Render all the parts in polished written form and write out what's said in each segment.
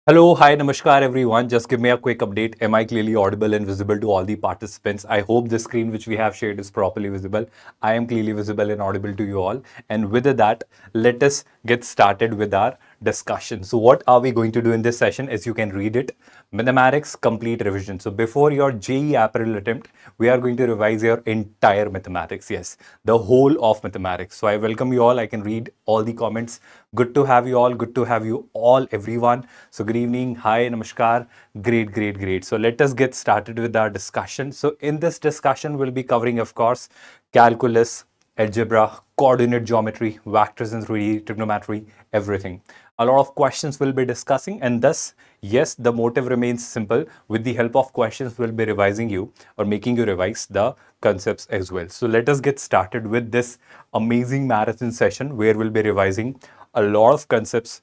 Hello, hi, namaskar everyone. Just give me a quick update. Am I clearly audible and visible to all the participants? I hope the screen which we have shared is properly visible. I am clearly visible and audible to you all. And with that, let us get started with our discussion. So what are we going to do in this session? As you can read it, mathematics complete revision. So before your JEE April attempt, we are going to revise your entire mathematics. Yes, the whole of mathematics. So I welcome you all. I can read all the comments. Good to have you all. Good to have you all, everyone. So good evening. Hi, namaskar. Great, great, great. So let us get started with our discussion. So in this discussion, we'll be covering, of course, calculus, algebra, coordinate geometry, vectors in 3D, trigonometry, everything. A lot of questions we'll be discussing, and thus, yes, the motive remains simple. With the help of questions, we'll be revising you or making you revise the concepts as well. So let us get started with this amazing marathon session where we'll be revising a lot of concepts,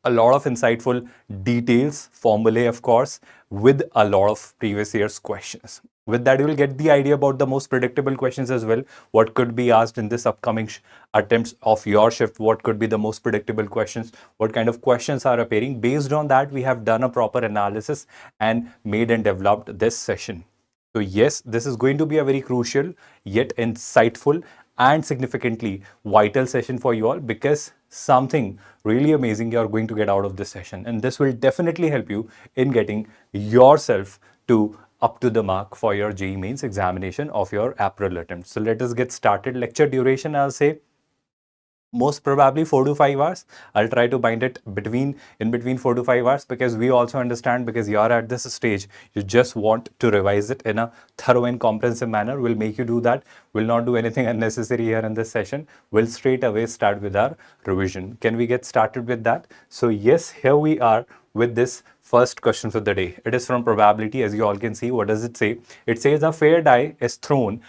a lot of insightful details, formulae, of course, with a lot of previous year's questions. With that, you will get the idea about the most predictable questions as well. What could be asked in this upcoming attempts of your shift? What could be the most predictable questions? What kind of questions are appearing? Based on that, we have done a proper analysis and made and developed this session. So yes, this is going to be a very crucial yet insightful and significantly vital session for you all, because something really amazing you are going to get out of this session, and this will definitely help you in getting yourself to up to the mark for your JEE mains examination of your April attempt. So let us get started. Lecture duration, I'll say most probably 4 to 5 hours. I'll try to bind it in between 4 to 5 hours, because we also understand, because you're at this stage, you just want to revise it in a thorough and comprehensive manner. We'll make you do that. We'll not do anything unnecessary here in this session. We'll straight away start with our revision. Can we get started with that? So yes, here we are with this first question for the day. It is from probability. As you all can see, what does it say? It says a fair die is thrown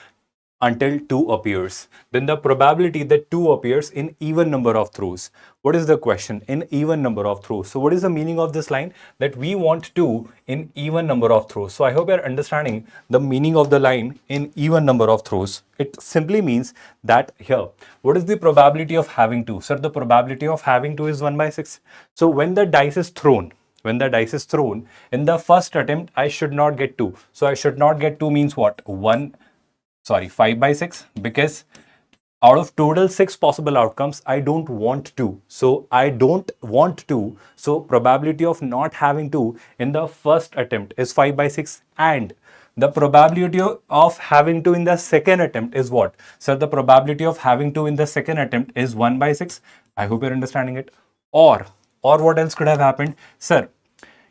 until 2 appears. Then the probability that 2 appears in even number of throws. What is the question? In even number of throws. So what is the meaning of this line? That we want 2 in even number of throws. So I hope you're understanding the meaning of the line in even number of throws. It simply means that here, what is the probability of having 2? Sir, the probability of having 2 is 1 by 6. So when the dice is thrown, in the first attempt, I should not get 2. So I should not get 2 means what? 5 by 6, because out of total 6 possible outcomes, I don't want 2. So I don't want 2. So probability of not having 2 in the first attempt is 5 by 6. And the probability of having 2 in the second attempt is what? So the probability of having 2 in the second attempt is 1 by 6. I hope you're understanding it. Or what else could have happened? Sir,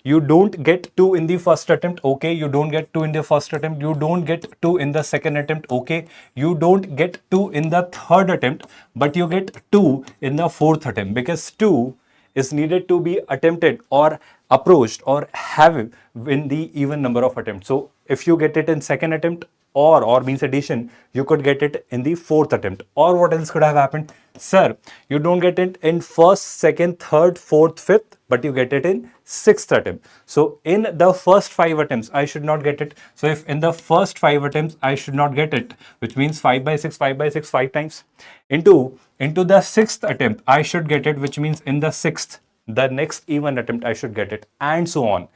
you don't get 2 in the first attempt, okay, you don't get 2 in the first attempt, you don't get 2 in the second attempt, okay, you don't get 2 in the third attempt, but you get 2 in the fourth attempt, because 2 is needed to be attempted or approached or have in the even number of attempts. So if you get it in second attempt, or means addition, you could get it in the fourth attempt. Or what else could have happened? Sir, you don't get it in first, second, third, fourth, fifth, but you get it in sixth attempt. So in the first 5 attempts, I should not get it. So if in the first 5 attempts, I should not get it, which means 5 by 6, 5 times. Into the sixth attempt, I should get it, which means in the sixth, the next even attempt, I should get it, and so on.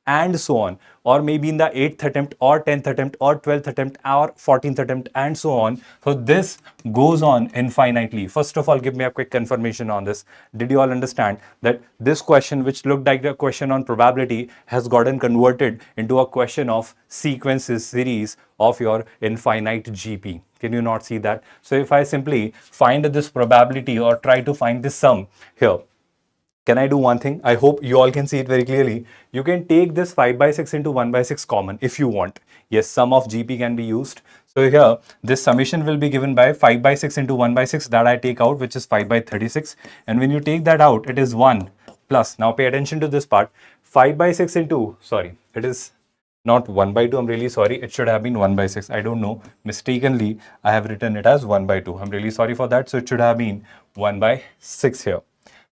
And so on, or maybe in the 8th attempt or 10th attempt or 12th attempt or 14th attempt, and so on. So this goes on infinitely. First of all, give me a quick confirmation on this. Did you all understand that this question, which looked like a question on probability, has gotten converted into a question of sequences series of your infinite GP? Can you not see that? So if I simply find this probability or try to find this sum here, can I do one thing? I hope you all can see it very clearly. You can take this 5 by 6 into 1 by 6 common if you want. Yes, sum of GP can be used. So here, this summation will be given by 5 by 6 into 1 by 6 that I take out, which is 5 by 36. And when you take that out, it is 1 plus. Now pay attention to this part. 5 by 6 into, sorry, it is not 1 by 2. I'm really sorry. It should have been 1 by 6. I don't know. Mistakenly, I have written it as 1 by 2. I'm really sorry for that. So it should have been 1 by 6 here.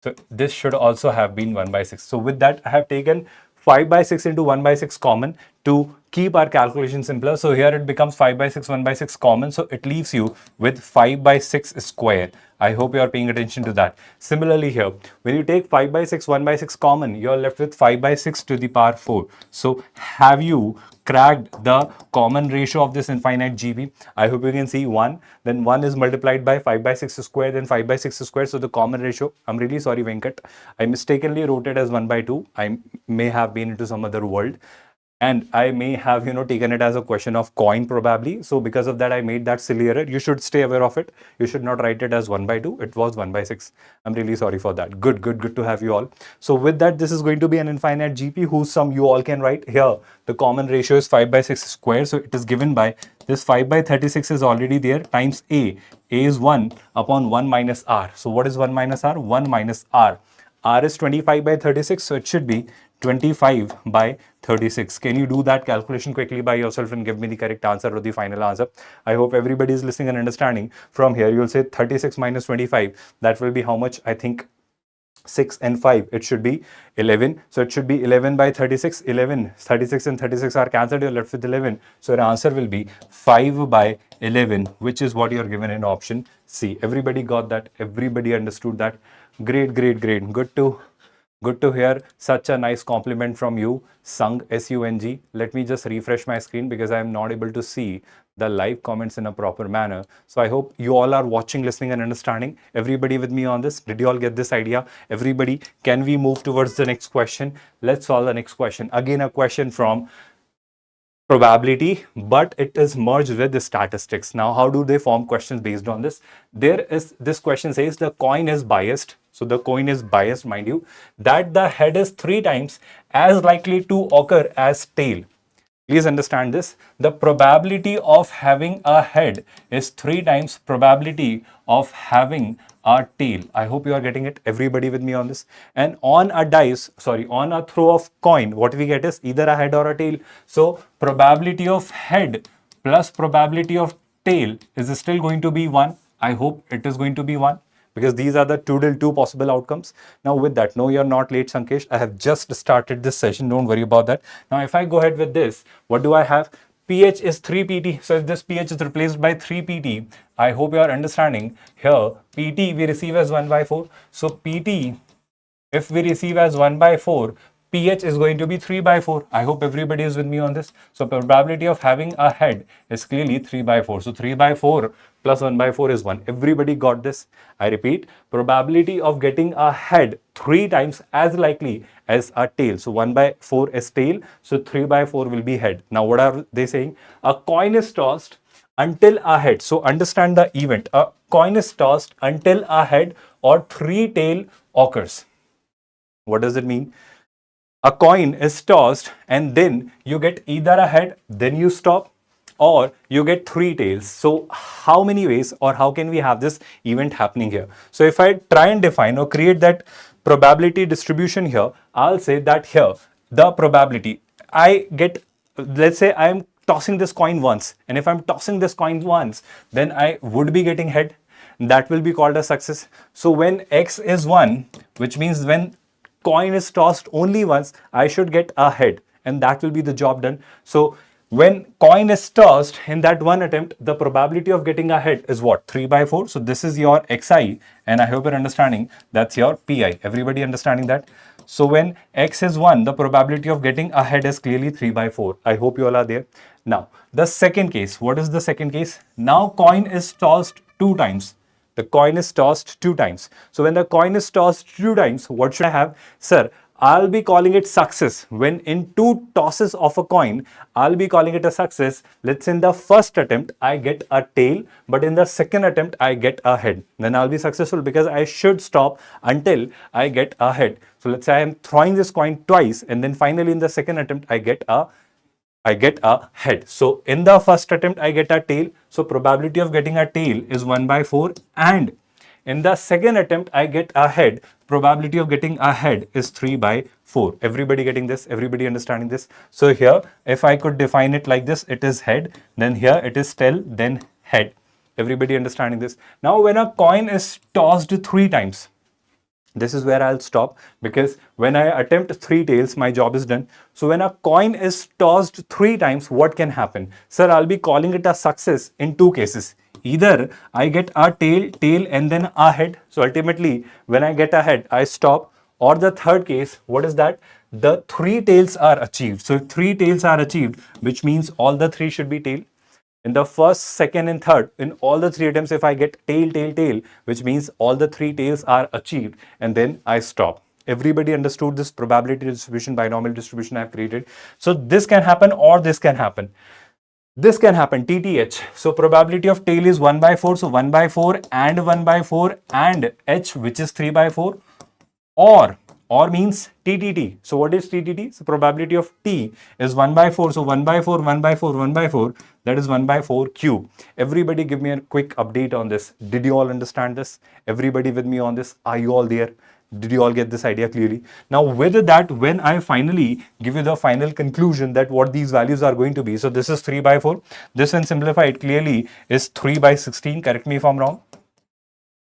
So this should also have been 1 by 6. So with that, I have taken 5 by 6 into 1 by 6 common, to keep our calculation simpler. So here it becomes 5 by 6, 1 by 6 common. So it leaves you with 5 by 6 square. I hope you are paying attention to that. Similarly here, when you take 5 by 6, 1 by 6 common, you are left with 5 by 6 to the power 4. So have you cracked the common ratio of this infinite GB? I hope you can see 1. Then 1 is multiplied by 5 by 6 square, then 5 by 6 square. So the common ratio, I'm really sorry, Venkat. I mistakenly wrote it as 1 by 2. I may have been into some other world. And I may have, taken it as a question of coin probably. So because of that, I made that silly error. You should stay aware of it. You should not write it as 1 by 2. It was 1 by 6. I'm really sorry for that. Good to have you all. So with that, this is going to be an infinite GP whose sum you all can write here. The common ratio is 5 by 6 square. So it is given by this 5 by 36 is already there times A. A is 1 upon 1 minus R. So what is 1 minus R? 1 minus R. R is 25 by 36. So it should be 25 by 36. Can you do that calculation quickly by yourself and give me the correct answer or the final answer? I hope everybody is listening and understanding. From here, you'll say 36 minus 25. That will be how much? I think 6 and 5. It should be 11. So it should be 11 by 36. 11. 36 and 36 are cancelled. You're left with 11. So your answer will be 5 by 11, which is what you're given in option C. Everybody got that? Everybody understood that? Great. Good to hear such a nice compliment from you, Sung, S-U-N-G. Let me just refresh my screen because I am not able to see the live comments in a proper manner. So I hope you all are watching, listening and understanding. Everybody with me on this? Did you all get this idea? Everybody, can we move towards the next question? Let's solve the next question. Again, a question from probability, but it is merged with the statistics. Now, how do they form questions based on this? This question says the coin is biased. So the coin is biased, mind you, that the head is 3 times as likely to occur as tail. Please understand this. The probability of having a head is 3 times probability of having a tail. I hope you are getting it. Everybody with me on this. And on a throw of coin, what we get is either a head or a tail. So probability of head plus probability of tail is still going to be 1. I hope it is going to be 1. Because these are the two possible outcomes. Now with that, no, you're not late, Sankesh. I have just started this session. Don't worry about that. Now, if I go ahead with this, what do I have? pH is 3 pt. So if this pH is replaced by 3 pt, I hope you are understanding. Here, pt we receive as 1 by 4. So pt, if we receive as 1 by 4, pH is going to be 3 by 4. I hope everybody is with me on this. So probability of having a head is clearly 3 by 4. So 3 by 4 plus 1 by 4 is 1. Everybody got this? I repeat, probability of getting a head 3 times as likely as a tail. So 1 by 4 is tail. So 3 by 4 will be head. Now what are they saying? A coin is tossed until a head. So understand the event. A coin is tossed until a head or 3 tail occurs. What does it mean? A coin is tossed and then you get either a head, then you stop, or you get 3 tails. So how many ways or how can we have this event happening here? So if I try and define or create that probability distribution here, I'll say that here, the probability, I get, let's say I'm tossing this coin once. And if I'm tossing this coin once, then I would be getting head. That will be called a success. So when x is 1, which means when coin is tossed only once, I should get a head, and that will be the job done. So when coin is tossed in that one attempt, the probability of getting a head is what? 3 by 4. So this is your xi, and I hope you're understanding that's your pi. Everybody understanding that? So when x is 1, the probability of getting a head is clearly 3 by 4. I hope you all are there. Now, the second case. What is the second case? Now coin is tossed 2 times. The coin is tossed 2 times. So when the coin is tossed 2 times, what should I have? Sir, I'll be calling it success. When in 2 tosses of a coin, I'll be calling it a success. Let's say in the first attempt, I get a tail, but in the second attempt, I get a head. Then I'll be successful because I should stop until I get a head. So let's say I am throwing this coin twice, and then finally in the second attempt, I get a head. So in the first attempt, I get a tail. So probability of getting a tail is 1 by 4. And in the second attempt, I get a head. Probability of getting a head is 3 by 4. Everybody getting this? Everybody understanding this? So here, if I could define it like this, it is head. Then here it is tail, then head. Everybody understanding this? Now when a coin is tossed 3 times, This is where I'll stop, because when I attempt 3 tails, my job is done. So when a coin is tossed 3 times, what can happen? Sir, I'll be calling it a success in 2 cases. Either I get a tail and then a head. So ultimately, when I get a head, I stop. Or the third case, what is that? The 3 tails are achieved. So if 3 tails are achieved, which means all the 3 should be tail. In the first, second, and third, in all the 3 attempts, if I get tail, which means all the 3 tails are achieved, and then I stop. Everybody understood this probability distribution, binomial distribution I've created. So this can happen or this can happen. This can happen, TTH. So probability of tail is 1 by 4. So 1 by 4 and 1 by 4 and H, which is 3 by 4. Or means TTT. So what is TTT? So probability of T is 1 by 4. So 1 by 4, 1 by 4, 1 by 4, that is 1 by 4 cube. Everybody give me a quick update on this. Did you all understand this? Everybody with me on this? Are you all there? Did you all get this idea clearly? Now with that, when I finally give you the final conclusion that what these values are going to be. So this is 3 by 4. This, when simplified, clearly is 3 by 16. Correct me if I'm wrong.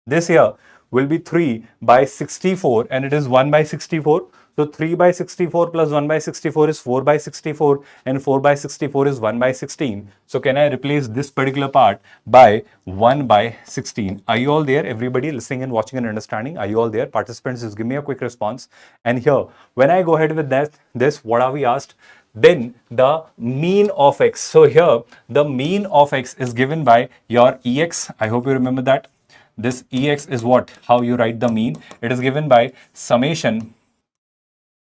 This here will be 3 by 64 and it is 1 by 64. So 3 by 64 plus 1 by 64 is 4 by 64 and 4 by 64 is 1 by 16. So can I replace this particular part by 1 by 16? Are you all there? Everybody listening and watching and understanding? Are you all there? Participants, just give me a quick response. And here, when I go ahead with this, what are we asked? Then the mean of x. So here, the mean of x is given by your EX. I hope you remember that. This EX is what? How you write the mean. It is given by summation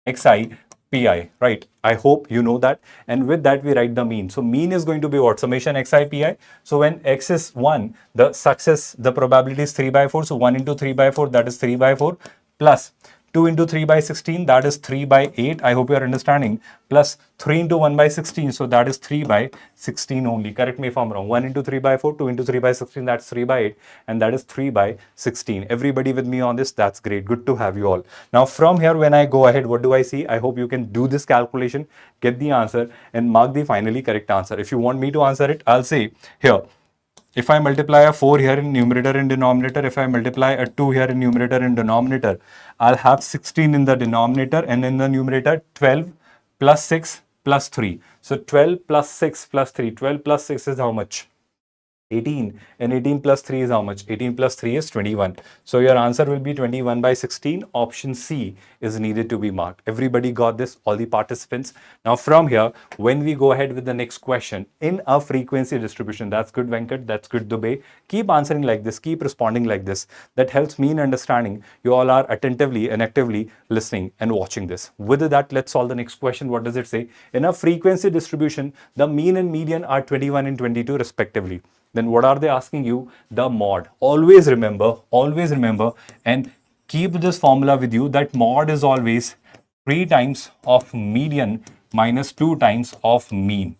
xi pi, right? I hope you know that. And with that, we write the mean. So mean is going to be what? Summation xi pi. So when x is 1, the probability is 3 by 4. So 1 into 3 by 4, that is 3 by 4, plus 2 into 3 by 16, that is 3 by 8. I hope you are understanding. Plus 3 into 1 by 16, so that is 3 by 16 only. Correct me if I'm wrong. 1 into 3 by 4, 2 into 3 by 16, that's 3 by 8. And that is 3 by 16. Everybody with me on this? That's great. Good to have you all. Now from here, when I go ahead, what do I see? I hope you can do this calculation, get the answer, and mark the finally correct answer. If you want me to answer it, I'll say here. If I multiply a 4 here in numerator and denominator, if I multiply a 2 here in numerator and denominator, I'll have 16 in the denominator, and in the numerator 12 plus 6 plus 3. So 12 plus 6 plus 3. 12 plus 6 is how much? 18, and 18 plus 3 is how much? 18 plus 3 is 21. So your answer will be 21 by 16. Option C is needed to be marked. Everybody got this? All the participants? Now from here, when we go ahead with the next question, in a frequency distribution, that's good Venkat, that's good Dubey. Keep answering like this, keep responding like this. That helps me in understanding. You all are attentively and actively listening and watching this. With that, let's solve the next question. What does it say? In a frequency distribution, the mean and median are 21 and 22 respectively. Then what are they asking you? The mod. Always remember, and keep this formula with you, that mod is always 3 times of median minus 2 times of mean.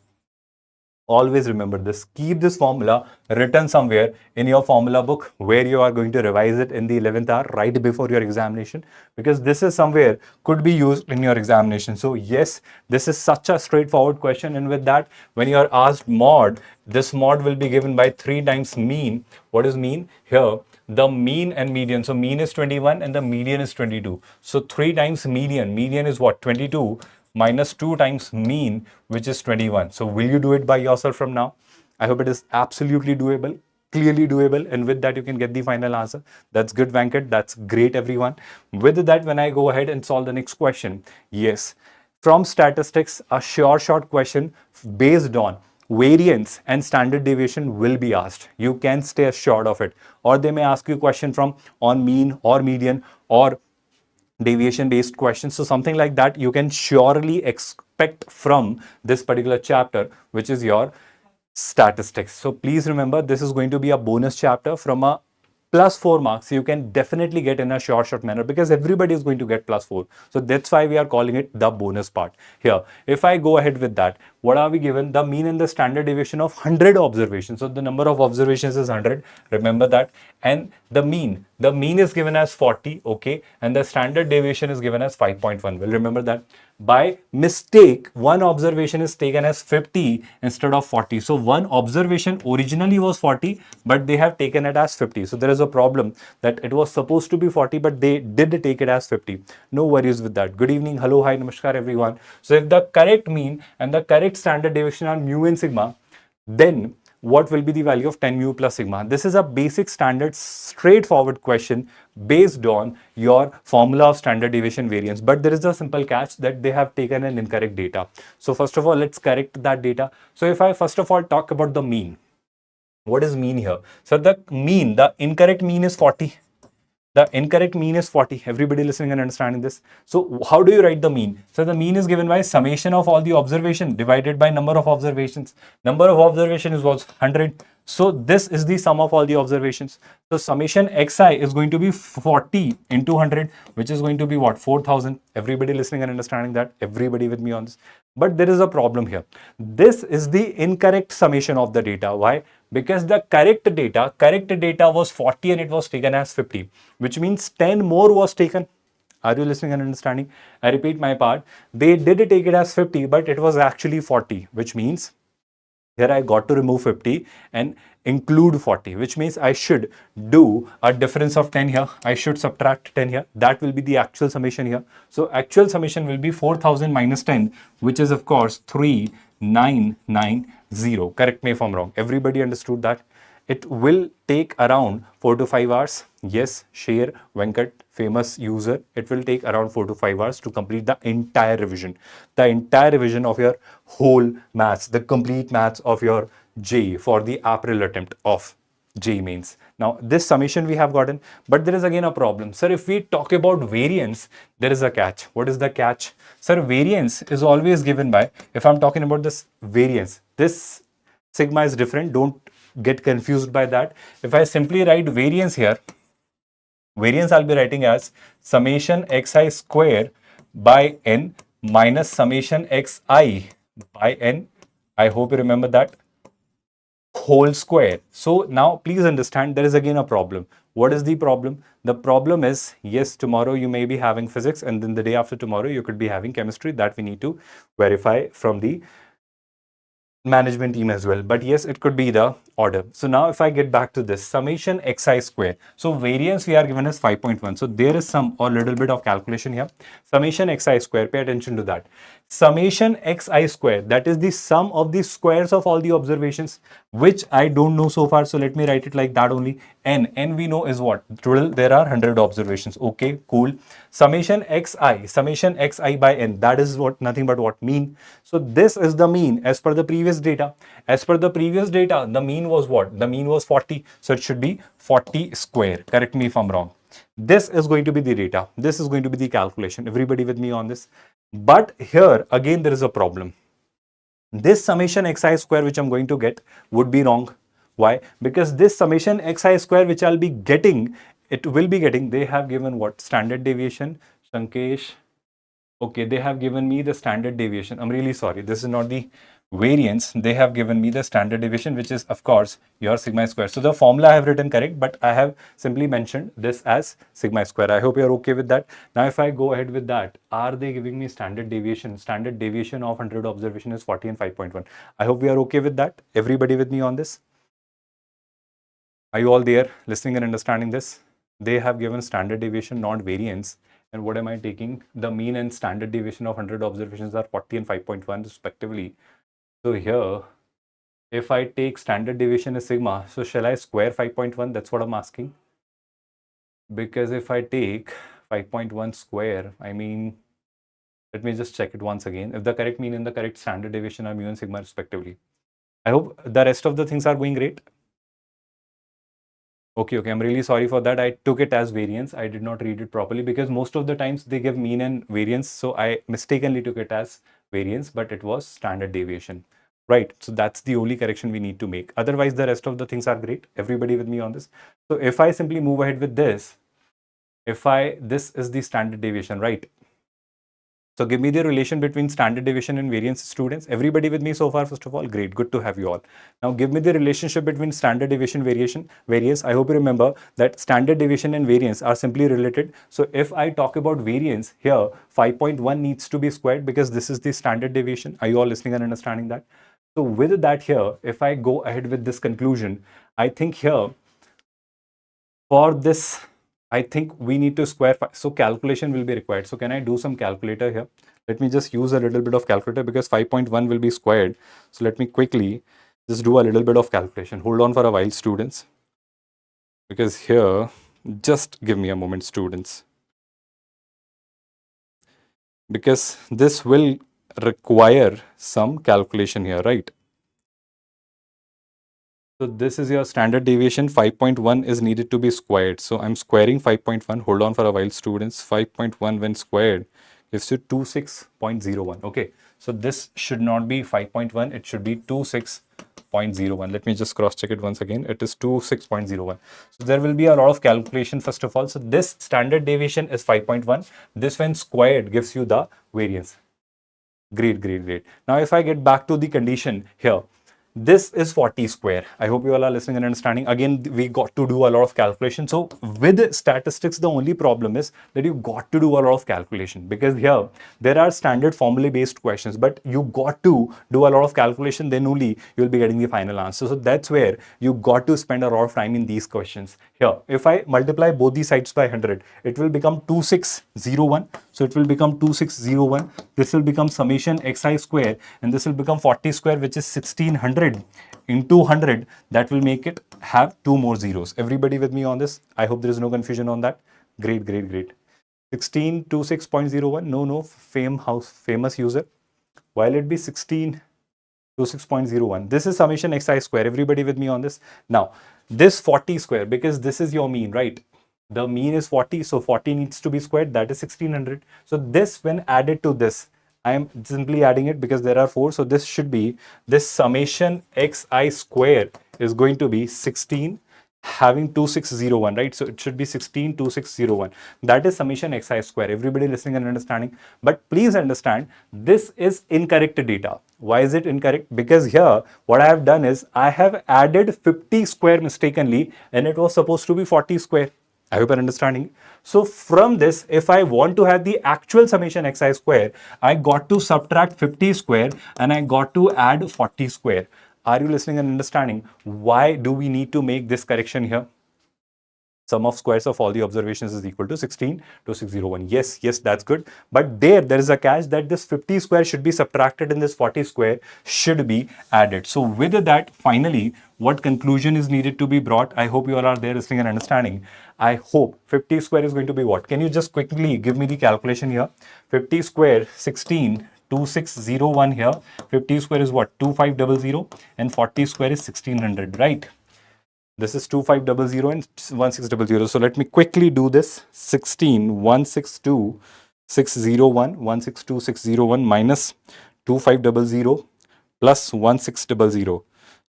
Always remember this. Keep this formula written somewhere in your formula book where you are going to revise it in the 11th hour right before your examination, because this is somewhere could be used in your examination. So yes, this is such a straightforward question, and with that, when you are asked mod, this mod will be given by 3 times mean. What is mean? Here, the mean and median. So mean is 21 and the median is 22. So 3 times median. Median is what? 22 minus 2 times mean, which is 21. So will you do it by yourself from now? I hope it is absolutely doable, clearly doable, and with that you can get the final answer. That's good Venkat, that's great everyone. With that, when I go ahead and solve the next question, yes, from statistics, a short question based on variance and standard deviation will be asked. You can stay assured of it. Or they may ask you a question from on mean or median or deviation based questions. So something like that you can surely expect from this particular chapter, which is your statistics. So please remember, this is going to be a bonus chapter from a plus 4 marks. You can definitely get in a short manner, because everybody is going to get plus 4. So that's why we are calling it the bonus part. Here, if I go ahead with that, what are we given? The mean and the standard deviation of 100 observations. So the number of observations is 100. Remember that. And the mean is given as 40. Okay. And the standard deviation is given as 5.1. Well, remember that. By mistake, one observation is taken as 50 instead of 40. So one observation originally was 40, but they have taken it as 50. So there is a problem that it was supposed to be 40, but they did take it as 50. No worries with that. Good evening, hello, hi, namaskar everyone. So if the correct mean and the correct standard deviation are mu and sigma, then what will be the value of 10 mu plus sigma? This is a basic standard straightforward question based on your formula of standard deviation variance. But there is a simple catch that they have taken an incorrect data. So first of all, let's correct that data. So if I first of all talk about the mean, what is mean here? So the mean, the incorrect mean is 40. The incorrect mean is 40. Everybody listening and understanding this. So how do you write the mean? So the mean is given by summation of all the observation divided by number of observations. Number of observations was 100. So this is the sum of all the observations. So summation xi is going to be 40 into 100, which is going to be what? 4000. Everybody listening and understanding that? Everybody with me on this? But there is a problem here. This is the incorrect summation of the data. Why? Because the correct data was 40 and it was taken as 50, which means 10 more was taken. Are you listening and understanding? I repeat my part. They did take it as 50, but it was actually 40, which means here I got to remove 50 and include 40, which means I should do a difference of 10 here. I should subtract 10 here. That will be the actual summation here. So actual summation will be 4000 minus 10, which is of course 3990. Correct me if I'm wrong. Everybody understood that? It will take around 4 to 5 hours. Yes, share Venkat, famous user. It will take around 4 to 5 hours to complete the entire revision. The entire revision of your whole maths, the complete maths of your JEE for the April attempt of JEE mains. Now, this summation we have gotten, but there is again a problem. Sir, if we talk about variance, there is a catch. What is the catch? Sir, variance is always given by, if I'm talking about this variance, this sigma is different. Don't get confused by that. If I simply write variance here, variance I'll be writing as summation xi square by n minus summation xi by n. I hope you remember that, whole square. So now please understand there is again a problem. What is the problem? The problem is, yes, tomorrow you may be having physics and then the day after tomorrow you could be having chemistry. That we need to verify from the management team as well, but yes, it could be the order. So now if I get back to this summation xi square, so variance we are given as 5.1. So there is some or little bit of calculation here. Summation xi square, pay attention to that. Summation xi square, that is the sum of the squares of all the observations, which I don't know so far. So let me write it like that only. N we know is what? Total there are 100 observations. Okay, cool. Summation xi by n, that is what, nothing but what, mean. So this is the mean as per the previous data. As per the previous data, the mean was what? The mean was 40. So it should be 40 square. Correct me if I'm wrong. This is going to be the data. This is going to be the calculation. Everybody with me on this? But here again there is a problem. This summation xi square which I'm going to get would be wrong. Why? Because this summation xi square which I'll be getting, it will be getting, they have given what? Standard deviation. Sankesh. Okay, they have given me the standard deviation. I'm really sorry. This is not the variance. They have given me the standard deviation, which is of course your sigma square. So the formula I have written correct, but I have simply mentioned this as sigma square. I hope you're okay with that. Now, if I go ahead with that, are they giving me standard deviation? Standard deviation of 100 observation is 40 and 5.1. I hope we are okay with that. Everybody with me on this? Are you all there listening and understanding this? They have given standard deviation, not variance. And what am I taking? The mean and standard deviation of 100 observations are 40 and 5.1 respectively. So here, if I take standard deviation as sigma, so shall I square 5.1? That's what I'm asking. Because if I take 5.1 square, I mean, let me just check it once again. If the correct mean and the correct standard deviation are mu and sigma respectively. I hope the rest of the things are going great. Okay, I'm really sorry for that. I took it as variance. I did not read it properly because most of the times they give mean and variance. So I mistakenly took it as variance, but it was standard deviation. Right. So that's the only correction we need to make. Otherwise, the rest of the things are great. Everybody with me on this? So if I simply move ahead with this, this is the standard deviation, right? So give me the relation between standard deviation and variance, students. Everybody with me so far, first of all? Great, good to have you all. Now give me the relationship between standard deviation, variance. I hope you remember that standard deviation and variance are simply related. So if I talk about variance here, 5.1 needs to be squared because this is the standard deviation. Are you all listening and understanding that? So with that here, if I go ahead with this conclusion, I think here for this, I think we need to square. So calculation will be required. So can I do some calculator here? Let me just use a little bit of calculator because 5.1 will be squared. So let me quickly just do a little bit of calculation. Hold on for a while, students. Because here, just give me a moment, students. Because this will require some calculation here, right? So this is your standard deviation. 5.1 is needed to be squared. So I'm squaring 5.1. Hold on for a while, students. 5.1 when squared gives you 26.01. Okay. So this should not be 5.1. It should be 26.01. Let me just cross check it once again. It is 26.01. So there will be a lot of calculation first of all. So this standard deviation is 5.1. This when squared gives you the variance. Great, great, great. Now if I get back to the condition here, this is 40 square. I hope you all are listening and understanding. Again, we got to do a lot of calculation. So with statistics, the only problem is that you got to do a lot of calculation because here there are standard formula based questions, but you got to do a lot of calculation, then only you'll be getting the final answer. So that's where you got to spend a lot of time in these questions. Here, if I multiply both these sides by 100, it will become 2601. So it will become 2601. This will become summation xi square, and this will become 40 square, which is 1600 into 100. That will make it have two more zeros. Everybody with me on this? I hope there is no confusion on that. Great, great, great. 1626.01. No, famous user. Why will it be 1626.01? This is summation xi square. Everybody with me on this? Now, this 40 square, because this is your mean, right? The mean is 40, so 40 needs to be squared. That is 1600. So this, when added to this, I am simply adding it because there are 4. So this should be, this summation xi square is going to be 16 having 2601, right? So it should be 162601. That is summation xi square. Everybody listening and understanding. But please understand, this is incorrect data. Why is it incorrect? Because here, what I have done is I have added 50 square mistakenly and it was supposed to be 40 square. I hope you're understanding. So from this, if I want to have the actual summation xi square, I got to subtract 50 square and I got to add 40 square. Are you listening and understanding? Why do we need to make this correction here? Sum of squares of all the observations is equal to 162601. Yes, that's good. But there is a catch that this 50 square should be subtracted and this 40 square should be added. So with that, finally, what conclusion is needed to be brought? I hope you all are there listening and understanding. I hope 50 square is going to be what? Can you just quickly give me the calculation here? 50 square, 162601 here. 50 square is what? 2500 and 40 square is 1600, right? This is 2500 and 1600. So let me quickly do this. 16162601 162601 minus 2500 plus 1600.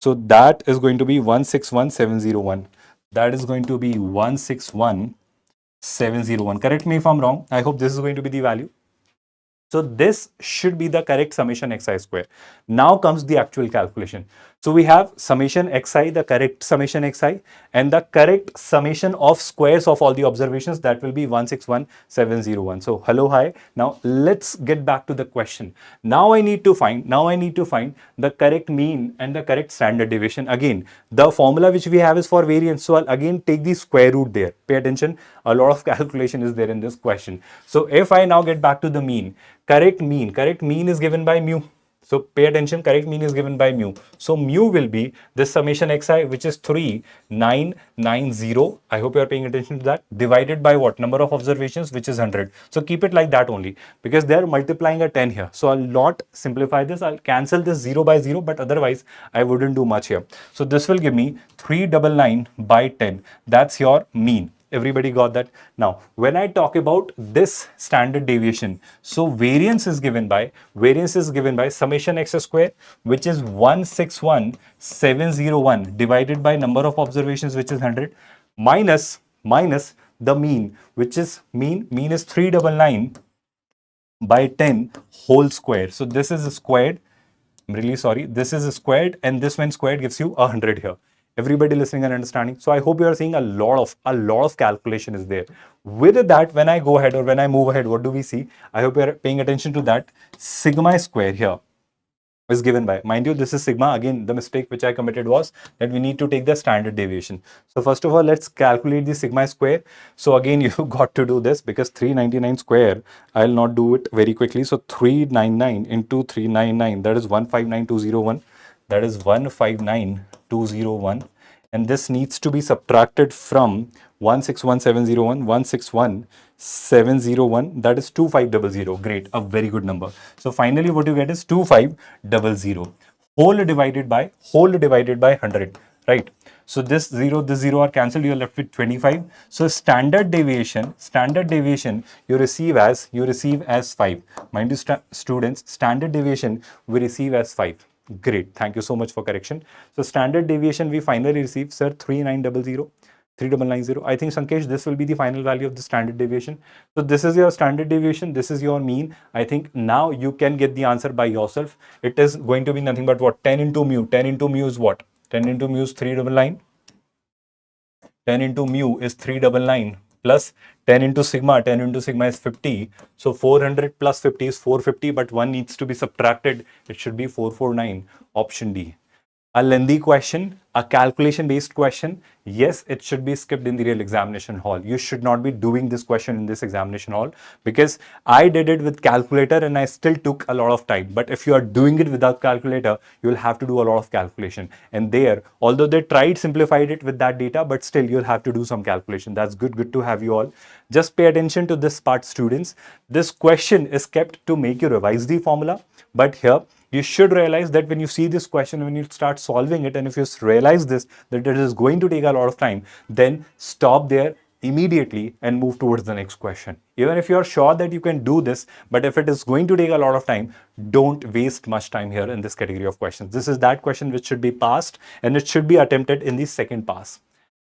So that is going to be 161701. That is going to be 161701. Correct me if I'm wrong. I hope this is going to be the value. So this should be the correct summation xi square. Now comes the actual calculation. So we have summation xi, the correct summation xi, and the correct summation of squares of all the observations, that will be 161701. So hello, hi. Now let's get back to the question. Now I need to find the correct mean and the correct standard deviation. Again, the formula which we have is for variance. So I'll again take the square root there. Pay attention. A lot of calculation is there in this question. So if I now get back to the mean, correct mean is given by mu. So pay attention, correct mean is given by mu. So mu will be this summation xi, which is 3990. I hope you are paying attention to that. Divided by what? Number of observations, which is 100. So keep it like that only, because they are multiplying a 10 here. So I'll not simplify this. I'll cancel this 0 by 0, but otherwise I wouldn't do much here. So this will give me 399 by 10. That's your mean. Everybody got that? Now, when I talk about this standard deviation, so variance is given by summation x square, which is 161701 divided by number of observations, which is 100, minus the mean, which is mean is 399 by 10 whole square. So this is squared. I'm really sorry. This is squared, and this when squared gives you 100 here. Everybody listening and understanding. So I hope you are seeing a lot of calculation is there. With that, when I go ahead or when I move ahead, what do we see? I hope you are paying attention to that. Sigma square here is given by, mind you, this is sigma. Again, the mistake which I committed was that we need to take the standard deviation. So first of all, let's calculate the sigma square. So again, you got to do this because 399 square, I'll not do it very quickly. So 399 into 399, that is 159201. That is 159201. And this needs to be subtracted from 161701, 161701, that is 2500. Great, a very good number. So finally what you get is 2500 whole divided by 100, right? So this 0 are cancelled, you are left with 25. So standard deviation you receive as 5. Mind you, students, standard deviation we receive as 5. Great. Thank you so much for correction. So standard deviation we finally receive, sir, 3990. I think, Sankesh, this will be the final value of the standard deviation. So this is your standard deviation. This is your mean. I think now you can get the answer by yourself. It is going to be nothing but what? 10 into mu. 10 into mu is what? 10 into mu is 399. 10 into mu is 399 plus 10 into sigma. 10 into sigma is 50. So 400 plus 50 is 450, but 1 needs to be subtracted. It should be 449. Option D. A lengthy question, a calculation based question. Yes, it should be skipped in the real examination hall. You should not be doing this question in this examination hall because I did it with calculator and I still took a lot of time. But if you are doing it without calculator, you will have to do a lot of calculation. And there, although they simplified it with that data, but still you'll have to do some calculation. That's good to have you all. Just pay attention to this part, students. This question is kept to make you revise the formula. But here, you should realize that when you see this question, when you start solving it, and if you realize this, that it is going to take a lot of time, then stop there immediately and move towards the next question. Even if you are sure that you can do this, but if it is going to take a lot of time, don't waste much time here in this category of questions. This is that question which should be passed and it should be attempted in the second pass.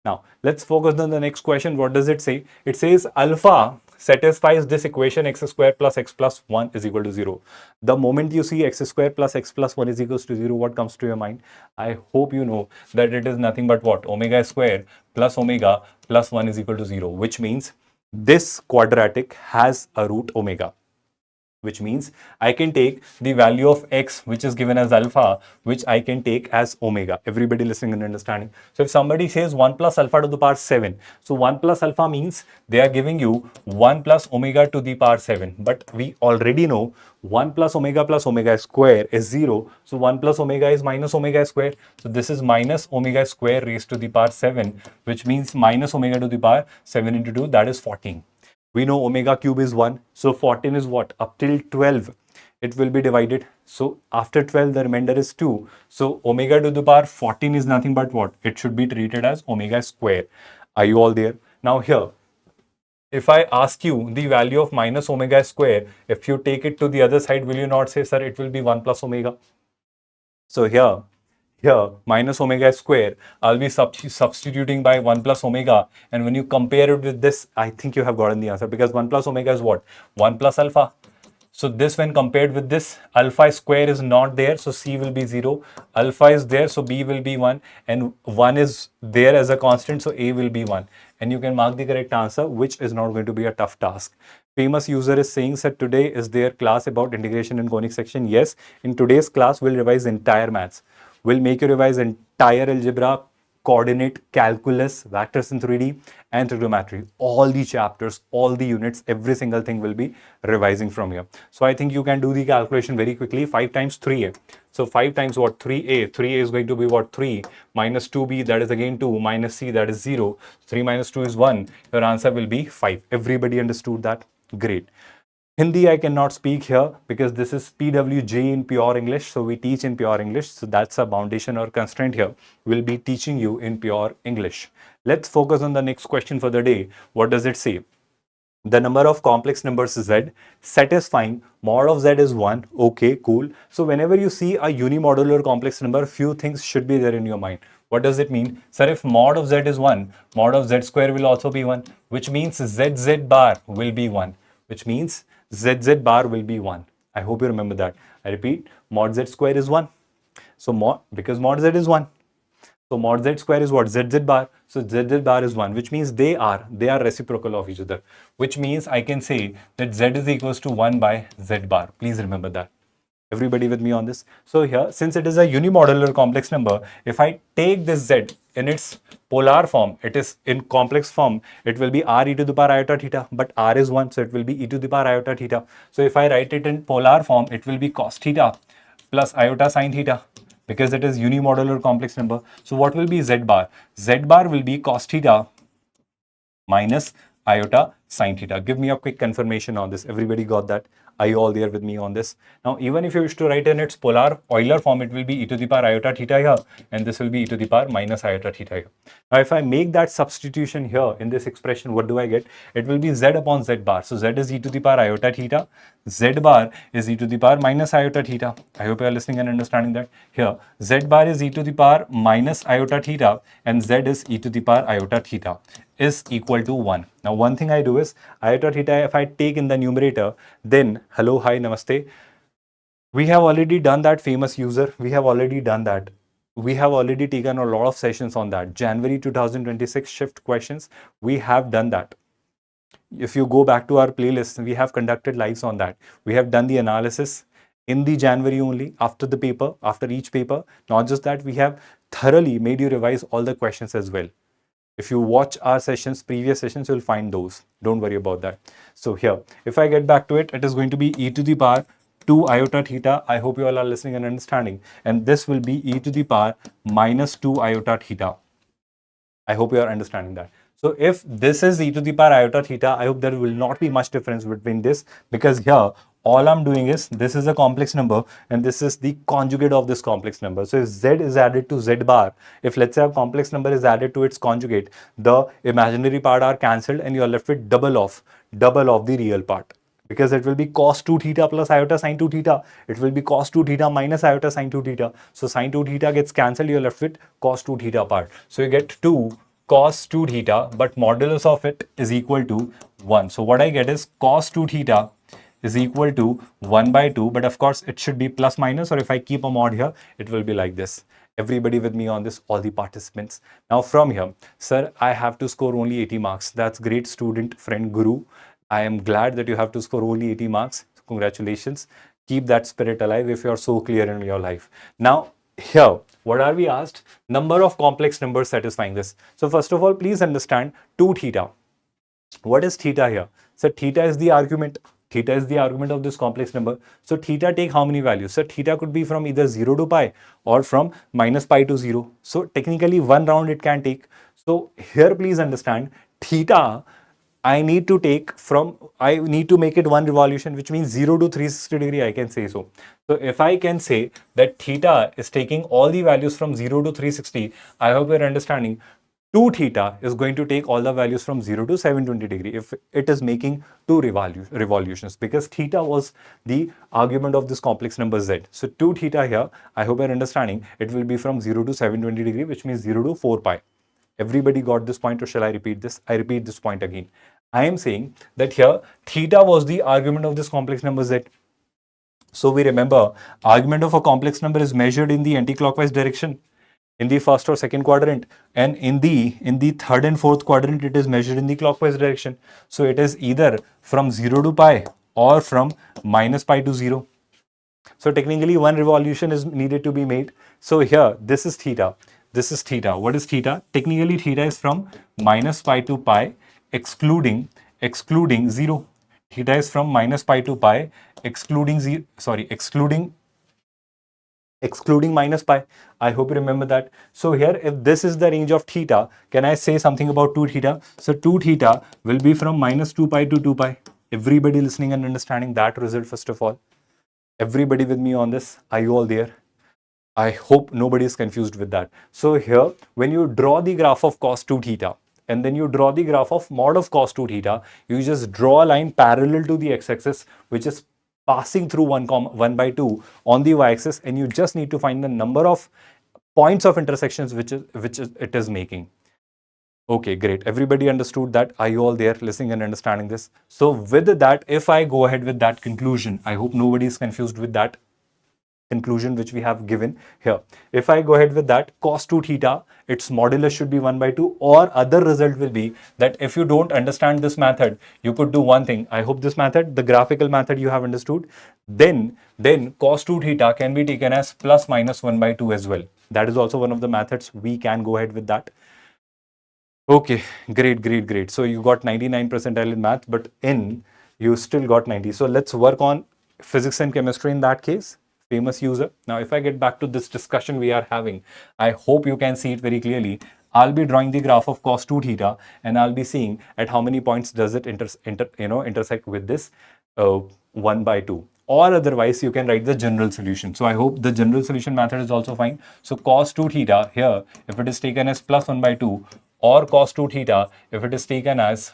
Now, let's focus on the next question. What does it say? It says alpha satisfies this equation x square plus x plus 1 is equal to 0. The moment you see x square plus x plus 1 is equals to 0, what comes to your mind? I hope you know that it is nothing but what? Omega square plus omega plus 1 is equal to 0, which means this quadratic has a root omega. Which means I can take the value of x, which is given as alpha, which I can take as omega. Everybody listening and understanding. So if somebody says 1 plus alpha to the power 7, so 1 plus alpha means they are giving you 1 plus omega to the power 7. But we already know 1 plus omega square is 0. So 1 plus omega is minus omega square. So this is minus omega square raised to the power 7, which means minus omega to the power 7 into 2, that is 14. We know omega cube is 1. So 14 is what? Up till 12, it will be divided. So after 12, the remainder is 2. So omega to the power 14 is nothing but what? It should be treated as omega square. Are you all there? Now here, if I ask you the value of minus omega square, if you take it to the other side, will you not say, sir, it will be 1 plus omega? So here minus omega square, I'll be substituting by 1 plus omega, and when you compare it with this, I think you have gotten the answer, because 1 plus omega is what? 1 plus alpha. So this, when compared with this, alpha square is not there, so C will be 0. Alpha is there, so B will be 1, and 1 is there as a constant, so A will be 1. And you can mark the correct answer, which is not going to be a tough task. Famous user is saying that today is their class about integration in conic section. Yes, in today's class, we'll revise entire maths. We'll make you revise entire algebra, coordinate, calculus, vectors in 3D, and trigonometry. All the chapters, all the units, every single thing will be revising from here. So I think you can do the calculation very quickly. 5 times 3a. So 5 times what? 3a. 3a is going to be what? 3 minus 2b, that is again 2, minus c, that is 0. 3 minus 2 is 1. Your answer will be 5. Everybody understood that? Great. Hindi I cannot speak here because this is PWJ in pure English. So we teach in pure English. So that's a foundation or constraint here. We'll be teaching you in pure English. Let's focus on the next question for the day. What does it say? The number of complex numbers z satisfying mod of z is 1. Okay, cool. So whenever you see a unimodular complex number, few things should be there in your mind. What does it mean? Sir, if mod of z is 1, mod of z square will also be 1, which means zz bar will be 1, which means ZZ bar will be 1. I hope you remember that. I repeat, mod Z square is 1. So because mod Z is 1. So mod Z square is what? ZZ bar. So ZZ bar is 1, which means they are reciprocal of each other. Which means I can say that Z is equals to 1 by Z bar. Please remember that. Everybody with me on this? So here, since it is a unimodular complex number, if I take this Z in its polar form, it is in complex form, it will be r e to the power iota theta, but r is 1, so it will be e to the power iota theta. So if I write it in polar form, it will be cos theta plus iota sine theta, because it is unimodular complex number. So what will be Z bar? Z bar will be cos theta minus iota sine theta. Give me a quick confirmation on this. Everybody got that? Are you all there with me on this? Now, even if you wish to write in its polar Euler form, it will be e to the power iota theta here, and this will be e to the power minus iota theta here. Now, if I make that substitution here in this expression, what do I get? It will be z upon z bar. So, z is e to the power iota theta. Z bar is e to the power minus iota theta. I hope you are listening and understanding that. Here, z bar is e to the power minus iota theta, and z is e to the power iota theta is equal to 1. Now, one thing I do is iota theta, if I take in the numerator, then hello, hi, namaste. We have already done that famous user. We have already done that. We have already taken a lot of sessions on that. January 2026 shift questions. We have done that. If you go back to our playlist, we have conducted lives on that. We have done the analysis in the January only, after the paper, after each paper. Not just that, we have thoroughly made you revise all the questions as well. If you watch our sessions, previous sessions, you'll find those. Don't worry about that. So here, if I get back to it, it is going to be e to the power 2 iota theta. I hope you all are listening and understanding. And this will be e to the power minus 2 iota theta. I hope you are understanding that. So if this is e to the power iota theta, I hope there will not be much difference between this, because here all I'm doing is, this is a complex number and this is the conjugate of this complex number. So if z is added to z bar, if let's say a complex number is added to its conjugate, the imaginary part are cancelled and you're left with double of the real part. Because it will be cos 2 theta plus iota sine 2 theta. It will be cos 2 theta minus iota sine 2 theta. So sine 2 theta gets cancelled, you're left with cos 2 theta part. So you get 2 cos 2 theta, but modulus of it is equal to 1. So what I get is cos 2 theta is equal to 1 by 2, but of course it should be plus minus, or if I keep a mod here, it will be like this. Everybody with me on this, all the participants. Now from here, sir, I have to score only 80 marks. That's great, student, friend, guru. I am glad that you have to score only 80 marks. Congratulations. Keep that spirit alive if you are so clear in your life. Now, here, what are we asked? Number of complex numbers satisfying this. So first of all, please understand 2 theta. What is theta here? So theta is the argument. Theta is the argument of this complex number. So theta take how many values? So theta could be from either 0 to pi or from minus pi to 0. So technically one round it can take. So here please understand, theta I need to make it one revolution, which means 0 to 360 degree, I can say so. So if I can say that theta is taking all the values from 0 to 360, I hope you're understanding. 2 theta is going to take all the values from 0 to 720 degree if it is making 2 revolutions, because theta was the argument of this complex number z. So 2 theta here, I hope you're understanding, it will be from 0 to 720 degree, which means 0 to 4 pi. Everybody got this point, or shall I repeat this? I repeat this point again. I am saying that here theta was the argument of this complex number z. So we remember, argument of a complex number is measured in the anti-clockwise direction in the first or second quadrant, and in the third and fourth quadrant it is measured in the clockwise direction. So it is either from 0 to pi or from minus pi to 0. So technically one revolution is needed to be made. So here this is theta. This is theta. What is theta? Technically theta is from minus pi to pi excluding 0. Theta is from minus pi to pi excluding minus pi. I hope you remember that. So here, if this is the range of theta, can I say something about 2 theta? So 2 theta will be from minus 2 pi to 2 pi. Everybody listening and understanding that result first of all. Everybody with me on this? Are you all there? I hope nobody is confused with that. So here, when you draw the graph of cos 2 theta, and then you draw the graph of mod of cos 2 theta, you just draw a line parallel to the x-axis, which is passing through 1 by 2 on the y-axis, and you just need to find the number of points of intersections which it is making. Okay, great. Everybody understood that. Are you all there listening and understanding this? So with that, if I go ahead with that conclusion, I hope nobody is confused with that conclusion which we have given here. If I go ahead with that, cos 2 theta, its modulus should be 1 by 2, or other result will be that if you don't understand this method, you could do one thing. I hope this method, the graphical method, you have understood. Then cos 2 theta can be taken as plus minus 1 by 2 as well. That is also one of the methods. We can go ahead with that. Okay, great. So you got 99 percentile in math, but in you still got 90. So let's work on physics and chemistry in that case. Famous user. Now, if I get back to this discussion we are having, I hope you can see it very clearly. I'll be drawing the graph of cos 2 theta, and I'll be seeing at how many points does it intersect with this 1 by 2. Or otherwise, you can write the general solution. So I hope the general solution method is also fine. So cos 2 theta here, if it is taken as plus 1 by 2, or cos 2 theta if it is taken as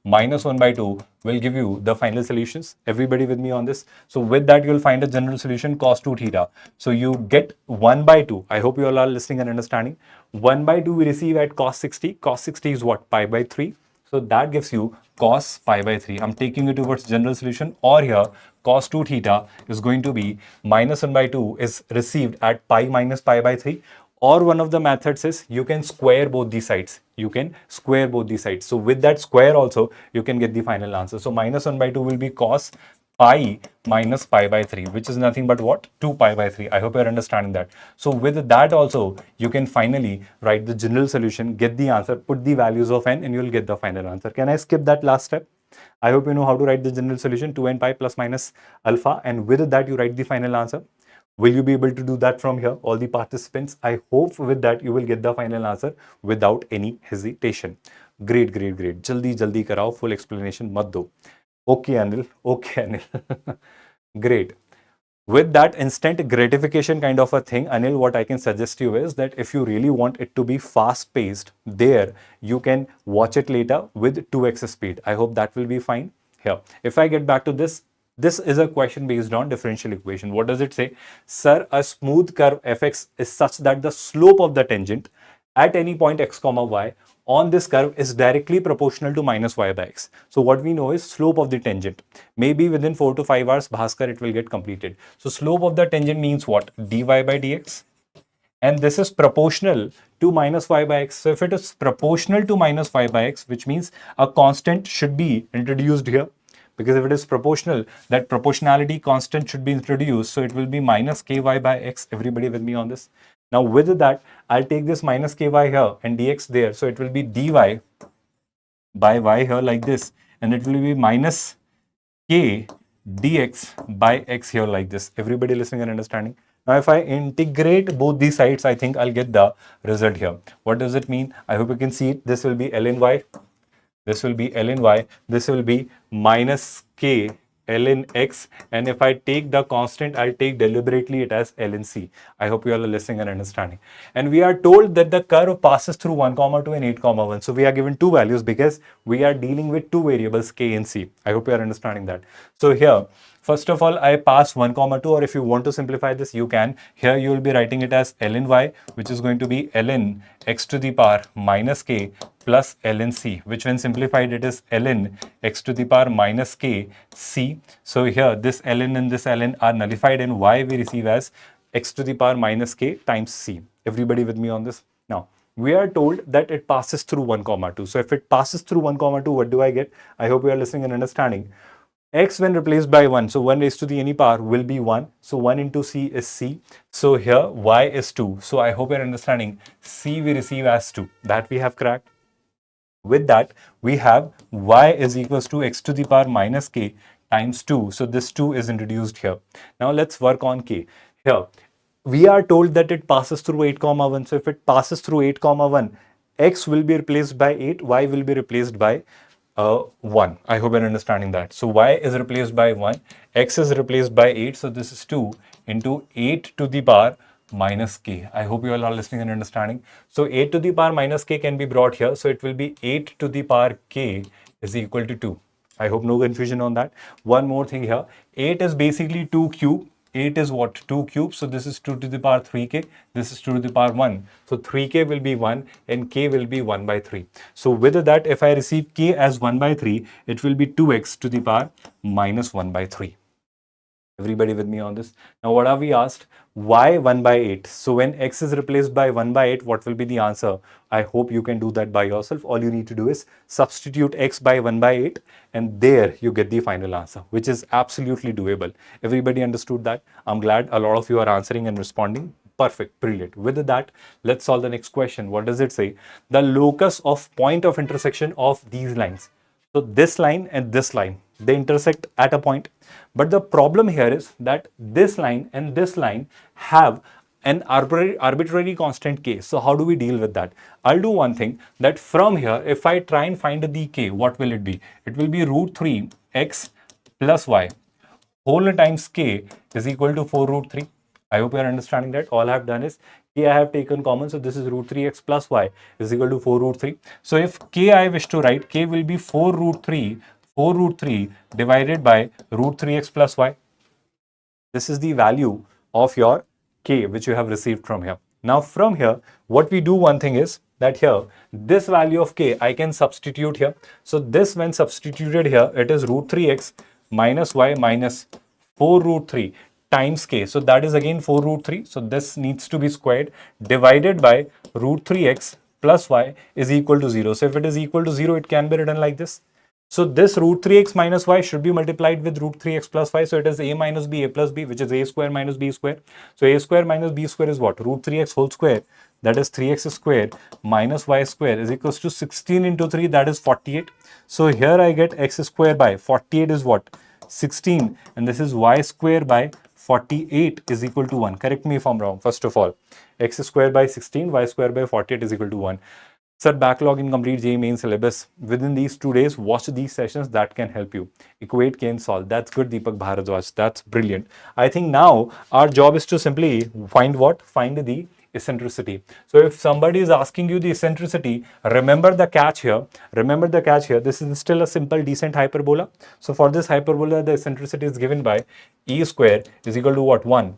minus 1 by 2, will give you the final solutions. Everybody with me on this? So with that, you'll find a general solution cos 2 theta. So you get 1 by 2. I hope you all are listening and understanding. 1 by 2 we receive at cos 60. Cos 60 is what? Pi by 3. So that gives you cos pi by 3. I'm taking you towards general solution, or here cos 2 theta is going to be minus 1 by 2 is received at pi minus pi by 3. Or one of the methods is you can square both these sides. So with that square also, you can get the final answer. So minus 1 by 2 will be cos pi minus pi by 3, which is nothing but what? 2 pi by 3. I hope you're understanding that. So with that also, you can finally write the general solution, get the answer, put the values of n, and you'll get the final answer. Can I skip that last step? I hope you know how to write the general solution, 2n pi plus minus alpha, and with that you write the final answer. Will you be able to do that from here, all the participants? I hope with that you will get the final answer without any hesitation. Great. Jaldi karao, full explanation mat do. Okay, Anil. Great. With that instant gratification kind of a thing, Anil, what I can suggest you is that if you really want it to be fast paced, there you can watch it later with 2x speed. I hope that will be fine. Here, if I get back to this, this is a question based on differential equation. What does it say? Sir, a smooth curve fx is such that the slope of the tangent at any point x comma y on this curve is directly proportional to minus y by x. So what we know is slope of the tangent. Maybe within 4 to 5 hours, Bhaskar, it will get completed. So slope of the tangent means what? Dy by dx. And this is proportional to minus y by x. So if it is proportional to minus y by x, which means a constant should be introduced here. Because if it is proportional, that proportionality constant should be introduced. So it will be minus ky by x. Everybody with me on this? Now with that, I'll take this minus ky here and dx there. So it will be dy by y here like this. And it will be minus k dx by x here like this. Everybody listening and understanding? Now, if I integrate both these sides, I think I'll get the result here. What does it mean? I hope you can see it. This will be ln y. This will be ln y. This will be minus k ln x, and if I take the constant, I'll take deliberately it as ln c. I hope you all are listening and understanding. And we are told that the curve passes through 1, 2 and 8, 1. So we are given two values because we are dealing with two variables k and c. I hope you are understanding that. So here, first of all, I pass 1, 2, or if you want to simplify this, you can. Here you will be writing it as ln y, which is going to be ln x to the power minus k plus ln c, which when simplified it is ln x to the power minus k c. So here this ln and this ln are nullified, and y we receive as x to the power minus k times c. Everybody with me on this? Now, we are told that it passes through 1, 2. So if it passes through 1, 2, what do I get? I hope you are listening and understanding. X when replaced by 1, so 1 raised to the any power will be 1. So 1 into c is c. So here y is 2. So I hope you're understanding. C we receive as 2. That we have cracked. With that, we have y is equals to x to the power minus k times 2. So this 2 is introduced here. Now let's work on k. Here, we are told that it passes through 8, 1. So if it passes through 8, 1, x will be replaced by 8, y will be replaced by 1. I hope you're understanding that. So y is replaced by 1, x is replaced by 8. So this is 2 into 8 to the power minus k. I hope you all are listening and understanding. So 8 to the power minus k can be brought here. So it will be 8 to the power k is equal to 2. I hope no confusion on that. One more thing here. 8 is basically 2 cube. 8 is what? 2 cubes. So this is 2 to the power 3k. This is 2 to the power 1. So 3k will be 1 and k will be 1 by 3. So with that, if I receive k as 1 by 3, it will be 2x to the power minus 1 by 3. Everybody with me on this? Now, what are we asked? Why 1 by 8? So when x is replaced by 1 by 8, what will be the answer? I hope you can do that by yourself. All you need to do is substitute x by 1 by 8 and there you get the final answer, which is absolutely doable. Everybody understood that? I'm glad a lot of you are answering and responding. Perfect, brilliant. With that, let's solve the next question. What does it say? The locus of point of intersection of these lines. So this line and this line, they intersect at a point. But the problem here is that this line and this line have an arbitrary constant k. So how do we deal with that? I'll do one thing, that from here, if I try and find the k, what will it be? It will be root 3 x plus y whole times k is equal to 4 root 3. I hope you are understanding that. All I have done is k I have taken common. So this is root 3x plus y is equal to 4 root 3. So if k I wish to write, k will be 4 root 3 divided by root 3x plus y. This is the value of your k which you have received from here. Now from here, what we do one thing is that here, this value of k I can substitute here. So this when substituted here, it is root 3x minus y minus 4 root 3 times k. So that is again 4 root 3. So this needs to be squared divided by root 3x plus y is equal to 0. So if it is equal to 0, it can be written like this. So this root 3x minus y should be multiplied with root 3x plus y. So it is a minus b, a plus b, which is a square minus b square. So a square minus b square is what? Root 3x whole square. That is 3x square minus y square is equals to 16 into 3. That is 48. So here I get x square by 48 is what? 16. And this is y square by 48 is equal to 1. Correct me if I'm wrong. First of all, x square by 16, y square by 48 is equal to 1. Sir, backlog in complete JEE main syllabus. Within these 2 days, watch these sessions that can help you. Equate, can solve. That's good, Deepak Bharadwaj. That's brilliant. I think now our job is to simply find what? Find the eccentricity. So if somebody is asking you the eccentricity, remember the catch here. Remember the catch here. This is still a simple decent hyperbola. So for this hyperbola, the eccentricity is given by e square is equal to what? 1.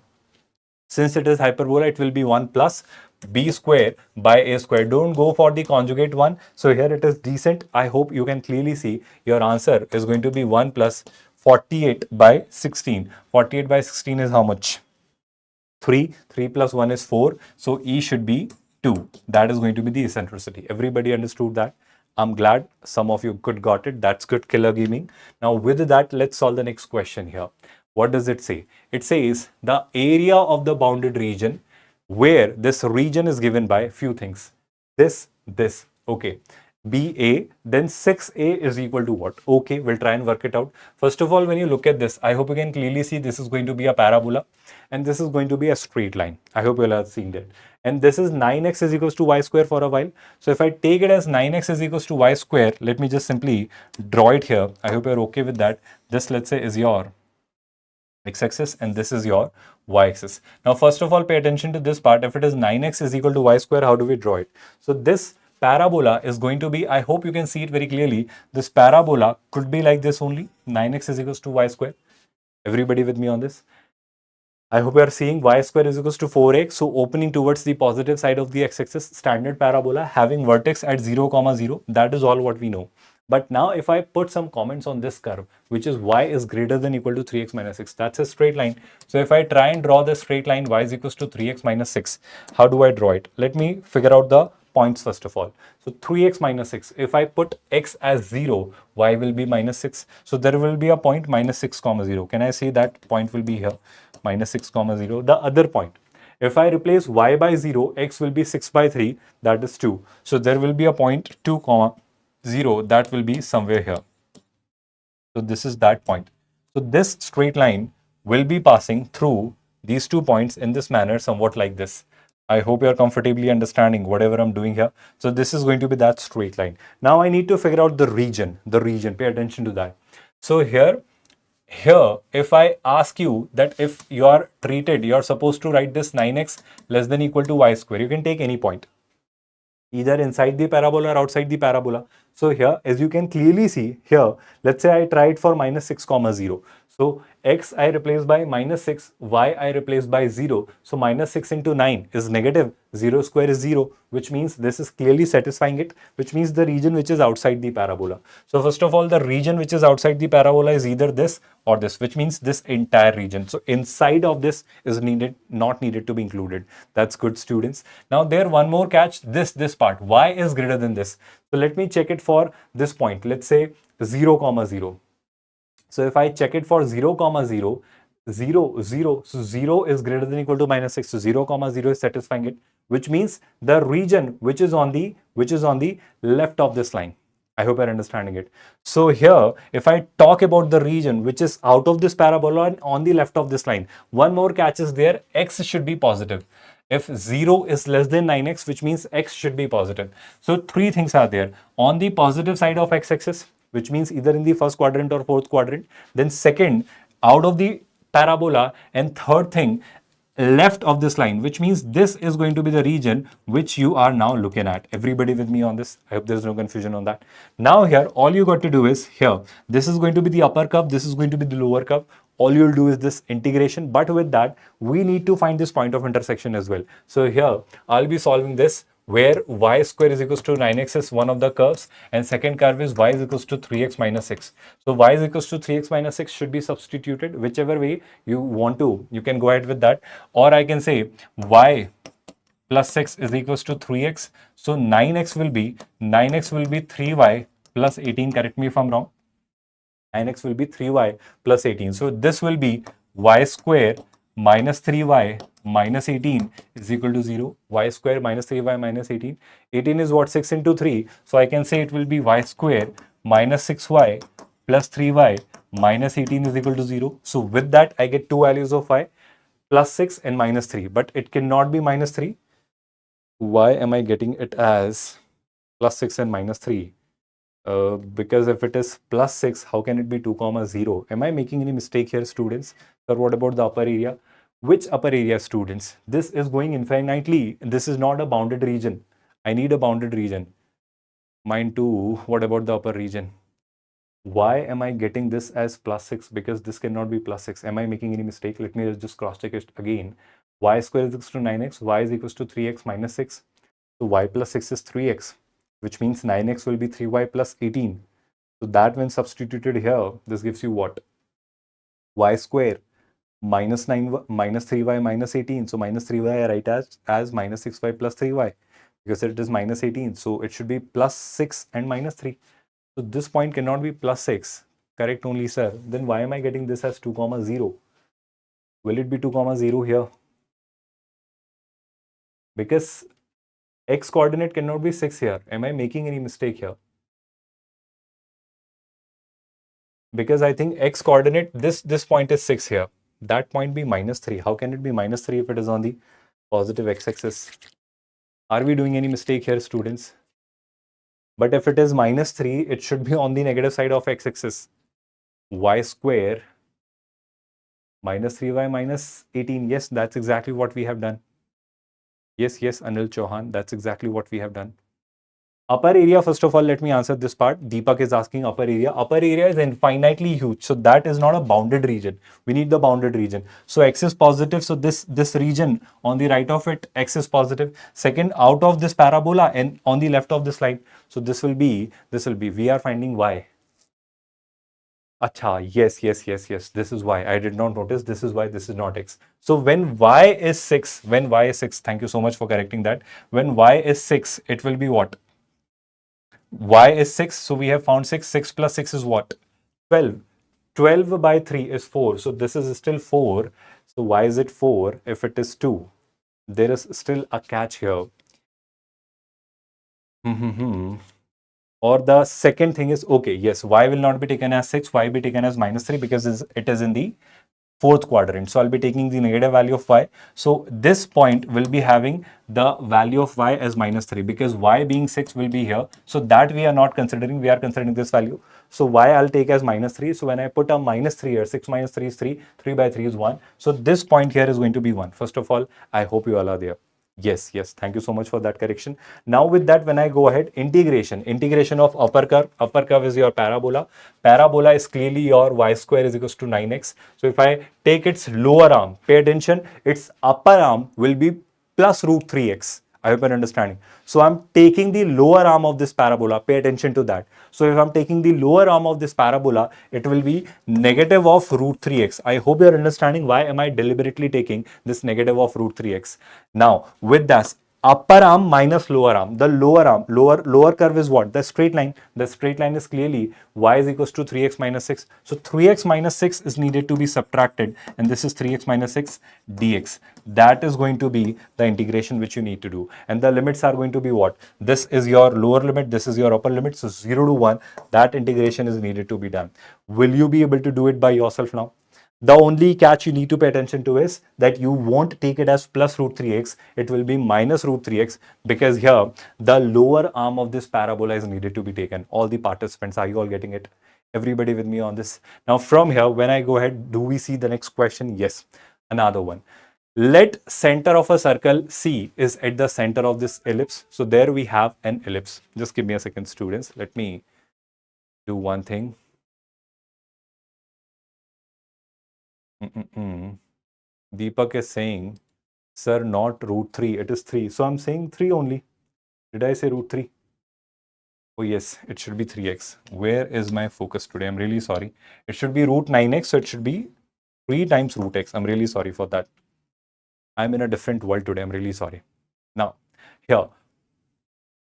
Since it is hyperbola, it will be 1 plus b square by a square. Don't go for the conjugate one. So here it is decent. I hope you can clearly see your answer is going to be 1 plus 48 by 16. 48 by 16 is how much? 3. 3 plus 1 is 4. So E should be 2. That is going to be the eccentricity. Everybody understood that? I'm glad some of you could got it. That's good, killer gaming. Now with that, let's solve the next question here. What does it say? It says the area of the bounded region where this region is given by few things. This. Okay. BA, then 6A is equal to what? Okay, we'll try and work it out. First of all, when you look at this, I hope you can clearly see this is going to be a parabola and this is going to be a straight line. I hope you all have seen that. And this is 9x is equals to y square for a while. So if I take it as 9x is equals to y square, let me just simply draw it here. I hope you're okay with that. This, let's say, is your x-axis and this is your y-axis. Now, first of all, pay attention to this part. If it is 9x is equal to y square, how do we draw it? So this parabola is going to be, I hope you can see it very clearly. This parabola could be like this only. 9x is equals to y square. Everybody with me on this? I hope you are seeing y square is equals to 4x. So opening towards the positive side of the x-axis, standard parabola having vertex at 0, 0. That is all what we know. But now if I put some comments on this curve, which is y is greater than equal to 3x minus 6, that's a straight line. So if I try and draw the straight line y is equals to 3x minus 6, how do I draw it? Let me figure out the points first of all. So 3x minus 6, if I put x as 0, y will be minus 6. So there will be a point minus 6, 0. Can I say that point will be here? Minus 6, 0. The other point. If I replace y by 0, x will be 6 by 3, that is 2. So there will be a point 2, 0, that will be somewhere here. So this is that point. So this straight line will be passing through these 2 points in this manner, somewhat like this. I hope you are comfortably understanding whatever I'm doing here. So this is going to be that straight line. Now I need to figure out the region, pay attention to that. So here, if I ask you that if you are treated, you are supposed to write this 9x less than equal to y square, you can take any point, either inside the parabola or outside the parabola. So here, as you can clearly see here, let's say I tried for minus 6, 0. So x I replace by -6, y I replace by 0. So -6 into 9 is negative, 0 square is 0, which means this is clearly satisfying it, which means the region which is outside the parabola. So first of all, the region which is outside the parabola is either this or this, which means this entire region. So inside of this is not needed to be included. That's good, students. Now there one more catch, this part, y is greater than this. So let me check it for this point. Let's say 0, 0. So if I check it for 0, 0, 0, 0, so 0 is greater than or equal to -6. So 0, 0 is satisfying it, which means the region which is on the left of this line. I hope you're understanding it. So here, if I talk about the region which is out of this parabola and on the left of this line, one more catch is there, x should be positive. If 0 is less than 9x, which means x should be positive. So three things are there. On the positive side of x-axis, which means either in the first quadrant or fourth quadrant. Then second, out of the parabola. And third thing, left of this line, which means this is going to be the region which you are now looking at. Everybody with me on this? I hope there's no confusion on that. Now here, all you got to do is here, this is going to be the upper curve, this is going to be the lower curve. All you'll do is this integration, but with that, we need to find this point of intersection as well. So here, I'll be solving this where y square is equals to 9x is one of the curves, and second curve is y is equals to 3x minus 6. So y is equals to 3x minus 6 should be substituted. Whichever way you want to, you can go ahead with that. Or I can say y plus 6 is equals to 3x. So 9x will be 3y plus 18. Correct me if I'm wrong. 9x will be 3y plus 18. So this will be y square minus 3y minus 18 is equal to 0. Y square minus 3y minus 18. 18 is what? 6 into 3. So I can say it will be y square minus 6y plus 3y minus 18 is equal to 0. So with that, I get two values of y, plus 6 and minus 3. But it cannot be minus 3. Why am I getting it as plus 6 and minus 3? Because if it is plus 6, how can it be 2, 0? Am I making any mistake here, students? Or what about the upper area? Which upper area, students? This is going infinitely. This is not a bounded region. I need a bounded region. Mine too. What about the upper region? Why am I getting this as plus 6? Because this cannot be plus 6. Am I making any mistake? Let me just cross check it again. Y square is equals to 9x. Y is equals to 3x minus 6. So y plus 6 is 3x, which means 9x will be 3y plus 18. So that when substituted here, this gives you what? Y square minus 3y minus 18. So minus 3y I write as minus 6y plus 3y because it is minus 18. So it should be plus 6 and minus 3. So this point cannot be plus 6. Correct only, sir. Then why am I getting this as 2, 0? Will it be 2, 0 here? Because x coordinate cannot be 6 here. Am I making any mistake here? Because I think x coordinate, this point is 6 here. That point be minus 3. How can it be minus 3 if it is on the positive x-axis? Are we doing any mistake here, students? But if it is minus 3, it should be on the negative side of x-axis. Y square minus 3y minus 18. Yes, that's exactly what we have done. Yes, Anil Chauhan, that's exactly what we have done. Upper area, first of all, let me answer this part. Deepak is asking upper area. Upper area is infinitely huge. So that is not a bounded region. We need the bounded region. So x is positive. So this region on the right of it, x is positive. Second, out of this parabola and on the left of this line. So this will be, we are finding y. Acha, yes. This is why I did not notice. This is why this is not x. So when y is 6, thank you so much for correcting that. When y is 6, it will be what? Y is 6. So we have found 6. 6 plus 6 is what? 12. 12 by 3 is 4. So this is still 4. So why is it 4 if it is 2? There is still a catch here. Or the second thing is, okay, yes, y will not be taken as 6, y will be taken as minus 3 because it is in the fourth quadrant. So I'll be taking the negative value of y. So this point will be having the value of y as minus 3 because y being 6 will be here. So that we are not considering. We are considering this value. So y I'll take as minus 3. So when I put a minus 3 here, 6 minus 3 is 3. 3 by 3 is 1. So this point here is going to be 1. First of all, I hope you all are there. Yes, yes. Thank you so much for that correction. Now with that, when I go ahead, integration of upper curve is your parabola. Parabola is clearly your y square is equals to 9x. So if I take its lower arm, pay attention, its upper arm will be plus root 3x. I hope you're understanding. So I'm taking the lower arm of this parabola. Pay attention to that. So if I'm taking the lower arm of this parabola, it will be negative of root 3x. I hope you're understanding why am I deliberately taking this negative of root 3x. Now with that, upper arm minus lower arm. The lower arm, lower curve is what? The straight line. The straight line is clearly y is equals to 3x minus 6. So 3x minus 6 is needed to be subtracted, and this is 3x minus 6 dx. That is going to be the integration which you need to do. And the limits are going to be what? This is your lower limit, this is your upper limit. So 0 to 1, that integration is needed to be done. Will you be able to do it by yourself now? The only catch you need to pay attention to is that you won't take it as plus root 3x, it will be minus root 3x, because here the lower arm of this parabola is needed to be taken. All the participants, are you all getting it? Everybody with me on this? Now from here, when I go ahead, do we see the next question? Yes, another one. Let center of a circle C is at the center of this ellipse. So there we have an ellipse. Just give me a second, students. Let me do one thing. Deepak is saying, sir, not root 3, it is 3. So I'm saying 3 only. Did I say root 3? Oh yes, it should be 3x. Where is my focus today? I'm really sorry. It should be root 9x, so it should be 3 times root x. I'm really sorry for that. I'm in a different world today. I'm really sorry. Now, here.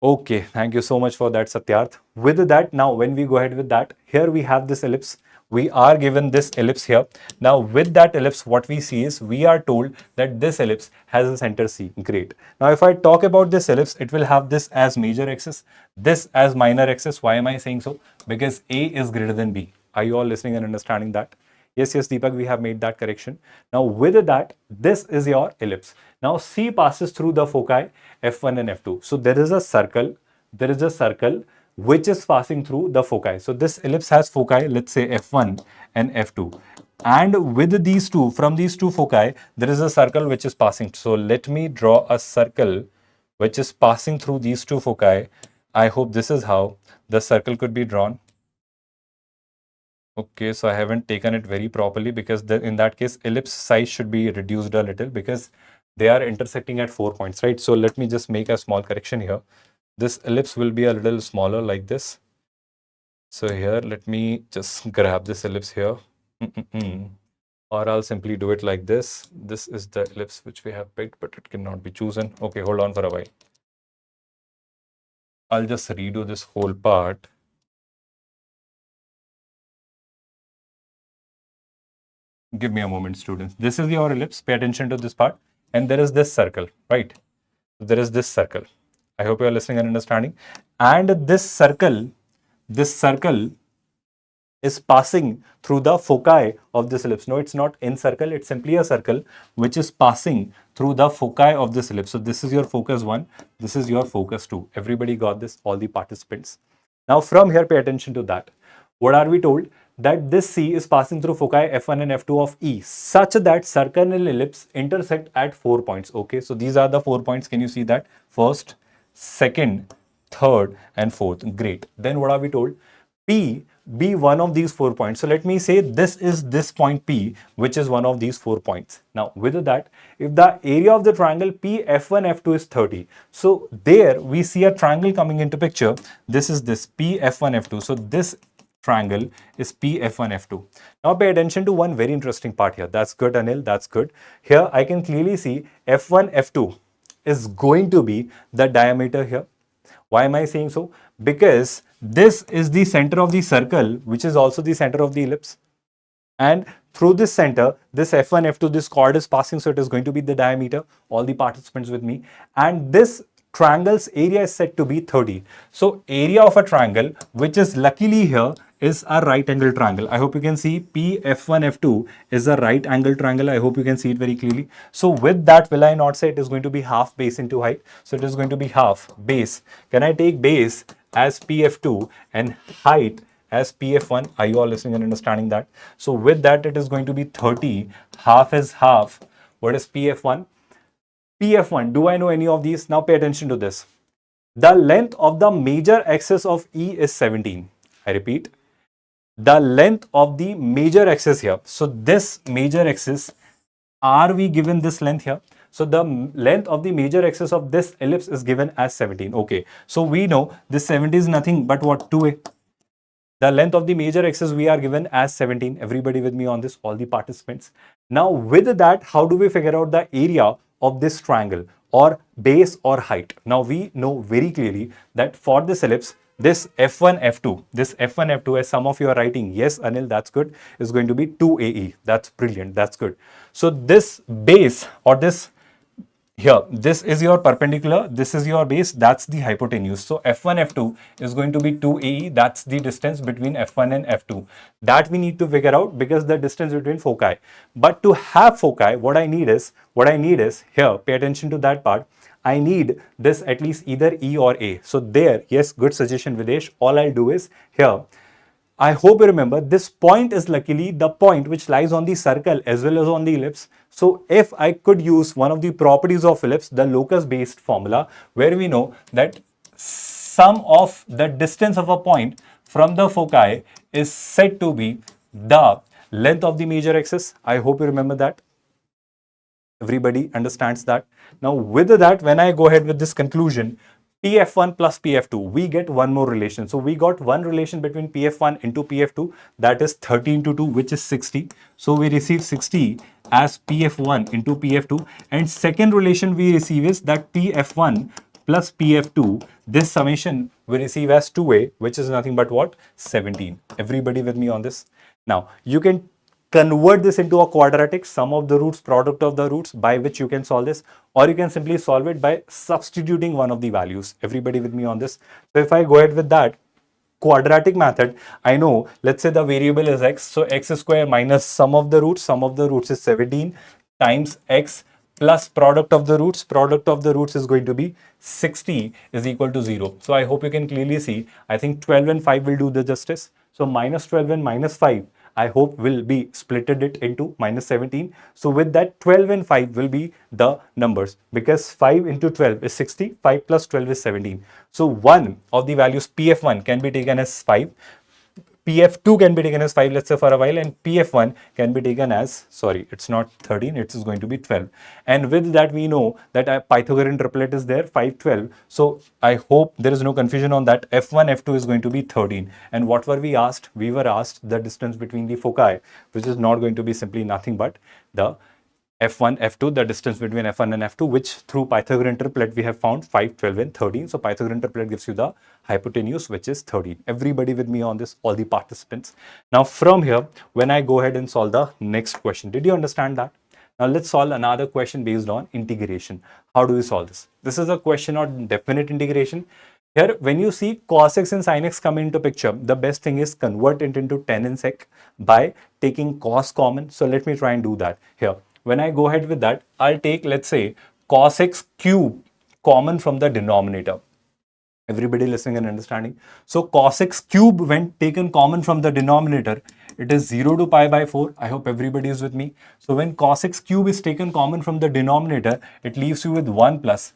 Okay, thank you so much for that, Satyarth. With that, now when we go ahead with that, here we have this ellipse. We are given this ellipse here. Now with that ellipse, what we see is we are told that this ellipse has a center C. Great. Now if I talk about this ellipse, it will have this as major axis, this as minor axis. Why am I saying so? Because A is greater than B. Are you all listening and understanding that? Yes, yes, Deepak, we have made that correction. Now with that, this is your ellipse. Now C passes through the foci F1 and F2. So there is a circle which is passing through the foci. So this ellipse has foci, let's say F1 and F2. And with these two, from these two foci, there is a circle which is passing. So let me draw a circle which is passing through these two foci. I hope this is how the circle could be drawn. Okay, so I haven't taken it very properly, because in that case, ellipse size should be reduced a little, because they are intersecting at 4 points, right? So let me just make a small correction here. This ellipse will be a little smaller like this. So here, let me just grab this ellipse here. Or I'll simply do it like this. This is the ellipse which we have picked, but it cannot be chosen. Okay, hold on for a while. I'll just redo this whole part. Give me a moment, students. This is your ellipse. Pay attention to this part. And there is this circle, right? There is this circle. I hope you are listening and understanding. And this circle is passing through the foci of this ellipse. No, it's not in circle. It's simply a circle which is passing through the foci of this ellipse. So this is your focus 1. This is your focus 2. Everybody got this? All the participants. Now from here, pay attention to that. What are we told? That this C is passing through foci F1 and F2 of E, such that circle and ellipse intersect at 4 points. Okay, so these are the 4 points. Can you see that? First, second, third, and fourth. Great. Then what are we told? P be one of these 4 points. So let me say this is this point P, which is one of these 4 points. Now with that, if the area of the triangle PF1 F2 is 30, so there we see a triangle coming into picture. This is this PF1 F2. So this triangle is PF1 F2. Now pay attention to one very interesting part here. That's good, Anil. That's good. Here I can clearly see F1 F2 is going to be the diameter here. Why am I saying so? Because this is the center of the circle, which is also the center of the ellipse. And through this center, this F1, F2, this chord is passing, so it is going to be the diameter. All the participants with me. And this triangle's area is said to be 30. So area of a triangle, which is luckily here, is a right angle triangle. I hope you can see PF1, F2 is a right angle triangle. I hope you can see it very clearly. So with that, will I not say it is going to be half base into height? So it is going to be half base. Can I take base as PF2 and height as PF1? Are you all listening and understanding that? So with that, it is going to be 30. Half is half. What is PF1? PF1, do I know any of these? Now pay attention to this. The length of the major axis of E is 17. I repeat, the length of the major axis here. So this major axis, are we given this length here? So the length of the major axis of this ellipse is given as 17. Okay, so we know this 70 is nothing but what? 2a. The length of the major axis we are given as 17. Everybody with me on this, all the participants. Now with that, how do we figure out the area of this triangle or base or height? Now we know very clearly that for this ellipse, this F1, F2, this F1, F2, as some of you are writing, yes, Anil, that's good, is going to be 2AE. That's brilliant. That's good. So this base or this here, this is your perpendicular, this is your base, that's the hypotenuse. So F1, F2 is going to be 2AE, that's the distance between F1 and F2. That we need to figure out because the distance between foci. But to have foci, what I need is here, pay attention to that part. I need this at least either E or A. So there, yes, good suggestion, Videsh. All I'll do is here, I hope you remember this point is luckily the point which lies on the circle as well as on the ellipse. So if I could use one of the properties of ellipse, the locus based formula, where we know that sum of the distance of a point from the foci is said to be the length of the major axis. I hope you remember that. Everybody understands that. Now with that, when I go ahead with this conclusion, PF1 plus PF2, we get one more relation. So we got one relation between PF1 into PF2, that is 30 into 2, which is 60. So we receive 60 as PF1 into PF2. And second relation we receive is that PF1 plus PF2, this summation we receive as 2A, which is nothing but what? 17. Everybody with me on this? Now, you can convert this into a quadratic, sum of the roots, product of the roots, by which you can solve this, or you can simply solve it by substituting one of the values. Everybody with me on this? So if I go ahead with that quadratic method, I know, let's say the variable is x, so x square minus sum of the roots is 17 times x plus product of the roots is going to be 60 is equal to 0. So I hope you can clearly see, I think 12 and 5 will do the justice. So minus 12 and minus 5, I hope will be splitted it into minus 17. So with that, 12 and 5 will be the numbers, because 5 into 12 is 60, 5 plus 12 is 17. So one of the values PF1 can be taken as 5, PF2 can be taken as 5, let's say for a while, and PF1 can be taken as, sorry, it's not 13, it is going to be 12. And with that, we know that a Pythagorean triplet is there, 5, 12. So I hope there is no confusion on that. F1, F2 is going to be 13. And what were we asked? We were asked the distance between the foci, which is not going to be simply nothing but the F1, F2, the distance between F1 and F2, which through Pythagorean triplet we have found 5, 12 and 13. So Pythagorean triplet gives you the hypotenuse, which is 13. Everybody with me on this, all the participants. Now from here, when I go ahead and solve the next question, did you understand that? Now let's solve another question based on integration. How do we solve this? This is a question on definite integration. Here, when you see cos x and sin x come into picture, the best thing is convert it into tan and sec by taking cos common. So let me try and do that here. When I go ahead with that, I'll take, let's say, cos x cube common from the denominator. Everybody listening and understanding? So cos x cube, when taken common from the denominator, it is 0 to pi by 4. I hope everybody is with me. So when cos x cube is taken common from the denominator, it leaves you with 1 plus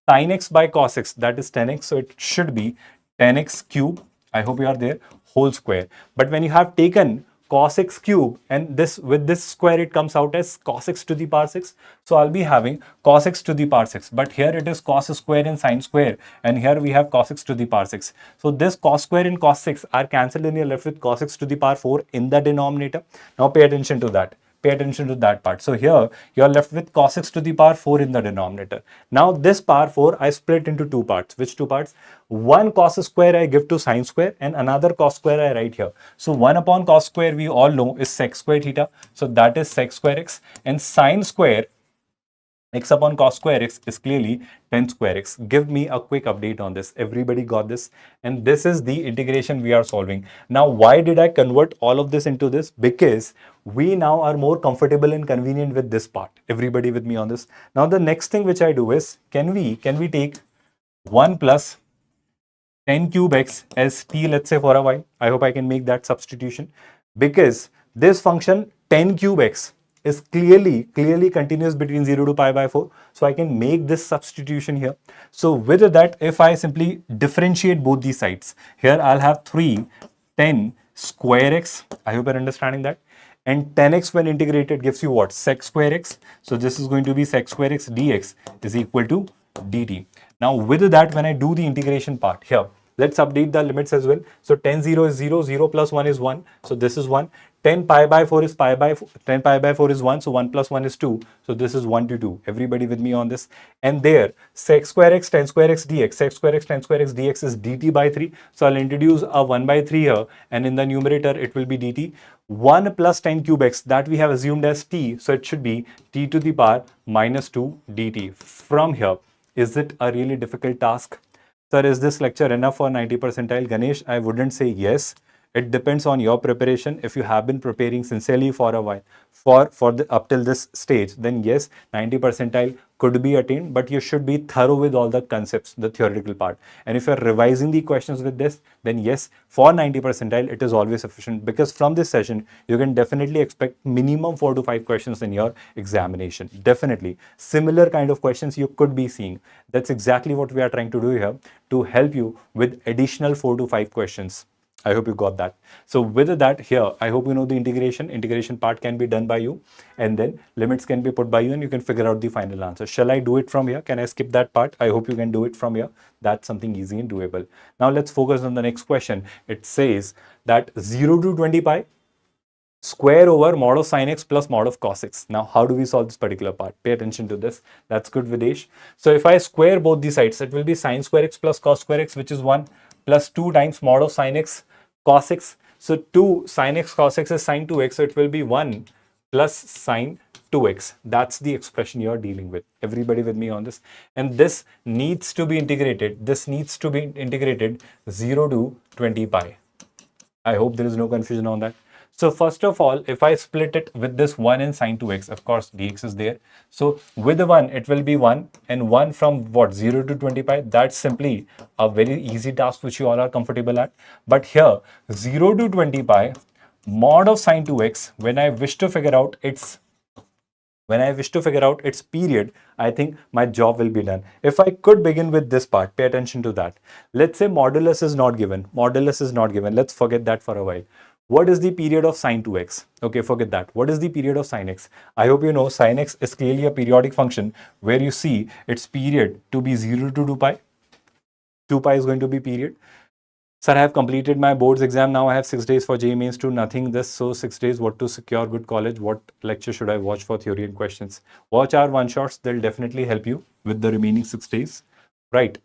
sin x by cos x, that is 10x. So it should be 10x cube. I hope you are there, whole square. But when you have taken cos x cube and this with this square, it comes out as cos x to the power 6. So I'll be having cos x to the power 6, but here it is cos square and sin square, and here we have cos x to the power 6. So this cos square and cos 6 are cancelled and you're left with cos x to the power 4 in the denominator. Now pay attention to that. Pay attention to that part. So here you're left with cos x to the power 4 in the denominator. Now this power 4 I split into two parts. Which two parts? One cos square I give to sin square and another cos square I write here. So 1 upon cos square we all know is sec square theta. So that is sec square x, and sin square x upon cos square x is clearly tan square x. Give me a quick update on this. Everybody got this? And this is the integration we are solving. Now, why did I convert all of this into this? Because we now are more comfortable and convenient with this part. Everybody with me on this? Now, the next thing which I do is, can we take 1 plus 10 cube x as t, let's say for a while. I hope I can make that substitution, because this function 10 cube x is clearly continuous between 0 to pi by 4. So I can make this substitution here. So with that, if I simply differentiate both these sides, here I'll have 3 10 square x. I hope you're understanding that. And 10x when integrated gives you what? Sec square x. So this is going to be sec square x dx is equal to dt. Now with that, when I do the integration part here, let's update the limits as well. So 10 0 is 0, 0 plus 1 is 1. So this is 1. 10 pi by 4 is pi by 4, 10 pi by 4 is 1. So 1 plus 1 is 2. So this is 1 to 2. Everybody with me on this? And there, sec square x 10 square x dx, sec square x 10 square x dx is dt by 3. So I'll introduce a 1 by 3 here, and in the numerator it will be dt. 1 plus 10 cube x, that we have assumed as t. So it should be t to the power minus 2 dt. From here, is it a really difficult task? Sir, is this lecture enough for 90 percentile? Ganesh, I wouldn't say yes. It depends on your preparation. If you have been preparing sincerely for a while, for the up till this stage, then yes, 90 percentile could be attained, but you should be thorough with all the concepts, the theoretical part. And if you're revising the questions with this, then yes, for 90 percentile, it is always sufficient, because from this session, you can definitely expect minimum 4 to 5 questions in your examination. Definitely. Similar kind of questions you could be seeing. That's exactly what we are trying to do here, to help you with additional 4 to 5 questions. I hope you got that. So with that here, I hope you know the integration part can be done by you, and then limits can be put by you, and you can figure out the final answer. Shall I do it from here? Can I skip that part? I hope you can do it from here. That's something easy and doable. Now let's focus on the next question. It says that 0 to 20 pi square over mod of sin x plus mod of cos x. Now, how do we solve this particular part? Pay attention to this. That's good, Videsh. So if I square both the sides, it will be sin square x plus cos square x, which is 1, plus 2 times mod of sin x cos x. So 2 sin x cos x is sin 2x. So it will be 1 plus sin 2x. That's the expression you're dealing with. Everybody with me on this? And this needs to be integrated. This needs to be integrated 0 to 20 pi. I hope there is no confusion on that. So first of all, if I split it with this 1 and sin 2x, of course, dx is there. So with the 1, it will be 1, and 1 from what, 0 to 20 pi, that's simply a very easy task which you all are comfortable at. But here, 0 to 20 pi, mod of sin 2x, when I wish to figure out its period, I think my job will be done. If I could begin with this part, pay attention to that. Let's say modulus is not given. Modulus is not given. Let's forget that for a while. What is the period of sin 2x? Okay, forget that. What is the period of sin x? I hope you know sin x is clearly a periodic function where you see its period to be 0 to 2 pi. 2 pi is going to be period. Sir, I have completed my boards exam. Now I have 6 days for JEE Mains to nothing this. So 6 days, what to secure good college? What lecture should I watch for theory and questions? Watch our one-shots. They'll definitely help you with the remaining 6 days. Right.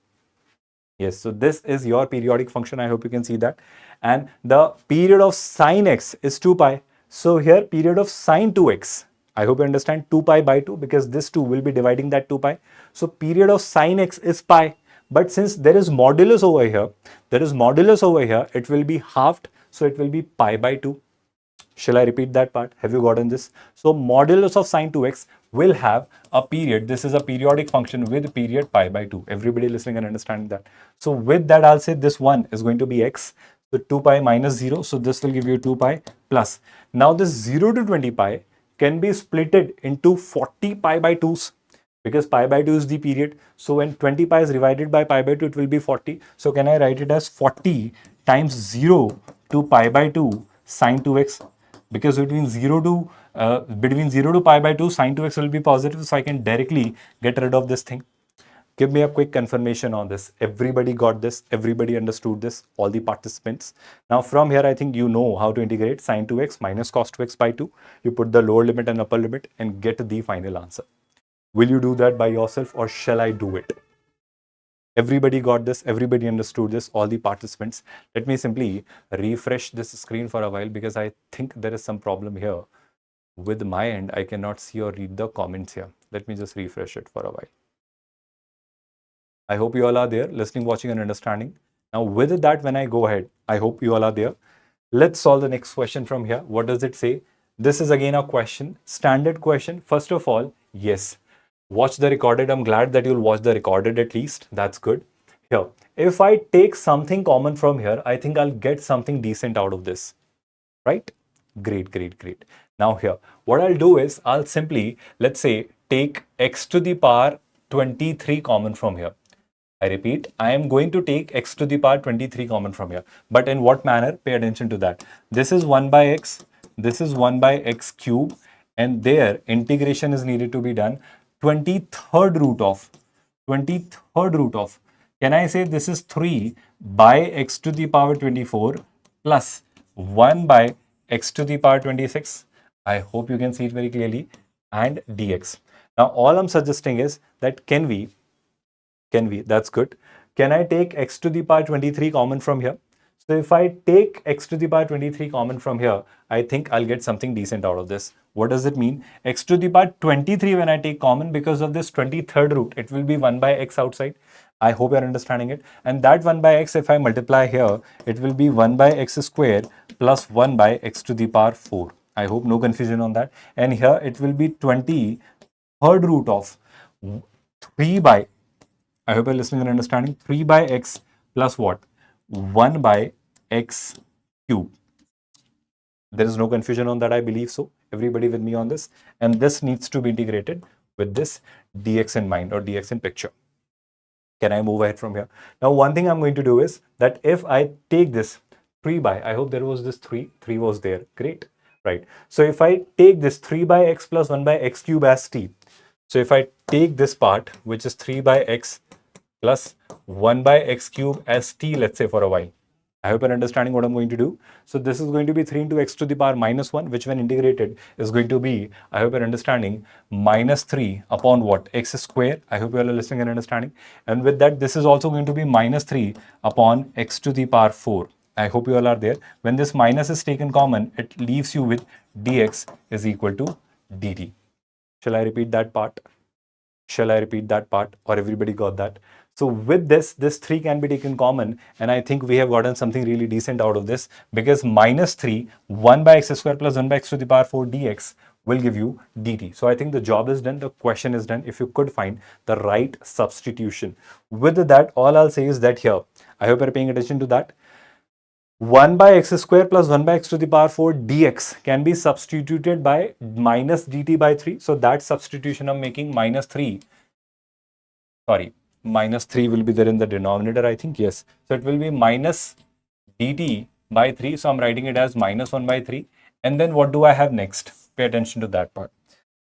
Yes, so this is your periodic function. I hope you can see that. And the period of sin x is 2 pi. So here, period of sin 2x. I hope you understand 2 pi by 2, because this 2 will be dividing that 2 pi. So period of sin x is pi. But since there is modulus over here, it will be halved. So it will be pi by 2. Shall I repeat that part? Have you gotten this? So modulus of sin 2x will have a period. This is a periodic function with period pi by 2. Everybody listening and understanding that. So with that, I'll say this one is going to be x. So 2 pi minus 0. So this will give you 2 pi plus. Now this 0 to 20 pi can be splitted into 40 pi by 2s. Because pi by 2 is the period. So when 20 pi is divided by pi by 2, it will be 40. So can I write it as 40 times 0 to pi by 2 sin 2x? Because between 0 to pi by 2, sin 2x will be positive. So I can directly get rid of this thing. Give me a quick confirmation on this. Everybody got this. Everybody understood this. All the participants. Now from here, I think you know how to integrate sin 2x minus cos 2x by 2. You put the lower limit and upper limit and get the final answer. Will you do that by yourself, or shall I do it? Everybody got this. Everybody understood this. All the participants. Let me simply refresh this screen for a while, because I think there is some problem here. With my end, I cannot see or read the comments here. Let me just refresh it for a while. I hope you all are there, listening, watching, and understanding. Now with that, when I go ahead, I hope you all are there. Let's solve the next question from here. What does it say? This is again a question, standard question. First of all, yes. Watch the recorded. I'm glad that you'll watch the recorded at least. That's good. Here, if I take something common from here, I think I'll get something decent out of this. Right? Great, great, great. Now here, what I'll do is I'll simply, let's say, take x to the power 23 common from here. I repeat, I am going to take x to the power 23 common from here. But in what manner? Pay attention to that. This is 1 by x, this is 1 by x cube, and there integration is needed to be done. 23rd root of, 23rd root of, can I say this is 3 by x to the power 24 plus 1 by x to the power 26? I hope you can see it very clearly, and dx. Now all I'm suggesting is that can we, that's good. Can I take x to the power 23 common from here? So if I take x to the power 23 common from here, I think I'll get something decent out of this. What does it mean? X to the power 23 when I take common, because of this 23rd root, it will be 1 by x outside. I hope you're understanding it. And that 1 by x, if I multiply here, it will be 1 by x square plus 1 by x to the power 4. I hope no confusion on that. And here it will be 23rd root of 3 by, I hope you're listening and understanding, 3 by x plus what? 1 by x cube. There is no confusion on that, I believe so. Everybody with me on this? And this needs to be integrated with this dx in mind, or dx in picture. Can I move ahead from here? Now, one thing I'm going to do is that if I take this 3 by, I hope there was this 3 was there, great, right? So if I take this 3 by x plus 1 by x cube as t, so if I take this part, which is 3 by x plus 1 by x cube as t, let's say for a while. I hope you're understanding what I'm going to do. So this is going to be 3 into x to the power minus 1, which when integrated is going to be, I hope you're understanding, minus 3 upon what? X square. I hope you're listening and understanding. And with that, this is also going to be minus 3 upon x to the power 4. I hope you all are there. When this minus is taken common, it leaves you with dx is equal to dt. Shall I repeat that part? Shall I repeat that part, or everybody got that? So with this 3 can be taken common, and I think we have gotten something really decent out of this, because minus 3, 1 by x square plus 1 by x to the power 4 dx will give you dt. So I think the job is done, the question is done, if you could find the right substitution. With that, all I'll say is that here, I hope you're paying attention to that. 1 by x square plus 1 by x to the power 4 dx can be substituted by minus dt by 3. So that substitution I'm making, minus 3 will be there in the denominator, I think, yes. So it will be minus dt by 3. So I'm writing it as minus 1 by 3. And then what do I have next? Pay attention to that part.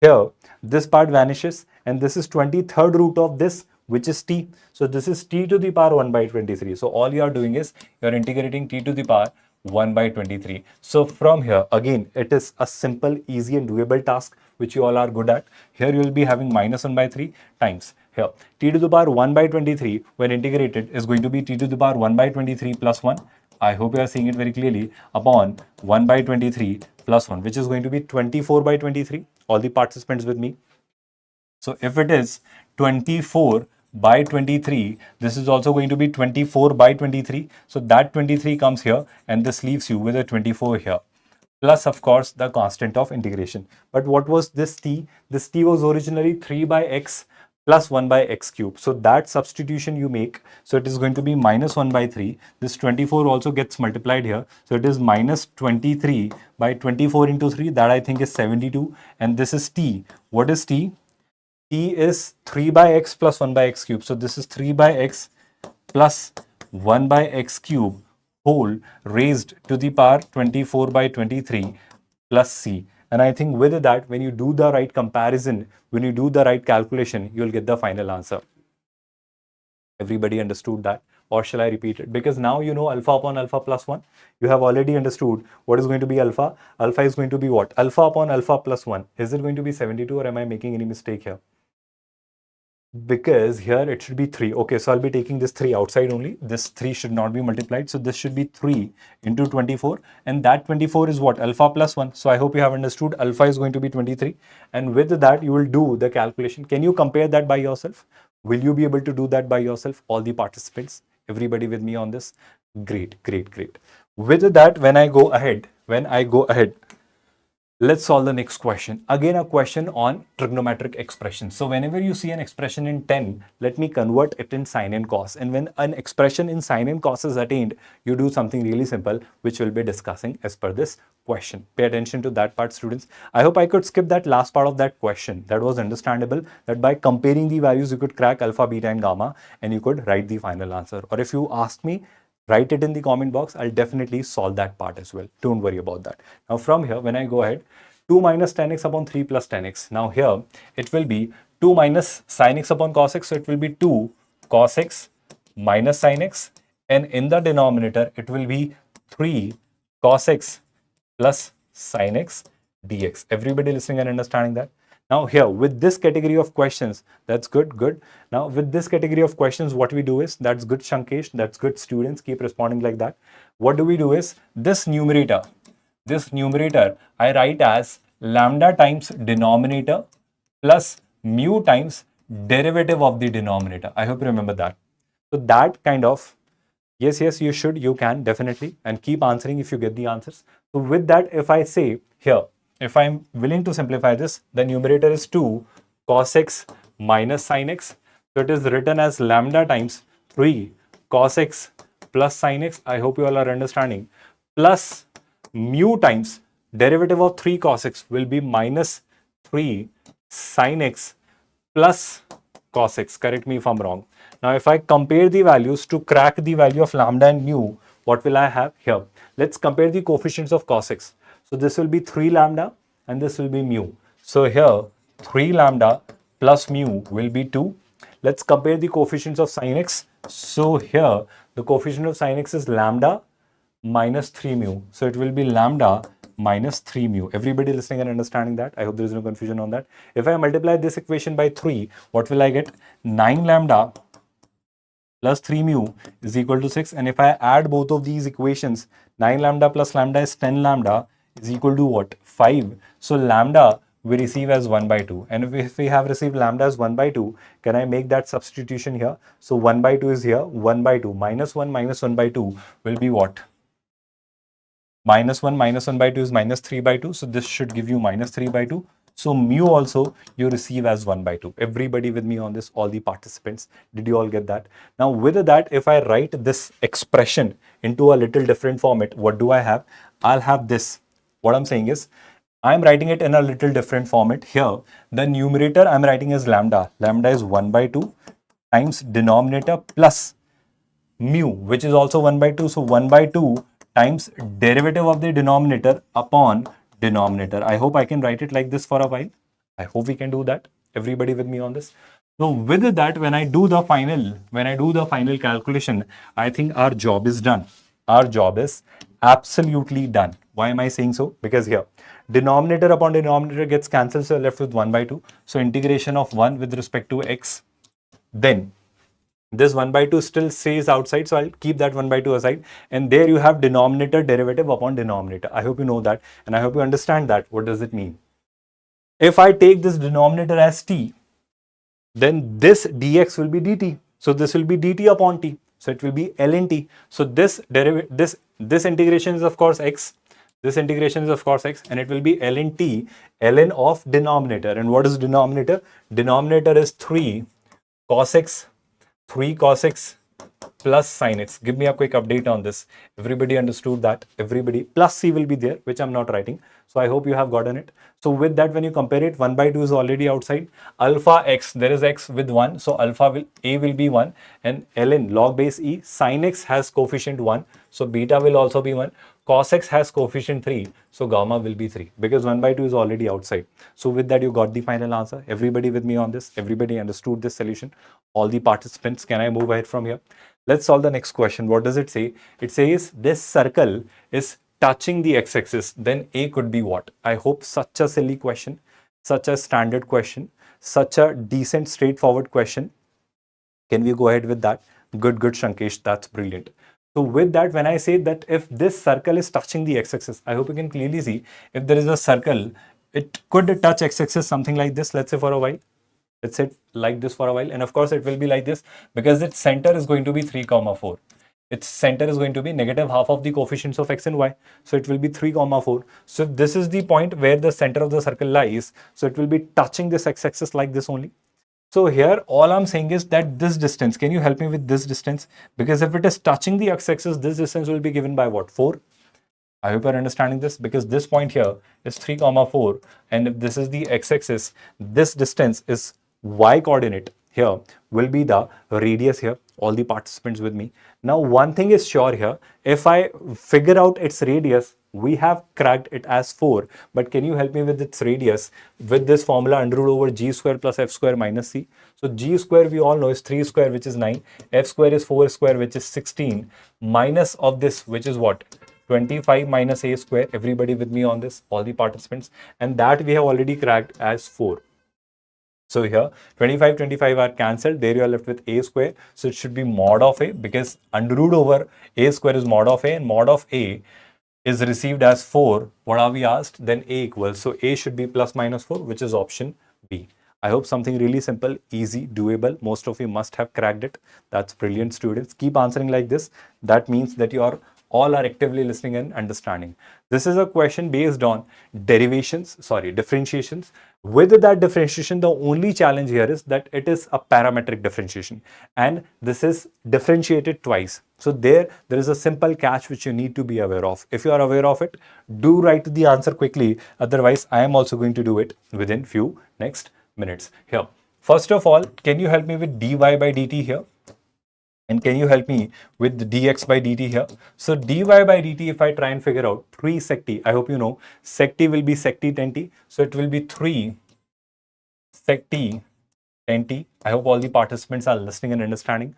Here, this part vanishes, and this is 23rd root of this, which is t. So this is t to the power 1 by 23. So all you are doing is you're integrating t to the power 1 by 23. So from here, again, it is a simple, easy and doable task, which you all are good at. Here you will be having minus 1 by 3 times. Here, t to the power 1 by 23 when integrated is going to be t to the power 1 by 23 plus 1. I hope you are seeing it very clearly, upon 1 by 23 plus 1, which is going to be 24 by 23. All the participants with me? So if it is 24 by 23, this is also going to be 24 by 23. So that 23 comes here, and this leaves you with a 24 here. Plus, of course, the constant of integration. But what was this t? This t was originally 3 by x plus 1 by x cube. So that substitution you make, so it is going to be minus 1 by 3. This 24 also gets multiplied here. So it is minus 23 by 24 into 3. That I think is 72. And this is t. What is t? T is 3 by x plus 1 by x cube. So this is 3 by x plus 1 by x cube whole raised to the power 24 by 23 plus c. And I think with that, when you do the right comparison, when you do the right calculation, you'll get the final answer. Everybody understood that? Or shall I repeat it? Because now you know alpha upon alpha plus 1. You have already understood what is going to be alpha. Alpha is going to be what? Alpha upon alpha plus 1. Is it going to be 72, or am I making any mistake here? Because here it should be 3. Okay, so I'll be taking this 3 outside only. This 3 should not be multiplied. So this should be 3 into 24. And that 24 is what? Alpha plus 1. So I hope you have understood alpha is going to be 23. And with that, you will do the calculation. Can you compare that by yourself? Will you be able to do that by yourself? All the participants, everybody with me on this? Great, great, great. With that, when I go ahead, Let's solve the next question. Again, a question on trigonometric expressions. So whenever you see an expression in 10, let me convert it in sine and cos. And when an expression in sine and cos is attained, you do something really simple, which we'll be discussing as per this question. Pay attention to that part, students. I hope I could skip that last part of that question. That was understandable, that by comparing the values, you could crack alpha, beta, and gamma, and you could write the final answer. Or if you ask me, write it in the comment box. I'll definitely solve that part as well. Don't worry about that. Now from here, when I go ahead, 2 minus tan x upon 3 plus tan x. Now here, it will be 2 minus sin x upon cos x. So it will be 2 cos x minus sin x. And in the denominator, it will be 3 cos x plus sin x dx. Everybody listening and understanding that? Now here, with this category of questions, that's good. Now with this category of questions, what we do is, that's good Shankesh, that's good students, keep responding like that. What do we do is, this numerator I write as lambda times denominator plus mu times derivative of the denominator. I hope you remember that. So that kind of, yes, you should, you can definitely, and keep answering if you get the answers. So with that, if I say here, if I'm willing to simplify this, the numerator is 2 cos x minus sin x. So it is written as lambda times 3 cos x plus sin x. I hope you all are understanding. Plus mu times derivative of 3 cos x will be minus 3 sin x plus cos x. Correct me if I'm wrong. Now, if I compare the values to crack the value of lambda and mu, what will I have here? Let's compare the coefficients of cos x. So this will be 3 lambda and this will be mu. So here 3 lambda plus mu will be 2. Let's compare the coefficients of sin x. So here the coefficient of sin x is lambda minus 3 mu. So it will be lambda minus 3 mu. Everybody listening and understanding that? I hope there is no confusion on that. If I multiply this equation by 3, what will I get? 9 lambda plus 3 mu is equal to 6. And if I add both of these equations, 9 lambda plus lambda is 10 lambda is equal to what? 5. So lambda we receive as 1 by 2. And if we have received lambda as 1 by 2, can I make that substitution here? So 1 by 2 is here, 1 by 2. Minus 1 by 2 will be what? Minus 1 by 2 is minus 3 by 2. So this should give you minus 3 by 2. So mu also you receive as 1 by 2. Everybody with me on this, all the participants. Did you all get that? Now with that, if I write this expression into a little different format, what do I have? I'll have this. What I'm saying is, I'm writing it in a little different format. Here, the numerator I'm writing as lambda. Lambda is 1 by 2 times denominator plus mu, which is also 1 by 2. So 1 by 2 times derivative of the denominator upon denominator. I hope I can write it like this for a while. I hope we can do that. Everybody with me on this. So with that, when I do the final calculation, I think our job is done. Our job is absolutely done. Why am I saying so? Because here, denominator upon denominator gets cancelled, so left with 1 by 2. So integration of 1 with respect to x. Then this 1 by 2 still stays outside, so I'll keep that 1 by 2 aside. And there you have denominator derivative upon denominator. I hope you know that, and I hope you understand that. What does it mean? If I take this denominator as t, then this dx will be dt. So this will be dt upon t. So it will be ln t. So this integration is of course x. This integration is of course x, and it will be ln t, ln of denominator. And what is denominator? Denominator is 3 cos x plus sin x. Give me a quick update on this. Everybody understood that? Everybody. Plus c will be there, which I'm not writing. So I hope you have gotten it. So with that, when you compare it, 1 by 2 is already outside. Alpha x, there is x with 1. So a will be 1. And ln, log base e, sin x has coefficient 1. So beta will also be 1. Cos x has coefficient 3. So gamma will be 3. Because 1 by 2 is already outside. So with that, you got the final answer. Everybody with me on this? Everybody understood this solution? All the participants, can I move ahead from here? Let's solve the next question. What does it say? It says this circle is touching the x-axis. Then A could be what? I hope such a silly question, such a standard question, such a decent straightforward question. Can we go ahead with that? Good, Shankesh. That's brilliant. So with that, when I say that if this circle is touching the x-axis, I hope you can clearly see if there is a circle, it could touch x-axis something like this, let's say for a while. Let's say like this for a while, and of course it will be like this because its center is going to be 3, 4. its center is going to be negative half of the coefficients of x and y. So it will be 3 comma 4. So this is the point where the center of the circle lies. So it will be touching this x-axis like this only. So here all I'm saying is that this distance, can you help me with this distance? Because if it is touching the x-axis, this distance will be given by what? 4. I hope you're understanding this, because this point here is 3 comma 4, and if this is the x-axis, this distance is y coordinate here will be the radius here. All the participants with me. Now one thing is sure here, if I figure out its radius, we have cracked it as 4, but can you help me with its radius with this formula under root over g square plus f square minus c? So g square we all know is 3 square, which is 9, f square is 4 square, which is 16, minus of this, which is what? 25 minus a square. Everybody with me on this, all the participants, and that we have already cracked as 4. So here 25 are cancelled, there you are left with a square, so it should be mod of a, because under root over a square is mod of a, and mod of a is received as 4. What are we asked? Then a equals, so a should be plus minus 4, which is option B. I hope something really simple, easy, doable. Most of you must have cracked it. That's brilliant, students. Keep answering like this. That means that you are all are actively listening and understanding. This is a question based on differentiations. With that differentiation, the only challenge here is that it is a parametric differentiation, and this is differentiated twice. So there is a simple catch which you need to be aware of. If you are aware of it, do write the answer quickly. Otherwise, I am also going to do it within few next minutes. Here, first of all, can you help me with dy by dt here? And can you help me with the dx by dt here? So dy by dt, if I try and figure out 3 sec t, I hope you know sec t will be sec t 10 t. So it will be 3 sec t 10 t. I hope all the participants are listening and understanding.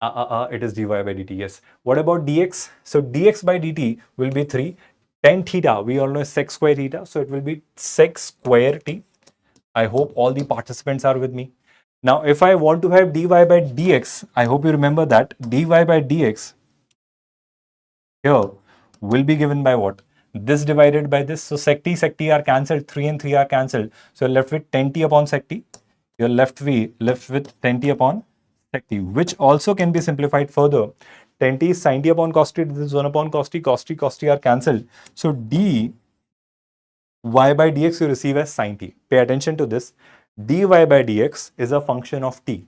It is dy by dt, yes. What about dx? So dx by dt will be 3. 10 theta, we all know is sec square theta. So it will be sec square t. I hope all the participants are with me. Now, if I want to have dy by dx, I hope you remember that dy by dx here will be given by what? This divided by this. So sec t are cancelled, 3 and 3 are cancelled. So you're left with 10t upon sec t. You're left with 10t upon sec t, which also can be simplified further. 10t is sin t upon cos t. This is 1 upon cos t are cancelled. So dy by dx you receive as sin t. Pay attention to this. Dy by dx is a function of t.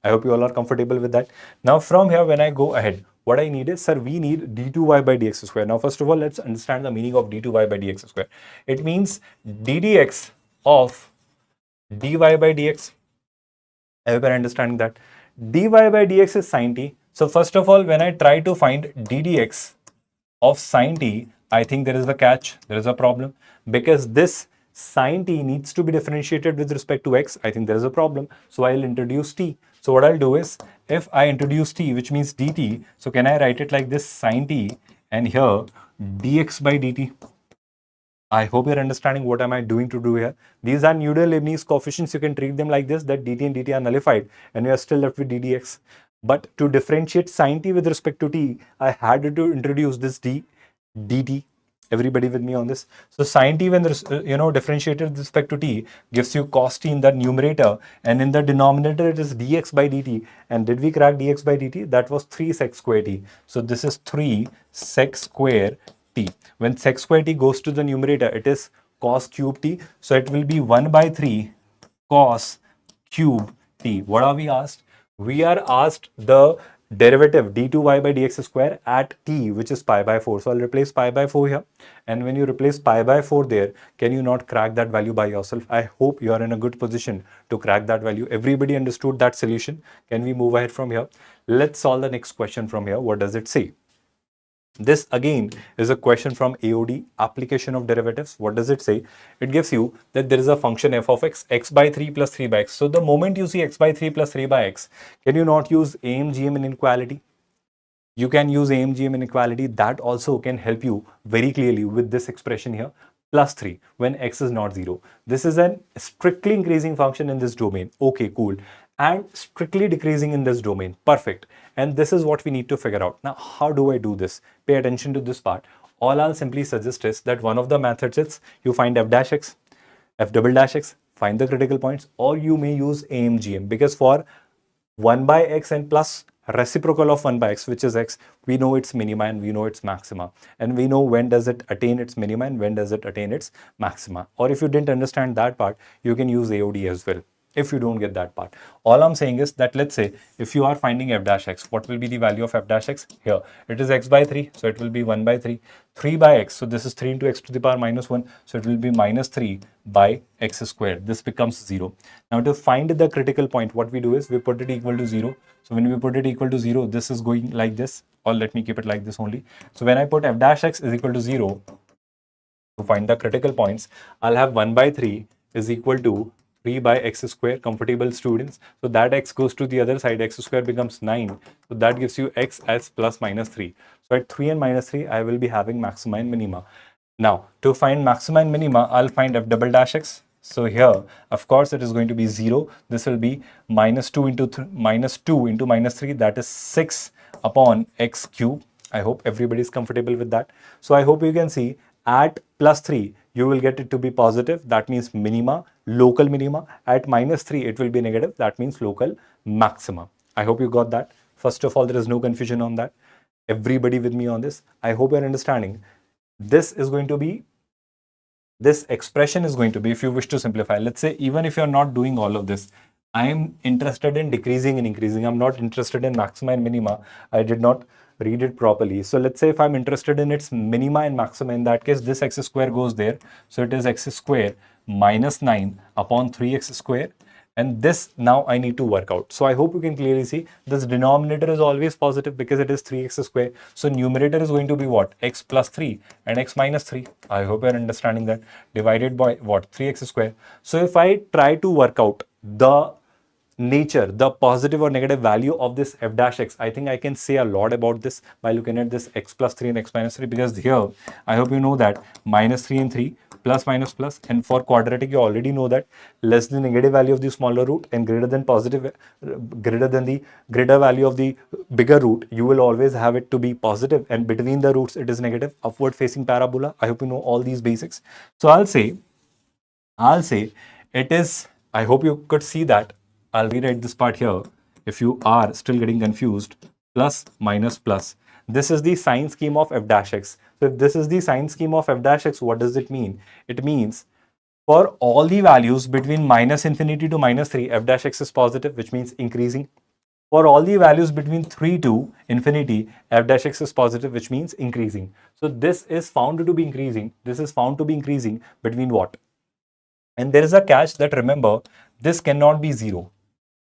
I hope you all are comfortable with that. Now from here, when I go ahead, what I need is, sir, we need d2y by dx square. Now first of all, let's understand the meaning of d2y by dx square. It means ddx of dy by dx. I hope you're understanding that. Dy by dx is sin t. So first of all, when I try to find ddx of sin t, I think there is a catch, there is a problem, because this sin t needs to be differentiated with respect to x. I think there is a problem. So I'll introduce t. So what I'll do is, if I introduce t, which means dt, so can I write it like this, sin t, and here dx by dt. I hope you're understanding what am I doing to do here. These are Newton-Leibniz coefficients. You can treat them like this, that dt and dt are nullified, and we are still left with ddx. But to differentiate sin t with respect to t, I had to introduce this dt. Everybody with me on this? So sin t, when differentiated with respect to t, gives you cos t in the numerator, and in the denominator it is dx by dt. And did we crack dx by dt? That was 3 sec square t. So this is 3 sec square t. When sec square t goes to the numerator, it is cos cube t. So it will be 1 by 3 cos cube t. What are we asked? We are asked the derivative d2y by dx square at t, which is pi by 4. So I'll replace pi by 4 here. And when you replace pi by 4 there, can you not crack that value by yourself? I hope you are in a good position to crack that value. Everybody understood that solution. Can we move ahead from here? Let's solve the next question from here. What does it say? This again is a question from AOD, application of derivatives. What does it say? It gives you that there is a function f of x by 3 plus 3 by x. So the moment you see x by 3 plus 3 by x, can you not use AMGM inequality? You can use AMGM inequality. That also can help you very clearly with this expression here, plus 3 when x is not 0. This is a strictly increasing function in this domain. Okay, cool. And strictly decreasing in this domain. Perfect. And this is what we need to figure out. Now, how do I do this? Pay attention to this part. All I'll simply suggest is that one of the methods is you find f dash x, f double dash x, find the critical points, or you may use AMGM, because for 1 by x and plus reciprocal of 1 by x, which is x, we know its minima and we know its maxima. And we know when does it attain its minima and when does it attain its maxima. Or if you didn't understand that part, you can use AOD as well. If you don't get that part, all I'm saying is that, let's say if you are finding f dash x, what will be the value of f dash x? Here it is x by 3, so it will be 1 by 3. 3 by x, so this is 3 into x to the power minus 1, so it will be minus 3 by x squared. This becomes 0. Now to find the critical point, what we do is we put it equal to 0. So when we put it equal to 0, this is going like this, or let me keep it like this only. So when I put f dash x is equal to 0, to find the critical points, I'll have 1 by 3 is equal to 3 by x square, comfortable students. So that x goes to the other side, x square becomes 9. So that gives you x as plus minus 3. So at 3 and minus 3, I will be having maxima and minima. Now, to find maxima and minima, I'll find f double dash x. So here, of course, it is going to be 0. This will be minus 2 into minus 2 into minus 3, that is 6 upon x cube. I hope everybody is comfortable with that. So I hope you can see at plus 3, you will get it to be positive. That means minima, local minima. At minus 3, it will be negative. That means local maxima. I hope you got that. First of all, there is no confusion on that. Everybody with me on this. I hope you're understanding. This is going to be, this expression is going to be, if you wish to simplify, let's say even if you're not doing all of this, I am interested in decreasing and increasing. I'm not interested in maxima and minima. I did not read it properly. So let's say if I'm interested in its minima and maxima, in that case, this x square goes there. So it is x square minus 9 upon 3x square. And this now I need to work out. So I hope you can clearly see this denominator is always positive because it is 3x square. So numerator is going to be what? X plus 3 and x minus 3. I hope you're understanding that. Divided by what? 3x square. So if I try to work out the nature, the positive or negative value of this f dash x, I think I can say a lot about this by looking at this x plus 3 and x minus 3, because here I hope you know that minus 3 and 3 plus minus plus, and for quadratic you already know that less than negative value of the smaller root and greater than positive, greater than the greater value of the bigger root, you will always have it to be positive, and between the roots it is negative. Upward facing parabola, I hope you know all these basics. So I'll say it is, I hope you could see that. I'll rewrite this part here if you are still getting confused. Plus minus plus. This is the sign scheme of f dash x. So if this is the sign scheme of f dash x, what does it mean? It means for all the values between minus infinity to minus 3, f dash x is positive, which means increasing. For all the values between 3 to infinity, f dash x is positive, which means increasing. So this is found to be increasing. This is found to be increasing between what? And there is a catch that, remember, this cannot be 0.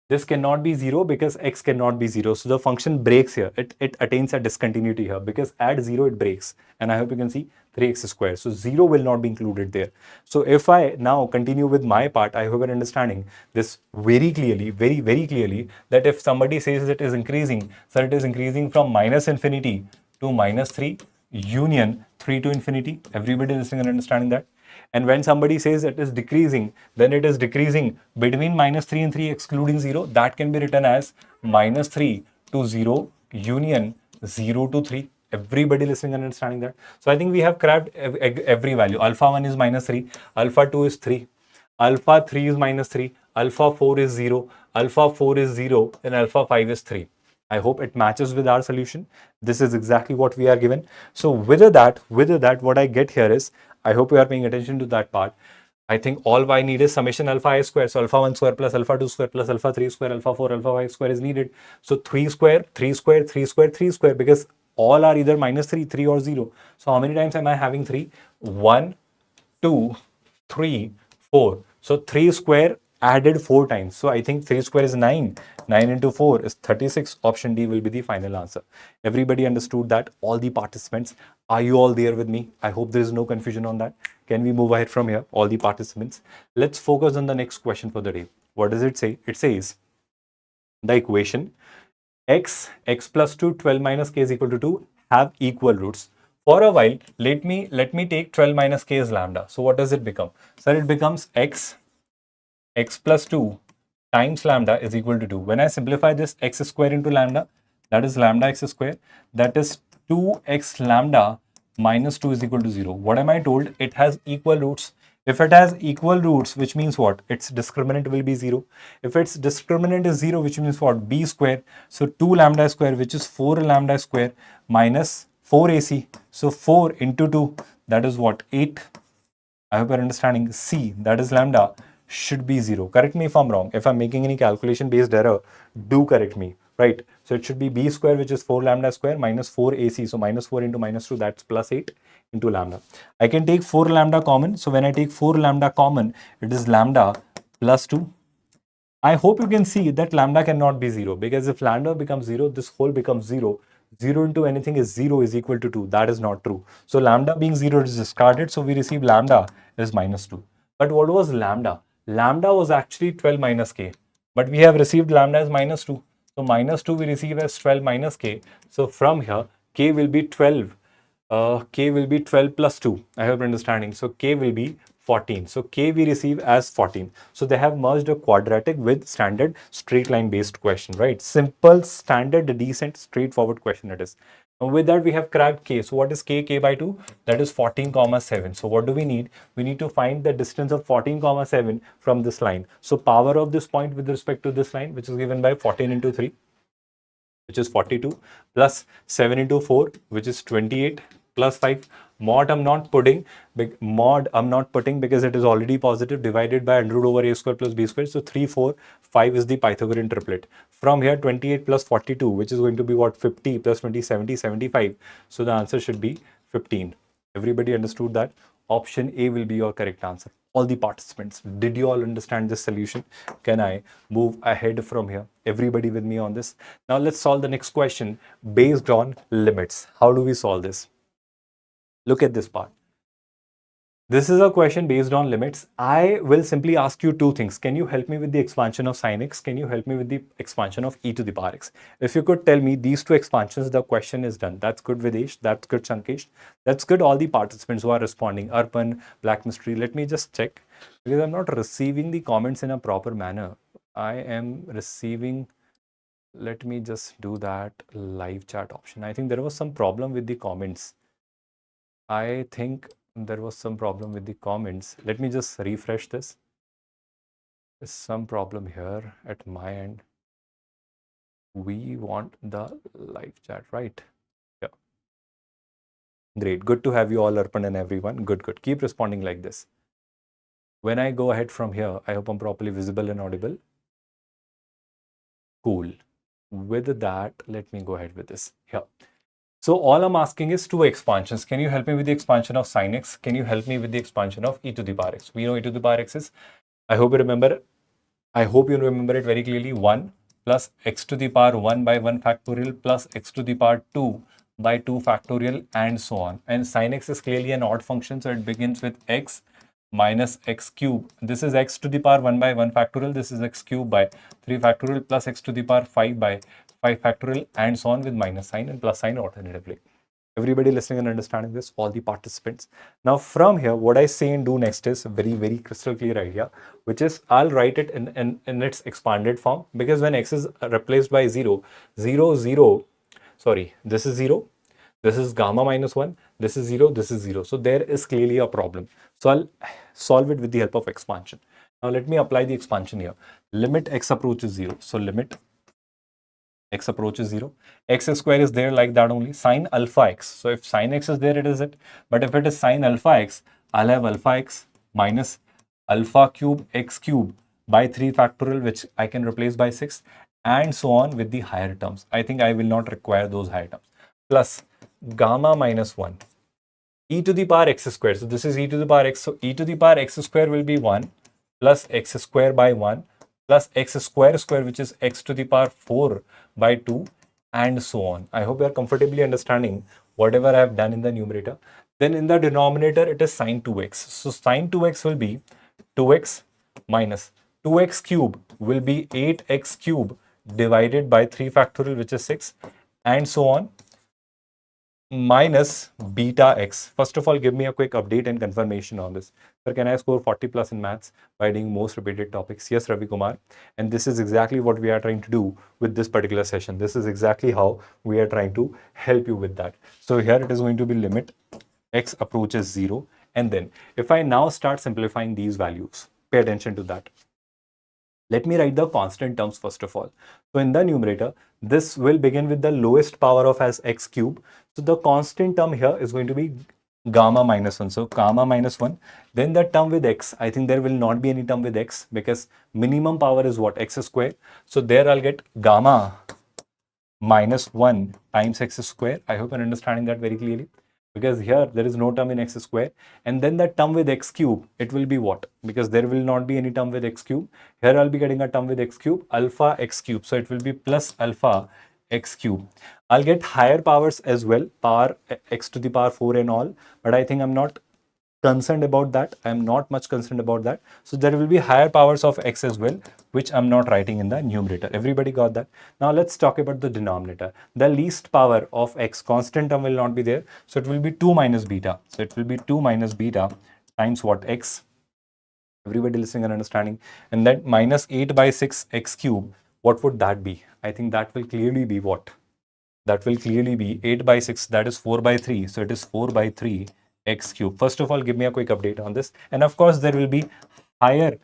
This cannot be 0 because x cannot be 0. So the function breaks here. It attains a discontinuity here because at 0 it breaks. And I hope you can see 3x squared. So 0 will not be included there. So if I now continue with my part, I hope you're understanding this very clearly, very clearly, that if somebody says it is increasing, so it is increasing from minus infinity to minus 3 union 3 to infinity. Everybody listening and understanding that? And when somebody says it is decreasing, then it is decreasing between minus 3 and 3 excluding 0. That can be written as minus 3 to 0 union 0 to 3. Everybody listening and understanding that? So I think we have cracked every value. Alpha 1 is minus 3, alpha 2 is 3, alpha 3 is minus 3, alpha 4 is 0, alpha 4 is 0, and alpha 5 is 3. I hope it matches with our solution. This is exactly what we are given. So with that, what I get here is, I hope you are paying attention to that part. I think all I need is summation alpha I square. So alpha 1 square plus alpha 2 square plus alpha 3 square, alpha 4, alpha 5 square is needed. So 3 square, 3 square, 3 square, 3 square, because all are either minus 3, 3 or 0. So how many times am I having 3? 1, 2, 3, 4. So 3 square added 4 times. So I think 3 square is 9. 9 into 4 is 36. Option D will be the final answer. Everybody understood that? All the participants, are you all there with me? I hope there is no confusion on that. Can we move ahead from here? All the participants. Let's focus on the next question for the day. What does it say? It says the equation x plus 2, 12 minus k is equal to 2 have equal roots. For a while, let me take 12 minus k as lambda. So what does it become? So it becomes x plus 2 times lambda is equal to 2. When I simplify this x square into lambda, that is lambda x square, that is 2x lambda minus 2 is equal to 0. What am I told? It has equal roots. If it has equal roots, which means what? Its discriminant will be 0. If its discriminant is 0, which means what? B square. So 2 lambda square, which is 4 lambda square minus 4ac. So 4 into 2, that is what? 8. I hope you're understanding. C, that is lambda, should be 0. Correct me if I'm wrong. If I'm making any calculation based error, do correct me, right? So it should be b square, which is 4 lambda square minus 4ac. So minus 4 into minus 2, that's plus 8 into lambda. I can take 4 lambda common. So when I take 4 lambda common, it is lambda plus 2. I hope you can see that lambda cannot be 0, because if lambda becomes 0, this whole becomes 0. 0 into anything is 0 is equal to 2. That is not true. So lambda being 0 is discarded. So we receive lambda is minus 2. But what was lambda? Lambda was actually 12 minus k. But we have received lambda as minus 2. So minus 2 we receive as 12 minus k. So from here, k will be 12. K will be 12 plus 2. I hope you're understanding. So k will be 14. So k we receive as 14. So they have merged a quadratic with standard straight line based question, right? Simple, standard, decent, straightforward question it is. Now with that, we have cracked k. So what is k? K by 2? That is 14 comma 7. So what do we need? We need to find the distance of 14 comma 7 from this line. So power of this point with respect to this line, which is given by 14 into 3, which is 42, plus 7 into 4, which is 28, plus 5. Mod I'm not putting because it is already positive, divided by under root over a square plus b square. So 3, 4, 5 is the Pythagorean triplet. From here, 28 plus 42, which is going to be what? 50 plus 20, 70, 75. So the answer should be 15. Everybody understood that? Option A will be your correct answer. All the participants, did you all understand this solution? Can I move ahead from here? Everybody with me on this? Now let's solve the next question based on limits. How do we solve this? Look at this part. This is a question based on limits. I will simply ask you two things. Can you help me with the expansion of sin x? Can you help me with the expansion of e to the power x? If you could tell me these two expansions, the question is done. That's good, Videsh. That's good, Sankesh. That's good, all the participants who are responding. Arpan, Black Mystery. Let me just check, because I'm not receiving the comments in a proper manner. I am receiving... Let me just do that live chat option. I think there was some problem with the comments. I think there was some problem with the comments. Let me just refresh this. There's some problem here at my end. We want the live chat, right? Yeah. Great. Good to have you all, Arpan and everyone. Good, good. Keep responding like this. When I go ahead from here, I hope I'm properly visible and audible. Cool. With that, let me go ahead with this. Here. So all I'm asking is two expansions. Can you help me with the expansion of sin x? Can you help me with the expansion of e to the power x? We know e to the power x is, I hope you remember it very clearly, 1 plus x to the power 1 by 1 factorial plus x to the power 2 by 2 factorial and so on. And sin x is clearly an odd function, so it begins with x minus x cube. This is x to the power 1 by 1 factorial. This is x cube by 3 factorial plus x to the power 5 by 5 factorial and so on, with minus sign and plus sign alternatively. Everybody listening and understanding this, all the participants. Now from here, what I say and do next is a very, very crystal clear idea, which is I'll write it in its expanded form, because when x is replaced by 0, 0, 0, sorry, this is 0, this is gamma minus 1, this is 0, this is 0. So there is clearly a problem. So I'll solve it with the help of expansion. Now let me apply the expansion here. Limit x approaches 0. So limit x approaches 0. X square is there like that only. Sine alpha x. So if sine x is there, it is it. But if it is sine alpha x, I'll have alpha x minus alpha cube x cube by 3 factorial, which I can replace by 6, and so on with the higher terms. I think I will not require those higher terms. Plus gamma minus 1 e to the power x square. So this is e to the power x. So e to the power x square will be 1 plus x square by 1 plus x square square, which is x to the power 4 by 2 and so on. I hope you are comfortably understanding whatever I have done in the numerator. Then in the denominator, it is sine 2x. So sine 2x will be 2x minus 2x cube will be 8x cube divided by 3 factorial, which is 6, and so on, minus beta x. First of all, give me a quick update and confirmation on this. Sir, can I score 40 plus in maths by doing most repeated topics? Yes, Ravi Kumar. And this is exactly what we are trying to do with this particular session. This is exactly how we are trying to help you with that. So here it is going to be limit x approaches 0. And then if I now start simplifying these values, pay attention to that. Let me write the constant terms first of all. So in the numerator, this will begin with the lowest power of as x cube. So the constant term here is going to be gamma minus 1. So gamma minus 1. Then the term with x, I think there will not be any term with x because minimum power is what? X square. So there I'll get gamma minus 1 times x square. I hope you're understanding that very clearly, because here there is no term in x square. And then the term with x cube, it will be what? Because there will not be any term with x cube. Here I'll be getting a term with x cube, alpha x cube. So it will be plus alpha x cube. I'll get higher powers as well, power x to the power 4 and all, but I think I'm not concerned about that. I'm not much concerned about that. So there will be higher powers of x as well, which I'm not writing in the numerator. Everybody got that? Now let's talk about the denominator. The least power of x, constant term will not be there. So it will be 2 minus beta. So it will be 2 minus beta times what? X. Everybody listening and understanding. And then minus 8 by 6 x cube. What would that be? I think that will clearly be what? That will clearly be 8 by 6. That is 4 by 3. So it is 4 by 3 x cube. First of all, give me a quick update on this. And of course, there will be higher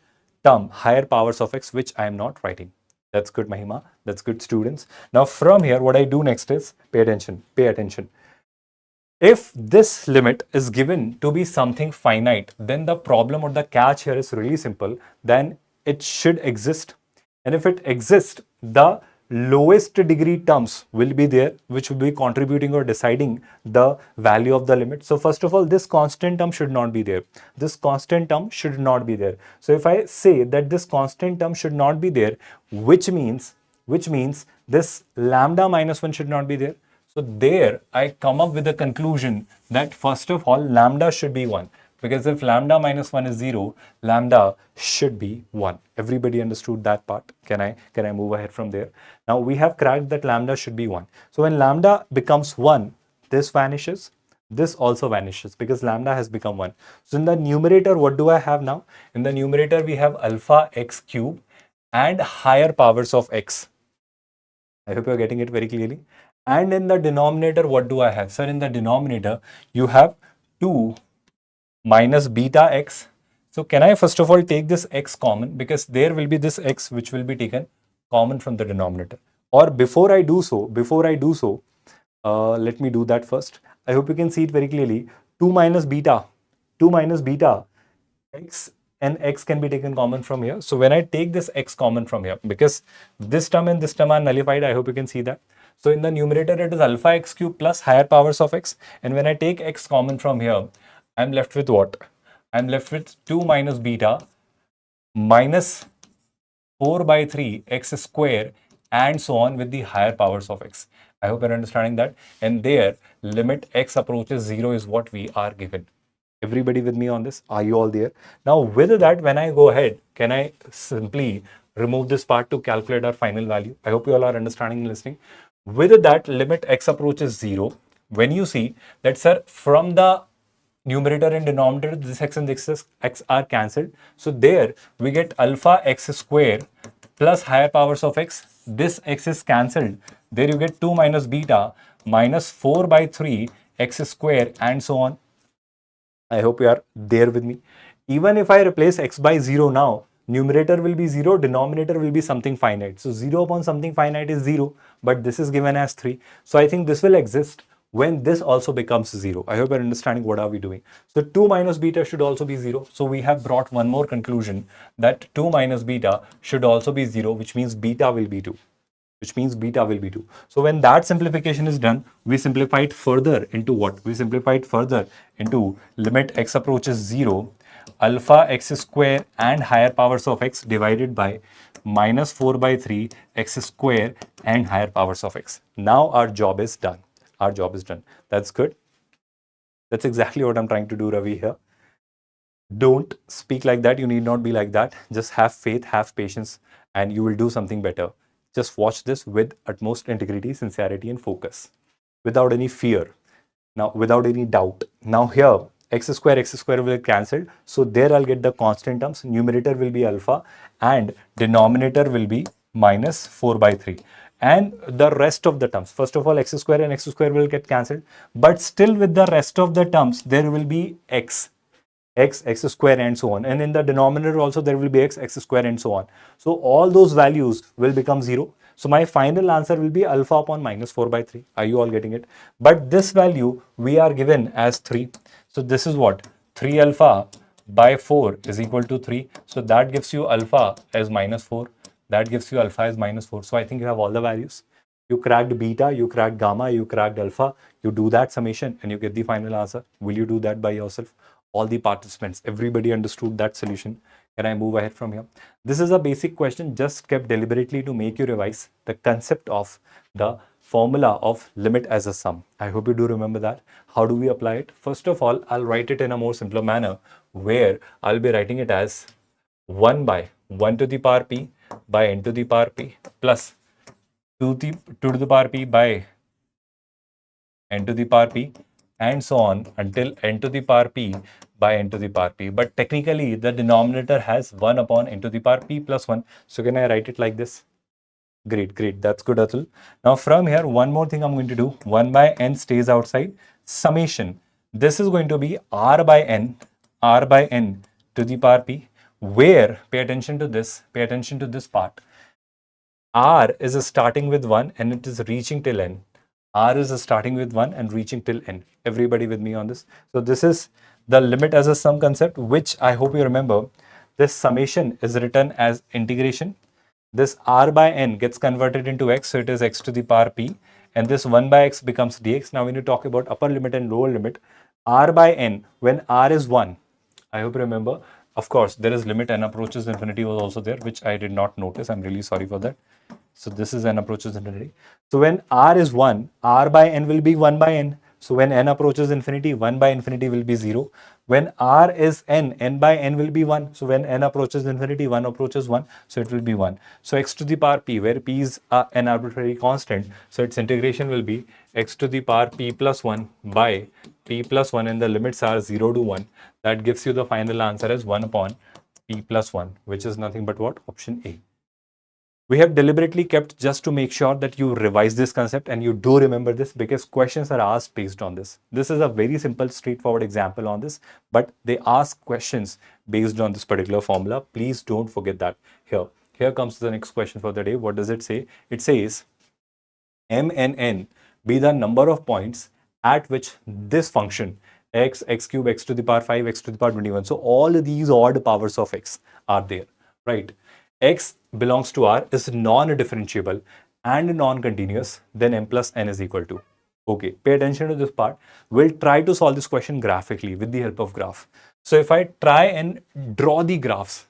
term, higher powers of x, which I am not writing. That's good, Mahima. That's good, students. Now, from here, what I do next is pay attention. Pay attention. If this limit is given to be something finite, then the problem or the catch here is really simple. Then it should exist. And if it exists, the lowest degree terms will be there, which will be contributing or deciding the value of the limit. So first of all, this constant term should not be there. This constant term should not be there. So if I say that this constant term should not be there, which means this lambda minus 1 should not be there. So there I come up with a conclusion that first of all, lambda should be 1. Because if lambda minus 1 is 0, lambda should be 1. Everybody understood that part? Can I move ahead from there? Now we have cracked that lambda should be 1. So when lambda becomes 1, this vanishes. This also vanishes because lambda has become 1. So in the numerator, what do I have now? In the numerator, we have alpha x cube and higher powers of x. I hope you're getting it very clearly. And in the denominator, what do I have? Sir, in the denominator, you have 2 minus beta x. So can I first of all take this x common, because there will be this x which will be taken common from the denominator. Or before I do so, let me do that first. I hope you can see it very clearly. 2 minus beta, x and x can be taken common from here. So when I take this x common from here, because this term and this term are nullified, I hope you can see that. So in the numerator, it is alpha x cube plus higher powers of x. And when I take x common from here, I'm left with what? I'm left with 2 minus beta minus 4 by 3 x square and so on with the higher powers of x. I hope you're understanding that. And there, limit x approaches 0 is what we are given. Everybody with me on this? Are you all there? Now, with that, when I go ahead, can I simply remove this part to calculate our final value? I hope you all are understanding and listening. With that, limit x approaches 0. When you see that, sir, from the numerator and denominator, this x and this x are cancelled. So there we get alpha x square plus higher powers of x. This x is cancelled. There you get 2 minus beta minus 4 by 3 x square and so on. I hope you are there with me. Even if I replace x by 0 now, numerator will be 0, denominator will be something finite. So 0 upon something finite is 0, but this is given as 3. So I think this will exist when this also becomes 0. I hope you're understanding what are we doing. So 2 minus beta should also be 0. So we have brought one more conclusion that 2 minus beta should also be 0, which means beta will be 2. So when that simplification is done, we simplify it further into what? We simplify it further into limit x approaches 0, alpha x square and higher powers of x divided by minus 4 by 3 x square and higher powers of x. Now our job is done. That's good. That's exactly what I'm trying to do, Ravi, here. Don't speak like that. You need not be like that. Just have faith, have patience, and you will do something better. Just watch this with utmost integrity, sincerity, and focus, without any fear. Now, without any doubt. Now here, x square will get cancelled. So there I'll get the constant terms. Numerator will be alpha and denominator will be minus 4 by 3. And the rest of the terms, first of all, x square and x square will get cancelled. But still with the rest of the terms, there will be x. x square and so on. And in the denominator also there will be x square and so on. So all those values will become 0. So my final answer will be alpha upon minus 4 by 3. Are you all getting it? But this value we are given as 3. So this is what? 3 alpha by 4 is equal to 3. So that gives you alpha as minus 4. That gives you alpha as minus 4. So I think you have all the values. You cracked beta, you cracked gamma, you cracked alpha. You do that summation and you get the final answer. Will you do that by yourself? All the participants, everybody understood that solution. Can I move ahead from here? This is a basic question just kept deliberately to make you revise the concept of the formula of limit as a sum. I hope you do remember that. How do we apply it? First of all, I'll write it in a more simpler manner where I'll be writing it as 1 by 1 to the power p by n to the power p plus 2 to the power p by n to the power p and so on until n to the power p by n to the power p. But technically, the denominator has 1 upon n to the power p plus 1. So can I write it like this? Great, great. That's good, Atul. Now from here, one more thing I'm going to do. 1 by n stays outside. Summation. This is going to be r by n to the power p, where, pay attention to this part. R is starting with 1 and it is reaching till n. R is starting with 1 and reaching till n. Everybody with me on this? So this is the limit as a sum concept, which I hope you remember. This summation is written as integration. This r by n gets converted into x, so it is x to the power p. And this 1 by x becomes dx. Now when you talk about upper limit and lower limit, r by n, when r is 1, I hope you remember. Of course, there is limit n approaches infinity was also there, which I did not notice. I'm really sorry for that. So this is n approaches infinity. So when r is 1, r by n will be 1 by n. So when n approaches infinity, 1 by infinity will be 0. When r is n, n by n will be 1. So when n approaches infinity, 1 approaches 1. So it will be 1. So x to the power p, where p is an arbitrary constant. So its integration will be x to the power p plus 1 by p plus 1, and the limits are 0 to 1. That gives you the final answer as 1 upon p plus 1, which is nothing but what? Option A. We have deliberately kept just to make sure that you revise this concept and you do remember this, because questions are asked based on this. This is a very simple, straightforward example on this, but they ask questions based on this particular formula. Please don't forget that. Here comes the next question for the day. What does it say? It says m and n be the number of points at which this function x, x cube, x to the power 5, x to the power 21. So all these odd powers of x are there, right? X belongs to R, is non-differentiable and non-continuous, then m plus n is equal to. Okay, pay attention to this part. We'll try to solve this question graphically with the help of graph. So if I try and draw the graphs,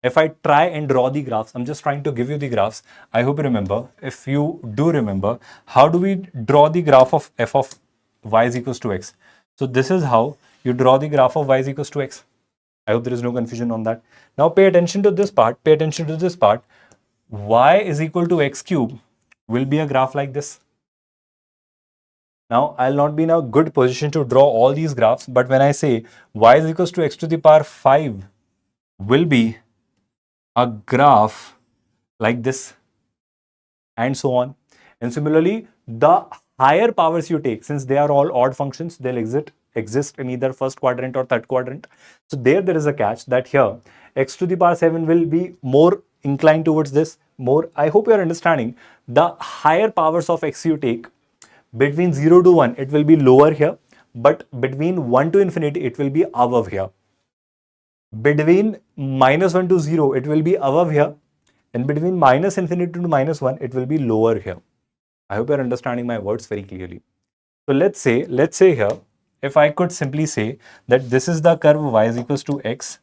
I'm just trying to give you the graphs. I hope you remember. If you do remember, how do we draw the graph of f of y is equals to x? So this is how you draw the graph of y is equals to x. I hope there is no confusion on that. Now pay attention to this part. Y is equal to x cube will be a graph like this. Now I'll not be in a good position to draw all these graphs, but when I say y is equals to x to the power 5 will be a graph like this, and so on. And similarly, the higher powers you take, since they are all odd functions, they'll exist in either first quadrant or third quadrant. So there is a catch that here x to the power 7 will be more inclined towards this. More, I hope you are understanding. The higher powers of x you take, between 0 to 1 it will be lower here, but between 1 to infinity it will be above here. Between minus 1 to 0 it will be above here, and between minus infinity to minus 1 it will be lower here. I hope you are understanding my words very clearly. So let's say here, if I could simply say that this is the curve y is equals to x,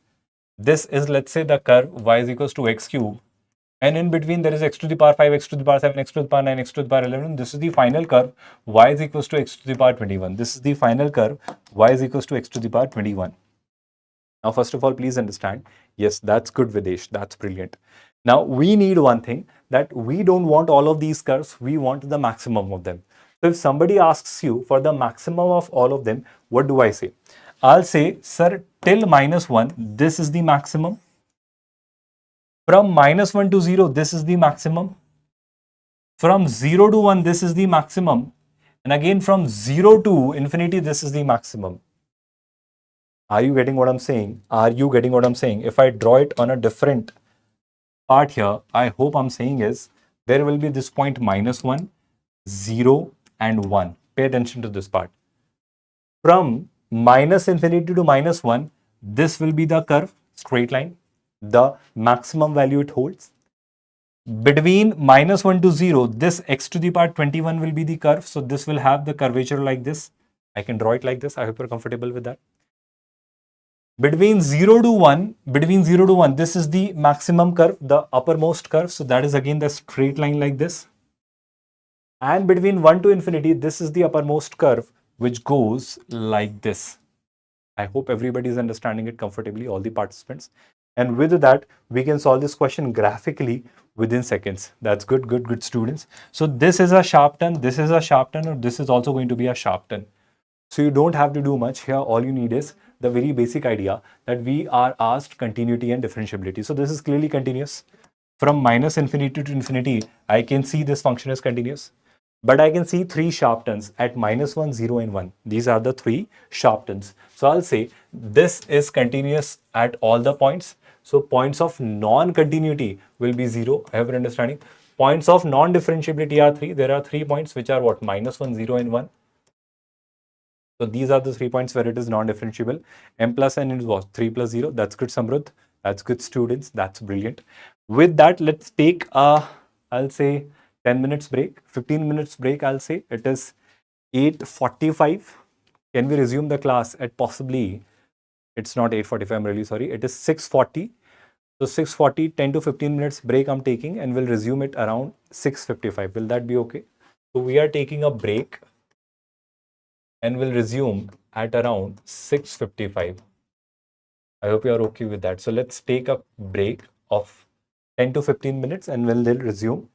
this is, let's say, the curve y is equals to x cube, and in between there is x to the power 5, x to the power 7, x to the power 9, x to the power 11. This is the final curve y is equals to x to the power 21. This is the final curve y is equals to x to the power 21. Now, first of all, please understand, yes, that's good, Videsh, that's brilliant. Now, we need one thing, that we don't want all of these curves, we want the maximum of them. So, if somebody asks you for the maximum of all of them, what do I say? I'll say, sir, till minus 1, this is the maximum. From minus 1 to 0, this is the maximum. From 0 to 1, this is the maximum. And again, from 0 to infinity, this is the maximum. Are you getting what I'm saying? Are you getting what I'm saying? If I draw it on a different part here, I hope I'm saying is there will be this point -1, 0, and 1. Pay attention to this part. From -infinity to -1, this will be the curve, straight line, the maximum value it holds. Between -1 to 0, this x to the power 21 will be the curve. So this will have the curvature like this. I can draw it like this. I hope you're comfortable with that. Between 0 to 1, this is the maximum curve, the uppermost curve. So that is again the straight line like this. And between 1 to infinity, this is the uppermost curve, which goes like this. I hope everybody is understanding it comfortably, all the participants. And with that, we can solve this question graphically within seconds. That's good, good, good, students. So this is a sharp turn, this is a sharp turn, or this is also going to be a sharp turn. So you don't have to do much here. All you need is the very basic idea that we are asked continuity and differentiability. So this is clearly continuous. From -infinity to infinity, I can see this function is continuous. But I can see three sharp turns at -1, 0, and 1. These are the three sharp turns. So I'll say this is continuous at all the points. So points of non-continuity will be 0. I have an understanding. Points of non-differentiability are 3. There are 3 points which are what? -1, 0, and 1. So these are the 3 points where it is non-differentiable. M plus N is what? 3 plus 0. That's good, Samruddh. That's good, students. That's brilliant. With that, let's take I'll say 10 minutes break, 15 minutes break, I'll say. It is 8:45. Can we resume the class at possibly, it's not 8:45, I'm really sorry. It is 6:40. So 6:40, 10 to 15 minutes break I'm taking, and we'll resume it around 6:55. Will that be okay? So we are taking a break and we'll resume at around 6:55. I hope you are okay with that. So let's take a break of 10 to 15 minutes and we'll then resume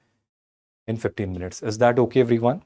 in 15 minutes. Is that okay, everyone?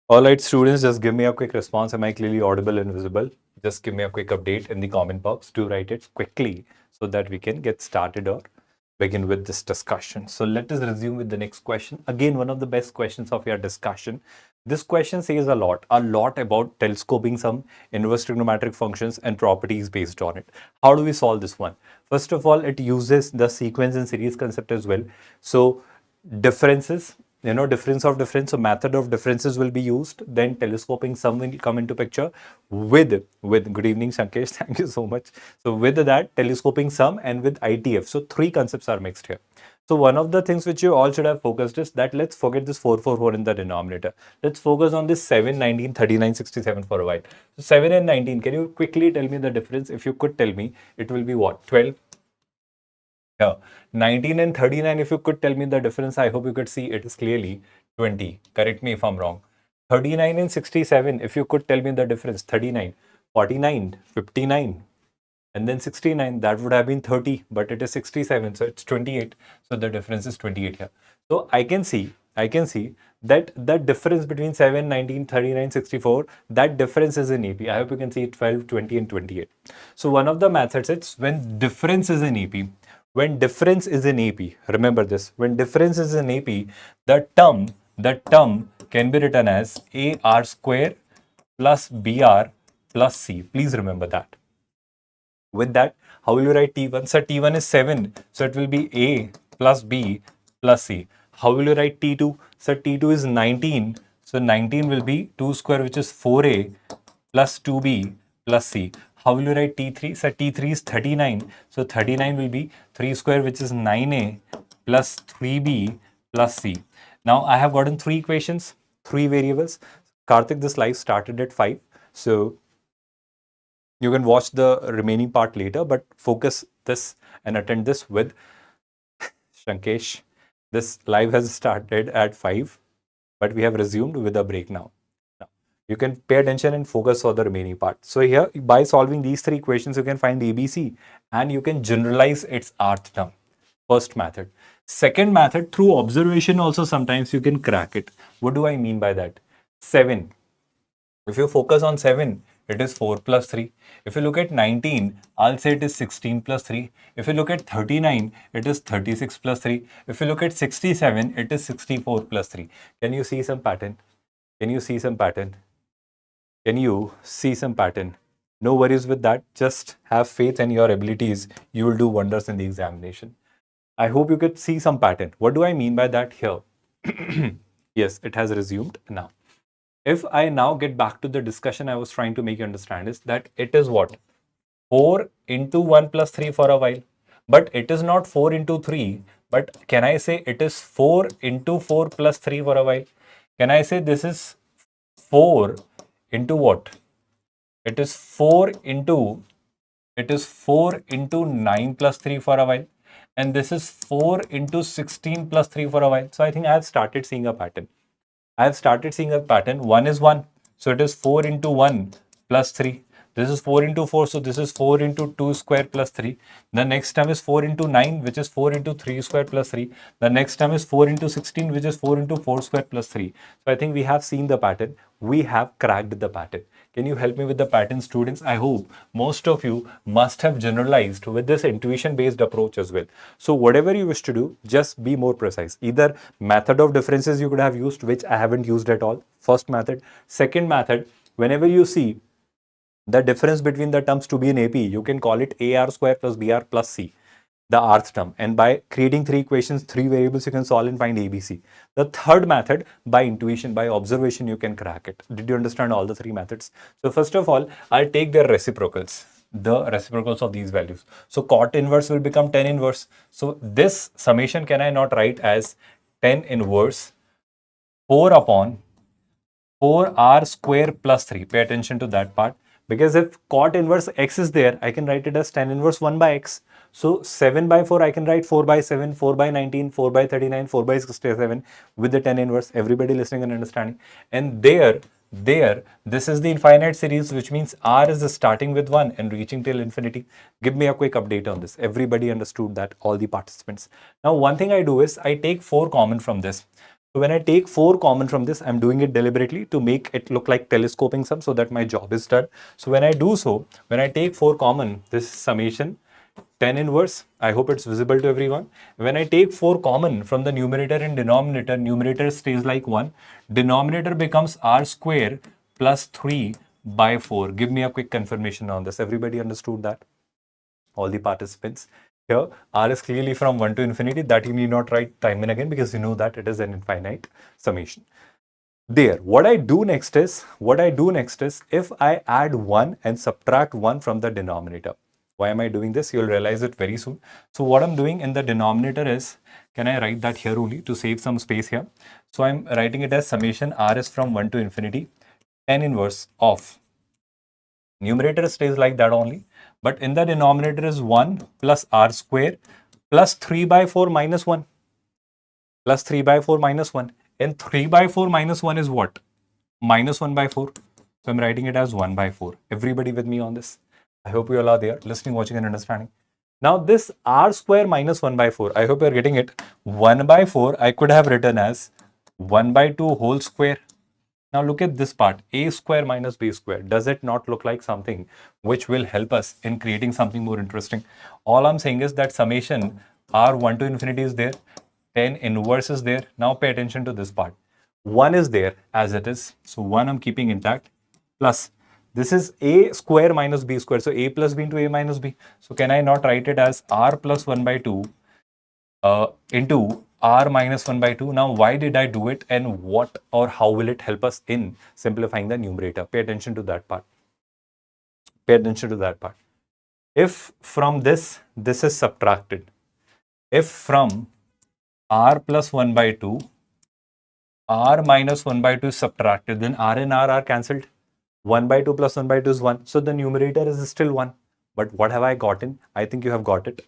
All right, students, just give me a quick response. Am I clearly audible and visible? Just give me a quick update in the comment box. Do write it quickly so that we can get started or begin with this discussion. So let us resume with the next question. Again, one of the best questions of your discussion. This question says a lot about telescoping some inverse trigonometric functions and properties based on it. How do we solve this one? First of all, it uses the sequence and series concept as well. So differences, difference of difference, so method of differences will be used, then telescoping sum will come into picture with good evening Sankesh, thank you so much. So with that, telescoping sum and with ITF, so three concepts are mixed here. So one of the things which you all should have focused is that let's forget this 444 in the denominator. Let's focus on this 7, 19, 39, 67 for a while. So 7 and 19, can you quickly tell me the difference? If you could tell me, it will be what? 12? Yeah, 19 and 39, if you could tell me the difference, I hope you could see it is clearly 20. Correct me if I'm wrong. 39 and 67, if you could tell me the difference, 39, 49, 59, and then 69, that would have been 30, but it is 67, so it's 28. So the difference is 28 here. So I can see that the difference between 7, 19, 39, 64, that difference is in AP. I hope you can see 12, 20, and 28. So one of the methods, it's when difference is in AP. When difference is in AP, remember this, when difference is in AP, the term can be written as AR square plus BR plus C. Please remember that. With that, how will you write T1? So T1 is 7. So it will be A plus B plus C. How will you write T2? So T2 is 19. So 19 will be 2 square, which is 4A plus 2B plus C. How will you write T3? So T3 is 39. So 39 will be 3 square, which is 9A plus 3B plus C. Now I have gotten three equations, three variables. Karthik, this live started at 5. So you can watch the remaining part later, but focus this and attend this with Shankesh. This live has started at 5, but we have resumed with a break now. You can pay attention and focus on the remaining part. So here, by solving these three equations, you can find ABC and you can generalize its rth term. First method. Second method, through observation also sometimes you can crack it. What do I mean by that? 7. If you focus on 7, it is 4 plus 3. If you look at 19, I'll say it is 16 plus 3. If you look at 39, it is 36 plus 3. If you look at 67, it is 64 plus 3. Can you see some pattern? Can you see some pattern? Can you see some pattern? No worries with that. Just have faith in your abilities. You will do wonders in the examination. I hope you could see some pattern. What do I mean by that here? Yes, it has resumed now. If I now get back to the discussion I was trying to make you understand is that it is what? 4 into 1 plus 3 for a while. But it is not 4 into 3. But can I say it is 4 into 4 plus 3 for a while? Can I say this is 4 into what? It is 4 into 9 plus 3 for a while. And this is 4 into 16 plus 3 for a while. So I think I have started seeing a pattern. I have started seeing a pattern. 1 is 1. So it is 4 into 1 plus 3. This is 4 into 4. So this is 4 into 2 square plus 3. The next term is 4 into 9, which is 4 into 3 square plus 3. The next term is 4 into 16, which is 4 into 4 square plus 3. So I think we have seen the pattern. We have cracked the pattern. Can you help me with the pattern, students? I hope most of you must have generalized with this intuition-based approach as well. So whatever you wish to do, just be more precise. Either method of differences you could have used, which I haven't used at all. First method. Second method, whenever you see the difference between the terms to be in AP, you can call it AR square plus BR plus C, the rth term. And by creating three equations, three variables, you can solve and find ABC. The third method, by intuition, by observation, you can crack it. Did you understand all the three methods? So first of all, I'll take their reciprocals, the reciprocals of these values. So cot inverse will become 10 inverse. So this summation can I not write as 10 inverse 4 upon 4r square plus 3. Pay attention to that part. Because if cot inverse x is there, I can write it as 10 inverse 1 by x. So 7 by 4, I can write 4 by 7, 4 by 19, 4 by 39, 4 by 67 with the 10 inverse. Everybody listening and understanding. And there, this is the infinite series, which means r is starting with 1 and reaching till infinity. Give me a quick update on this. Everybody understood that, all the participants. Now, one thing I do is I take 4 common from this. So when I take 4 common from this, I'm doing it deliberately to make it look like telescoping sum so that my job is done. So when I do so, when I take 4 common, this summation 10 inverse, I hope it's visible to everyone. When I take 4 common from the numerator and denominator, numerator stays like 1. Denominator becomes r square plus 3 by 4. Give me a quick confirmation on this. Everybody understood that? All the participants. Here, r is clearly from 1 to infinity. That you need not write time and again because you know that it is an infinite summation. There, what I do next is, if I add 1 and subtract 1 from the denominator. Why am I doing this? You'll realize it very soon. So what I'm doing in the denominator is, can I write that here only to save some space here? So I'm writing it as summation r is from 1 to infinity, 10 inverse of, numerator stays like that only, but in the denominator is 1 plus r square plus 3 by 4 minus 1 plus 3 by 4 minus 1. And 3 by 4 minus 1 is what? Minus 1 by 4. So I'm writing it as 1 by 4. Everybody with me on this? I hope you all are there, listening, watching, and understanding. Now this r square minus 1 by 4, I hope you're getting it. 1 by 4, I could have written as 1 by 2 whole square. Now look at this part, a square minus b square. Does it not look like something which will help us in creating something more interesting? All I'm saying is that summation r1 to infinity is there, 10 inverse is there. Now pay attention to this part. 1 is there as it is. So 1 I'm keeping intact, plus this is a square minus b square. So a plus b into a minus b. So can I not write it as r plus 1 by 2 into r minus 1 by 2. Now, why did I do it and what or how will it help us in simplifying the numerator? Pay attention to that part. Pay attention to that part. If from this is subtracted, if from r plus 1 by 2, r minus 1 by 2 is subtracted, then r and r are cancelled. 1 by 2 plus 1 by 2 is 1. So the numerator is still 1. But what have I gotten? I think you have got it.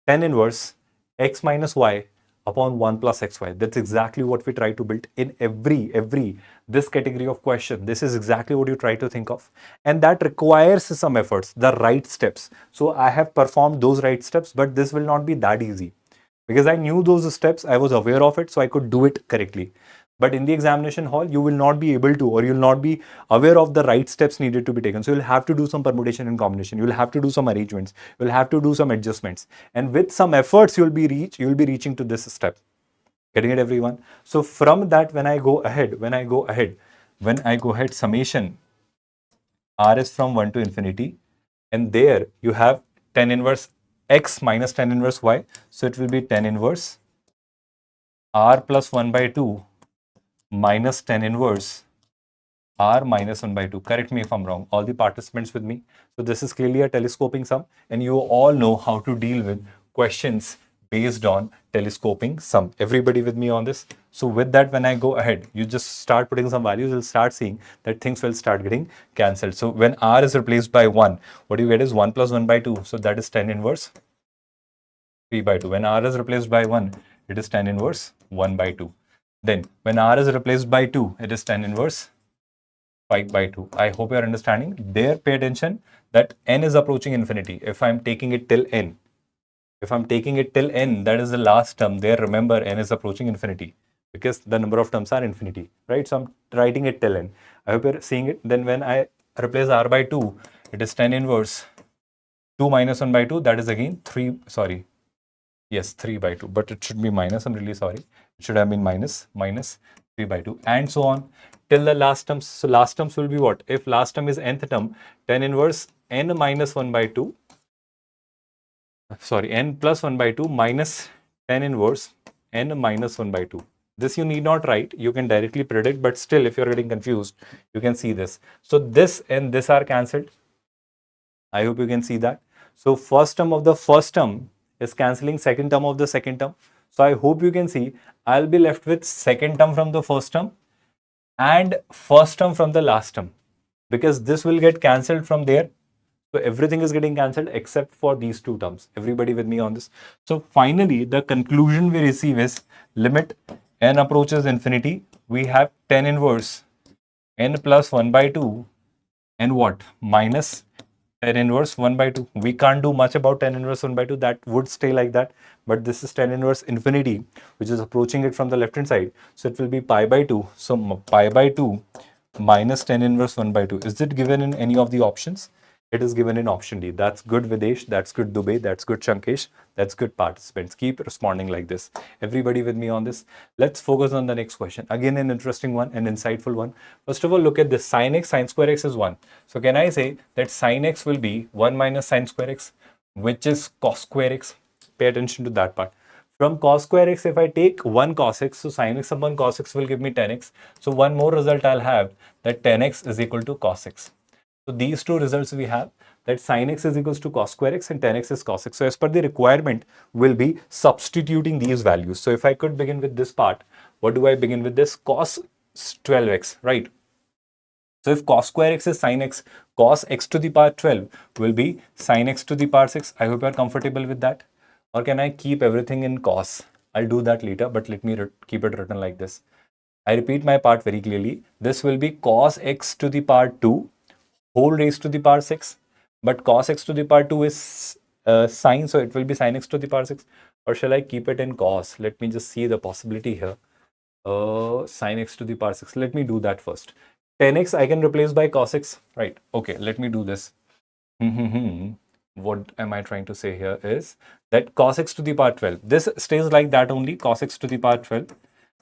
10 inverse x minus y upon 1 plus xy. That's exactly what we try to build in every this category of question. This is exactly what you try to think of, and that requires some efforts, the right steps. So I have performed those right steps, but this will not be that easy because I knew those steps, I was aware of it, so I could do it correctly. But in the examination hall, you will not be able to, or you'll not be aware of the right steps needed to be taken. So you'll have to do some permutation and combination. You'll have to do some arrangements. You'll have to do some adjustments. And with some efforts, you'll be reaching to this step. Getting it, everyone? So from that, when I go ahead, summation r is from 1 to infinity. And there you have 10 inverse x minus 10 inverse y. So it will be 10 inverse r plus 1 by 2 minus 10 inverse r minus 1 by 2. Correct me if I'm wrong. All the participants with me. So this is clearly a telescoping sum, and you all know how to deal with questions based on telescoping sum. Everybody with me on this? So with that, when I go ahead, you just start putting some values, you'll start seeing that things will start getting cancelled. So when r is replaced by 1, what you get is 1 plus 1 by 2. So that is 10 inverse 3 by 2. When r is replaced by 1, it is 10 inverse 1 by 2. Then when r is replaced by 2, it is 10 inverse 5 by 2. I hope you are understanding. There, pay attention that n is approaching infinity. If I'm taking it till n, that is the last term. There, remember, n is approaching infinity because the number of terms are infinity, right? So I'm writing it till n. I hope you're seeing it. Then when I replace r by 2, it is 10 inverse 2 minus 1 by 2. That is again 3 by 2, but it should be minus. I'm really sorry. It should have been minus 3 by 2, and so on till the last terms. So last terms will be what? If last term is nth term, 10 inverse n minus 1 by 2, n plus 1 by 2 minus 10 inverse n minus 1 by 2. This you need not write. You can directly predict, but still, if you're getting confused, you can see this. So this and this are cancelled. I hope you can see that. So first term of the first term is cancelling second term of the second term. So I hope you can see I'll be left with second term from the first term and first term from the last term, because this will get cancelled from there. So everything is getting cancelled except for these two terms. Everybody with me on this? So finally, the conclusion we receive is limit n approaches infinity. We have 10 inverse n plus 1 by 2 and what? Minus tan inverse 1 by 2. We can't do much about tan inverse 1 by 2. That would stay like that. But this is tan inverse infinity, which is approaching it from the left hand side. So it will be pi by 2. So pi by 2 minus tan inverse 1 by 2. Is it given in any of the options? It is given in option D. That's good, Videsh. That's good, Dubey. That's good, Chankesh. That's good, participants. Keep responding like this. Everybody with me on this. Let's focus on the next question. Again, an interesting one, an insightful one. First of all, look at this. Sin x, sin square x is 1. So can I say that sin x will be 1 minus sin square x, which is cos square x? Pay attention to that part. From cos square x, if I take 1 cos x, so sin x upon cos x will give me tan x. So one more result I'll have, that tan x is equal to cos x. So these two results we have, that sin x is equals to cos square x and tan x is cos x. So as per the requirement, we'll be substituting these values. So if I could begin with this part, what do I begin with this? Cos 12x, right? So if cos square x is sin x, cos x to the power 12 will be sin x to the power 6. I hope you are comfortable with that. Or can I keep everything in cos? I'll do that later, but let me keep it written like this. I repeat my part very clearly. This will be cos x to the power 2 whole raised to the power 6. But cos x to the power 2 is sine, so it will be sin x to the power 6. Or shall I keep it in cos? Let me just see the possibility here. Sin x to the power 6. Let me do that first. 10x I can replace by cos x. Right. Okay, let me do this. What am I trying to say here is that cos x to the power 12. This stays like that only, cos x to the power 12.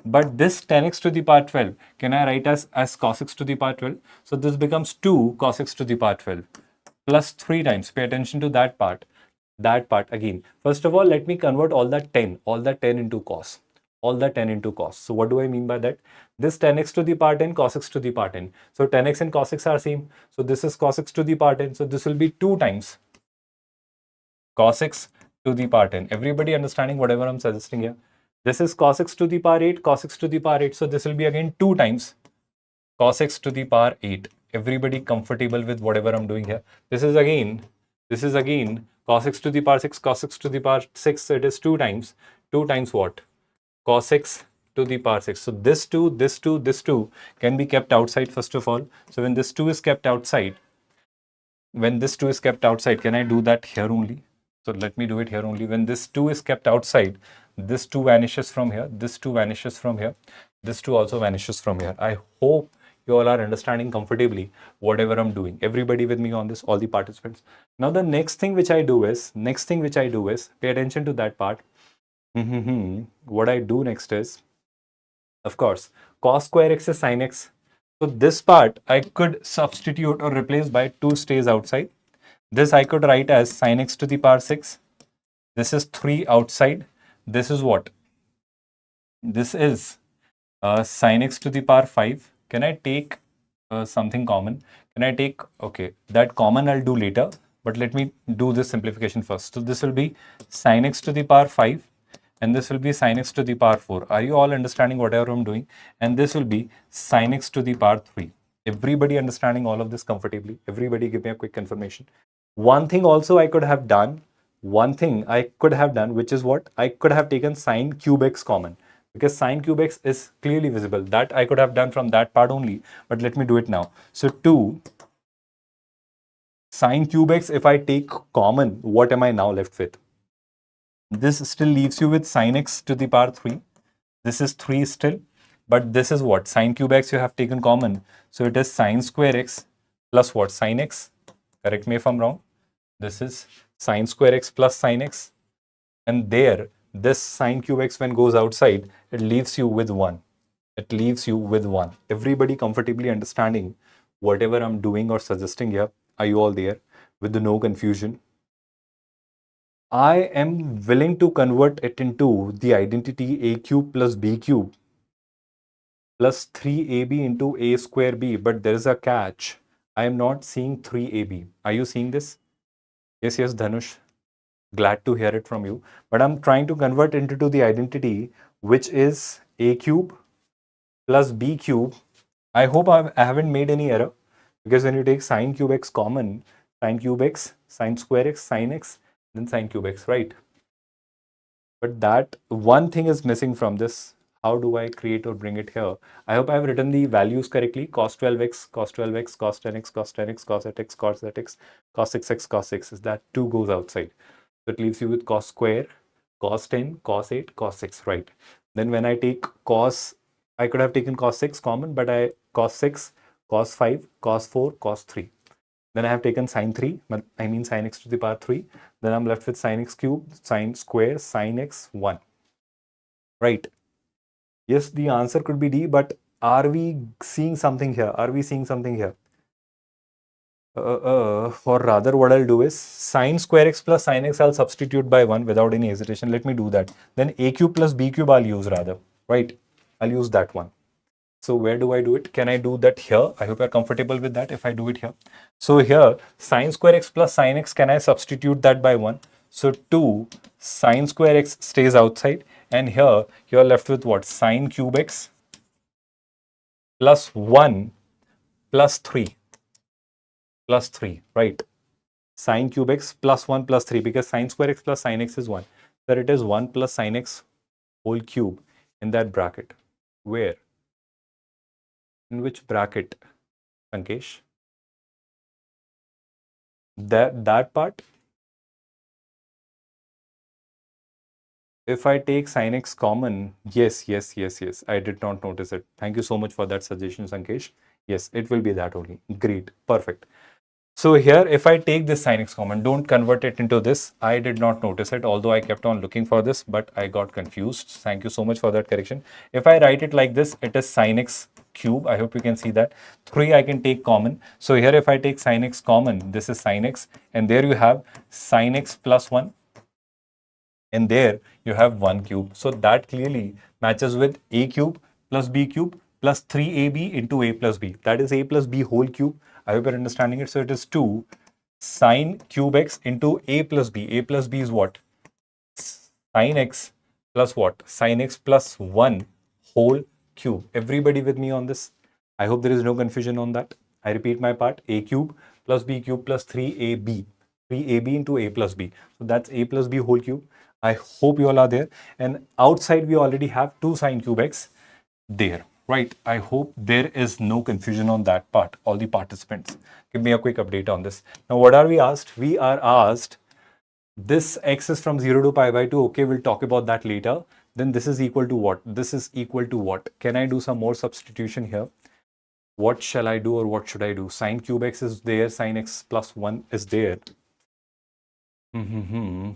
But this tan x to the power 12, can I write as cos x to the power 12? So this becomes 2 cos x to the power 12 plus 3 times. Pay attention to that part. That part again. First of all, let me convert all that 10 into cos. All that 10 into cos. So what do I mean by that? This tan x to the power 10, cos x to the power 10. So tan x and cos x are same. So this is cos x to the power 10. So this will be 2 times cos x to the power 10. Everybody understanding whatever I'm suggesting here? This is cos x to the power 8, cos x to the power 8. So this will be again 2 times cos x to the power 8. Everybody comfortable with whatever I'm doing here? This is again cos x to the power 6, cos x to the power 6. So it is 2 times what? Cos x to the power 6. So this 2, this 2, this 2 can be kept outside first of all. So when this 2 is kept outside, can I do that here only? So let me do it here only. When this 2 is kept outside, this 2 vanishes from here, this 2 vanishes from here, this 2 also vanishes from here. I hope you all are understanding comfortably whatever I'm doing. Everybody with me on this, all the participants. Now the next thing which I do is, pay attention to that part. What I do next is, of course, cos square x is sin x. So this part I could substitute or replace by 2 stays outside. This I could write as sin x to the power 6. This is 3 outside. This is what? This is sin x to the power 5. Can I take something common? Can I take, okay, that common I'll do later, but let me do this simplification first. So this will be sin x to the power 5 and this will be sin x to the power 4. Are you all understanding whatever I'm doing? And this will be sin x to the power 3. Everybody understanding all of this comfortably? Everybody give me a quick confirmation. One thing also I could have done, which is what? I could have taken sin cube x common, because sin cube x is clearly visible. That I could have done from that part only, but let me do it now. So 2 sin cube x, if I take common, what am I now left with? This still leaves you with sin x to the power 3. This is 3 still, but this is what? Sin cube x you have taken common. So it is sin square x plus what? Sin x. Correct me if I'm wrong. This is sin square x plus sin x. And there, this sin cube x when goes outside, it leaves you with 1. It leaves you with 1. Everybody comfortably understanding whatever I'm doing or suggesting here? Are you all there with the no confusion? I am willing to convert it into the identity a cube plus b cube plus 3ab into a square b, but there is a catch. I am not seeing 3ab. Are you seeing this? Yes, Dhanush. Glad to hear it from you. But I'm trying to convert it into the identity, which is a cube plus b cube. I hope I haven't made any error, because when you take sin cube x common, sin cube x, sin square x, sin x, then sin cube x, right? But that one thing is missing from this. How do I create or bring it here? I hope I have written the values correctly. Cos 12x, cos 12x, cos 10x, cos 10x, cos 8x, cos 8x, cos 6x, cos 6. Is that 2 goes outside? So it leaves you with cos square, cos 10, cos 8, cos 6, right? Then when I take cos, I could have taken cos 6 common, but I cos 6, cos 5, cos 4, cos 3. Then I have taken sine 3, I mean sin x to the power 3. Then I'm left with sin x cube, sine square, sin x 1. Right? Yes, the answer could be D, but are we seeing something here? Are we seeing something here? Or rather, what I'll do is sine square x plus sin x, I'll substitute by 1 without any hesitation. Let me do that. Then a cube plus b cube I'll use rather, right? I'll use that one. So where do I do it? Can I do that here? I hope you're comfortable with that if I do it here. So here, sine square x plus sin x, can I substitute that by 1? So 2 sine square x stays outside. And here, you're left with what? Sine cube x plus 1 plus 3. Plus 3, right? Sine cube x plus 1 plus 3, because sine square x plus sin x is 1. So it is 1 plus sin x whole cube in that bracket. Where? In which bracket, Sankesh? That part? If I take sin x common, yes. I did not notice it. Thank you so much for that suggestion, Sankesh. Yes, it will be that only. Great. Perfect. So here, if I take this sin x common, don't convert it into this. I did not notice it, although I kept on looking for this, but I got confused. Thank you so much for that correction. If I write it like this, it is sin x cube. I hope you can see that. 3 I can take common. So here, if I take sin x common, this is sin x, and there you have sin x plus 1. And there you have 1 cube. So that clearly matches with a cube plus b cube plus 3ab into a plus b. That is a plus b whole cube. I hope you're understanding it. So it is 2 sine cube x into a plus b. A plus b is what? Sine x plus what? Sine x plus 1 whole cube. Everybody with me on this? I hope there is no confusion on that. I repeat my part. A cube plus b cube plus 3ab. 3ab into a plus b. So that's a plus b whole cube. I hope you all are there. And outside we already have 2 sine cube x there, right? I hope there is no confusion on that part. All the participants, give me a quick update on this. Now, what are we asked? We are asked this x is from 0 to pi by 2. Okay, we'll talk about that later. Then this is equal to what? This is equal to what? Can I do some more substitution here? What shall I do, or what should I do? Sine cube x is there. Sine x plus 1 is there.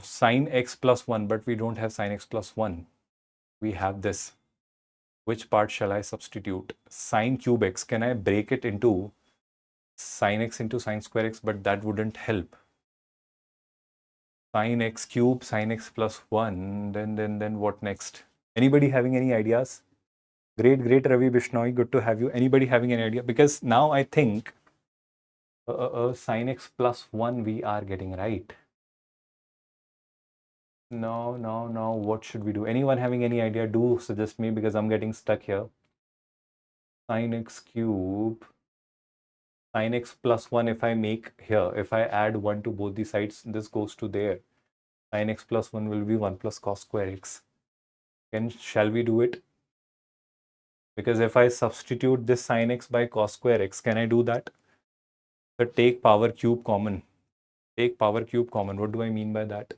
Sine x plus 1, but we don't have sine x plus 1. We have this. Which part shall I substitute? Sine cube x, can I break it into sine x into sine square x? But that wouldn't help. Sine x cube, sine x plus 1, then what next? Anybody having any ideas? Great, Ravi Bishnoi, good to have you. Anybody having any idea? Because now I think sine x plus 1 we are getting right. No. What should we do? Anyone having any idea? Do suggest me, because I'm getting stuck here. Sine x cube, sine x plus 1, if I make here, if I add 1 to both the sides, this goes to there. Sine x plus 1 will be 1 plus cos square x. Shall we do it? Because if I substitute this sine x by cos square x, can I do that? So take power cube common. Take power cube common. What do I mean by that?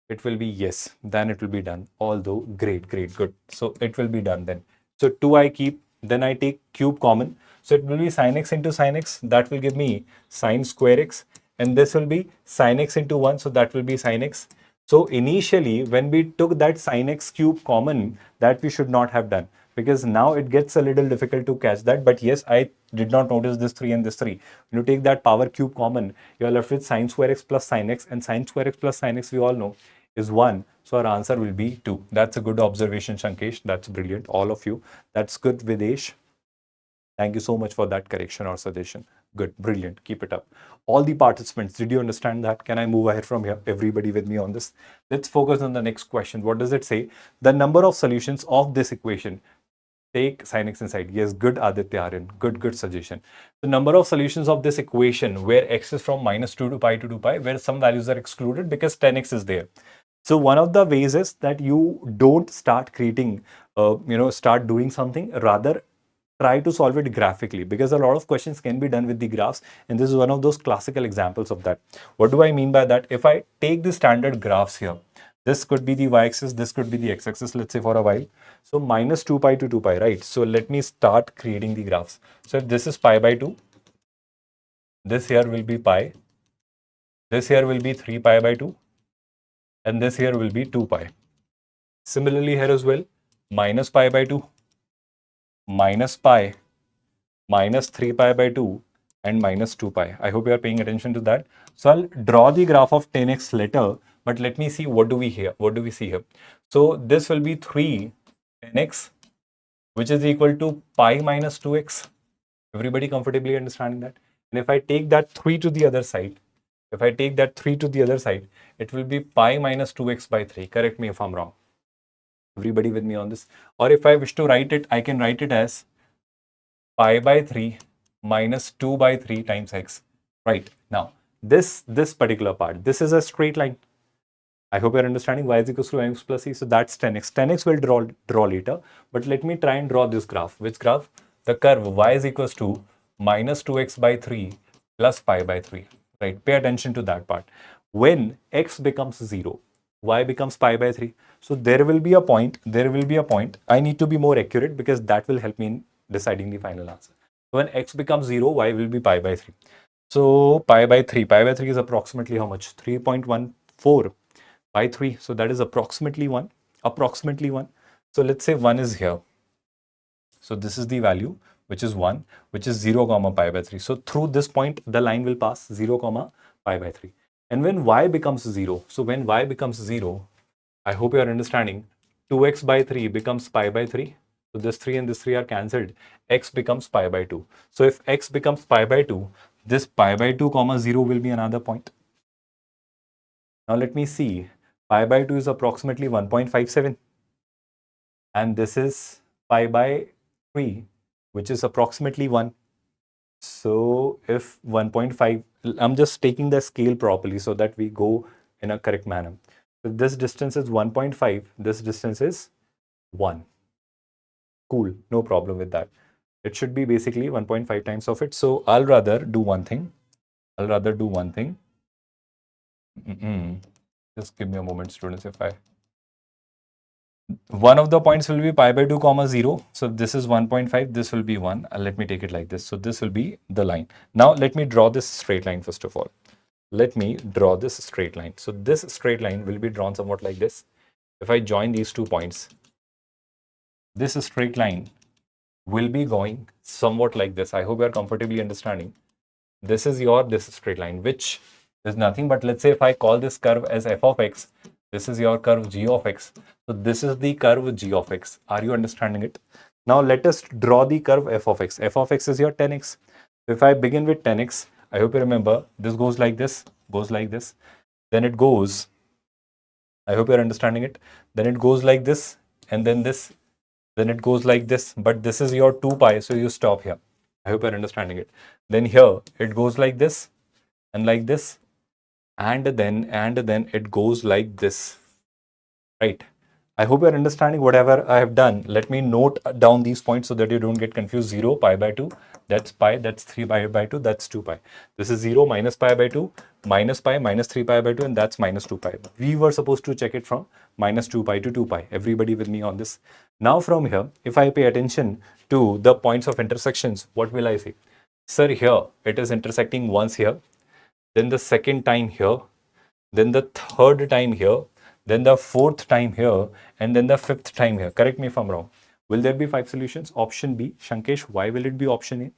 It will be yes, then it will be done. Although, great, good. So it will be done then. So 2 I keep, then I take cube common. So it will be sin x into sin x. That will give me sin square x. And this will be sin x into 1. So that will be sin x. So initially, when we took that sin x cube common, that we should not have done, because now it gets a little difficult to catch that. But yes, I did not notice this 3 and this 3. When you take that power cube common, you are left with sin square x plus sin x. And sin square x plus sin x, we all know, is 1. So our answer will be 2. That's a good observation, Shankesh. That's brilliant. All of you. That's good, Videsh. Thank you so much for that correction or suggestion. Good, brilliant. Keep it up. All the participants, did you understand that? Can I move ahead from here? Everybody with me on this. Let's focus on the next question. What does it say? The number of solutions of this equation. Take sin x inside. Yes, good, Aditya Aryan. Good suggestion. The number of solutions of this equation where x is from -2 to pi to 2 pi, where some values are excluded because 10x is there. So one of the ways is that you don't start creating, start doing something, rather try to solve it graphically, because a lot of questions can be done with the graphs, and this is one of those classical examples of that. What do I mean by that? If I take the standard graphs here, this could be the y-axis, this could be the x-axis, let's say for a while. So minus 2 pi to 2 pi, right? So let me start creating the graphs. So if this is pi by 2, this here will be pi, this here will be 3 pi by 2, and this here will be 2 pi. Similarly here as well, minus pi by 2, minus pi, minus 3 pi by 2, and minus 2 pi. I hope you are paying attention to that. So I'll draw the graph of 10x later, but let me see what do we see here. So this will be 3 10x, which is equal to pi minus 2x. Everybody comfortably understanding that? And if I take that 3 to the other side, it will be pi minus 2x by 3. Correct me if I'm wrong. Everybody with me on this? Or if I wish to write it, I can write it as pi by 3 minus 2 by 3 times x. Right. Now, this particular part, this is a straight line. I hope you're understanding. Y is equals to mx plus c. So that's 10x. 10x will draw later. But let me try and draw this graph. Which graph? The curve y is equals to minus 2x by 3 plus pi by 3. Right. Pay attention to that part. When x becomes 0, y becomes pi by 3. So there will be a point. I need to be more accurate because that will help me in deciding the final answer. When x becomes 0, y will be pi by 3. So pi by 3 is approximately how much? 3.14 by 3. So that is approximately 1. So let's say 1 is here. So this is the value, which is 1, which is 0 comma pi by 3. So through this point, the line will pass 0 comma pi by 3. And when y becomes 0, I hope you are understanding, 2x by 3 becomes pi by 3. So this 3 and this 3 are cancelled. X becomes pi by 2. So if x becomes pi by 2, this pi by 2 comma 0 will be another point. Now let me see. Pi by 2 is approximately 1.57. And this is pi by 3, which is approximately 1. So if 1.5, I'm just taking the scale properly so that we go in a correct manner. If this distance is 1.5, this distance is 1. Cool, no problem with that. It should be basically 1.5 times of it. So I'll rather do one thing. Just give me a moment, students. One of the points will be pi by 2 comma 0. So this is 1.5. This will be 1. Let me take it like this. So this will be the line. Now let me draw this straight line first of all. So this straight line will be drawn somewhat like this. If I join these 2 points, this straight line will be going somewhat like this. I hope you are comfortably understanding. This is this straight line, which is nothing but, let's say if I call this curve as f of x, this is your curve g of x. So this is the curve g of x. Are you understanding it? Now let us draw the curve f of x. F of x is your 10x. If I begin with 10x, I hope you remember, this goes like this, then it goes, I hope you're understanding it, then it goes like this, and then this, then it goes like this, but this is your 2 pi, so you stop here. I hope you're understanding it. Then here, it goes like this, and like this, and then it goes like this, right? I hope you're understanding whatever I have done. Let me note down these points so that you don't get confused. 0, pi by 2, that's pi, that's 3 pi by 2, that's 2 pi. This is 0, minus pi by 2, minus pi, minus 3 pi by 2, and that's minus 2 pi. We were supposed to check it from minus 2 pi to 2 pi. Everybody with me on this? Now from here, if I pay attention to the points of intersections, what will I say? Sir, here, it is intersecting once here, then the second time here, then the third time here, then the fourth time here, and then the fifth time here. Correct me if I'm wrong. Will there be 5 solutions? Option B. Shankesh, why will it be option A?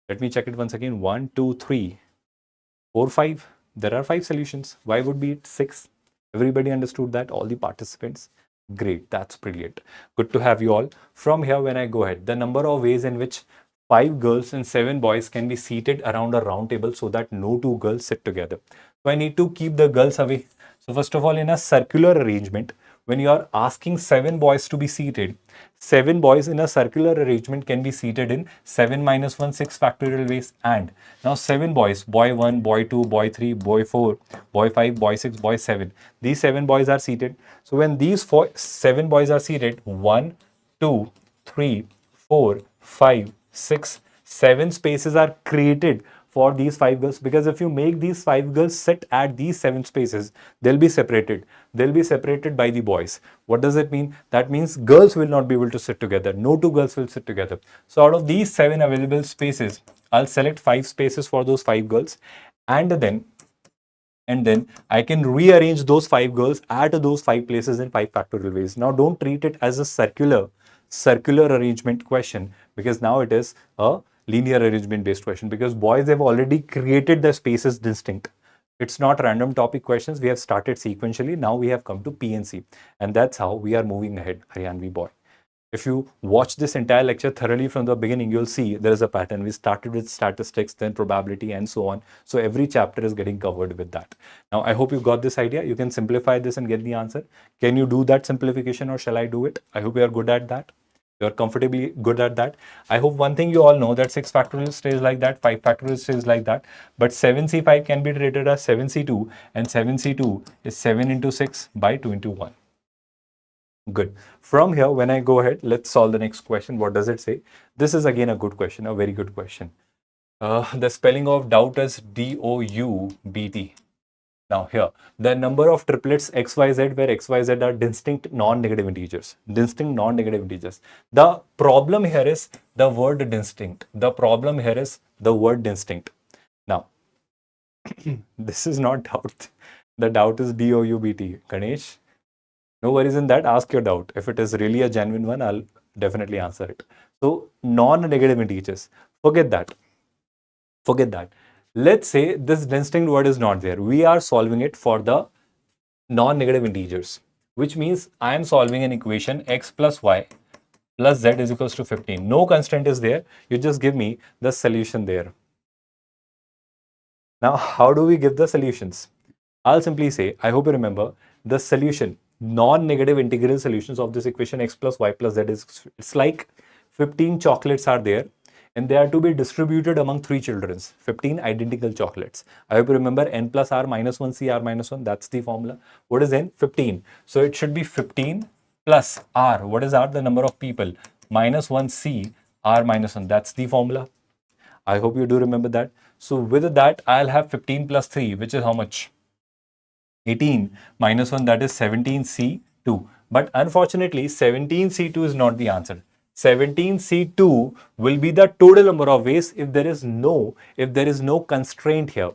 Let me check it once again. 1, 2, 3, 4, 5. There are 5 solutions. Why would be it 6? Everybody understood that? All the participants? Great. That's brilliant. Good to have you all. From here, when I go ahead, the number of ways in which 5 girls and 7 boys can be seated around a round table so that no 2 girls sit together. So I need to keep the girls away. So first of all, in a circular arrangement, when you are asking 7 boys to be seated, 7 boys in a circular arrangement can be seated in 7 minus 1 6 factorial ways. And now 7 boys, boy 1, boy 2, boy 3, boy 4, boy 5, boy 6, boy 7. These 7 boys are seated. So when these 7 boys are seated, 1, 2, 3, 4, 5, 6, 7 spaces are created for these 5 girls, because if you make these 5 girls sit at these 7 spaces, they'll be separated. They'll be separated by the boys. What does it mean? That means girls will not be able to sit together. No two girls will sit together. So out of these 7 available spaces, I'll select 5 spaces for those 5 girls, and then I can rearrange those 5 girls at those 5 places in 5 factorial ways. Now don't treat it as a circular arrangement question, because now it is a linear arrangement based question, because boys have already created the spaces distinct. It's not random topic questions. We have started sequentially. Now we have come to PNC, and that's how we are moving ahead, Haryanvi boy. If you watch this entire lecture thoroughly from the beginning, you'll see there is a pattern. We started with statistics, then probability, and so on. So every chapter is getting covered with that. Now, I hope you got this idea. You can simplify this and get the answer. Can you do that simplification, or shall I do it? I hope you are good at that. You're comfortably good at that. I hope one thing you all know, that 6 factorial stays like that, 5 factorial stays like that, but 7c5 can be treated as 7c2, and 7c2 is 7 into 6 by 2 into 1. Good. From here, when I go ahead, let's solve the next question. What does it say? This is again a good question, a very good question. The spelling of doubt is D-O-U-B-T. Now here, the number of triplets XYZ, where XYZ are distinct non-negative integers. Distinct non-negative integers. The problem here is the word distinct. The problem here is the word distinct. Now, this is not doubt. The doubt is D-O-U-B-T. Ganesh, no worries in that. Ask your doubt. If it is really a genuine one, I'll definitely answer it. So, non-negative integers. Forget that. Forget that. Let's say this distinct word is not there. We are solving it for the non-negative integers, which means I am solving an equation x plus y plus z is equals to 15. No constraint is there. You just give me the solution there. Now, how do we give the solutions? I'll simply say, I hope you remember the solution, non-negative integral solutions of this equation x plus y plus z is, it's like 15 chocolates are there, and they are to be distributed among 3 children, 15 identical chocolates. I hope you remember n plus r minus 1 c r minus 1, that's the formula. What is n? 15. So it should be 15 plus r. What is r? The number of people. Minus 1 c r minus 1, that's the formula. I hope you do remember that. So with that, I'll have 15 plus 3, which is how much? 18 minus 1, that is 17c2. But unfortunately, 17c2 is not the answer. 17c2 will be the total number of ways if there is no constraint here.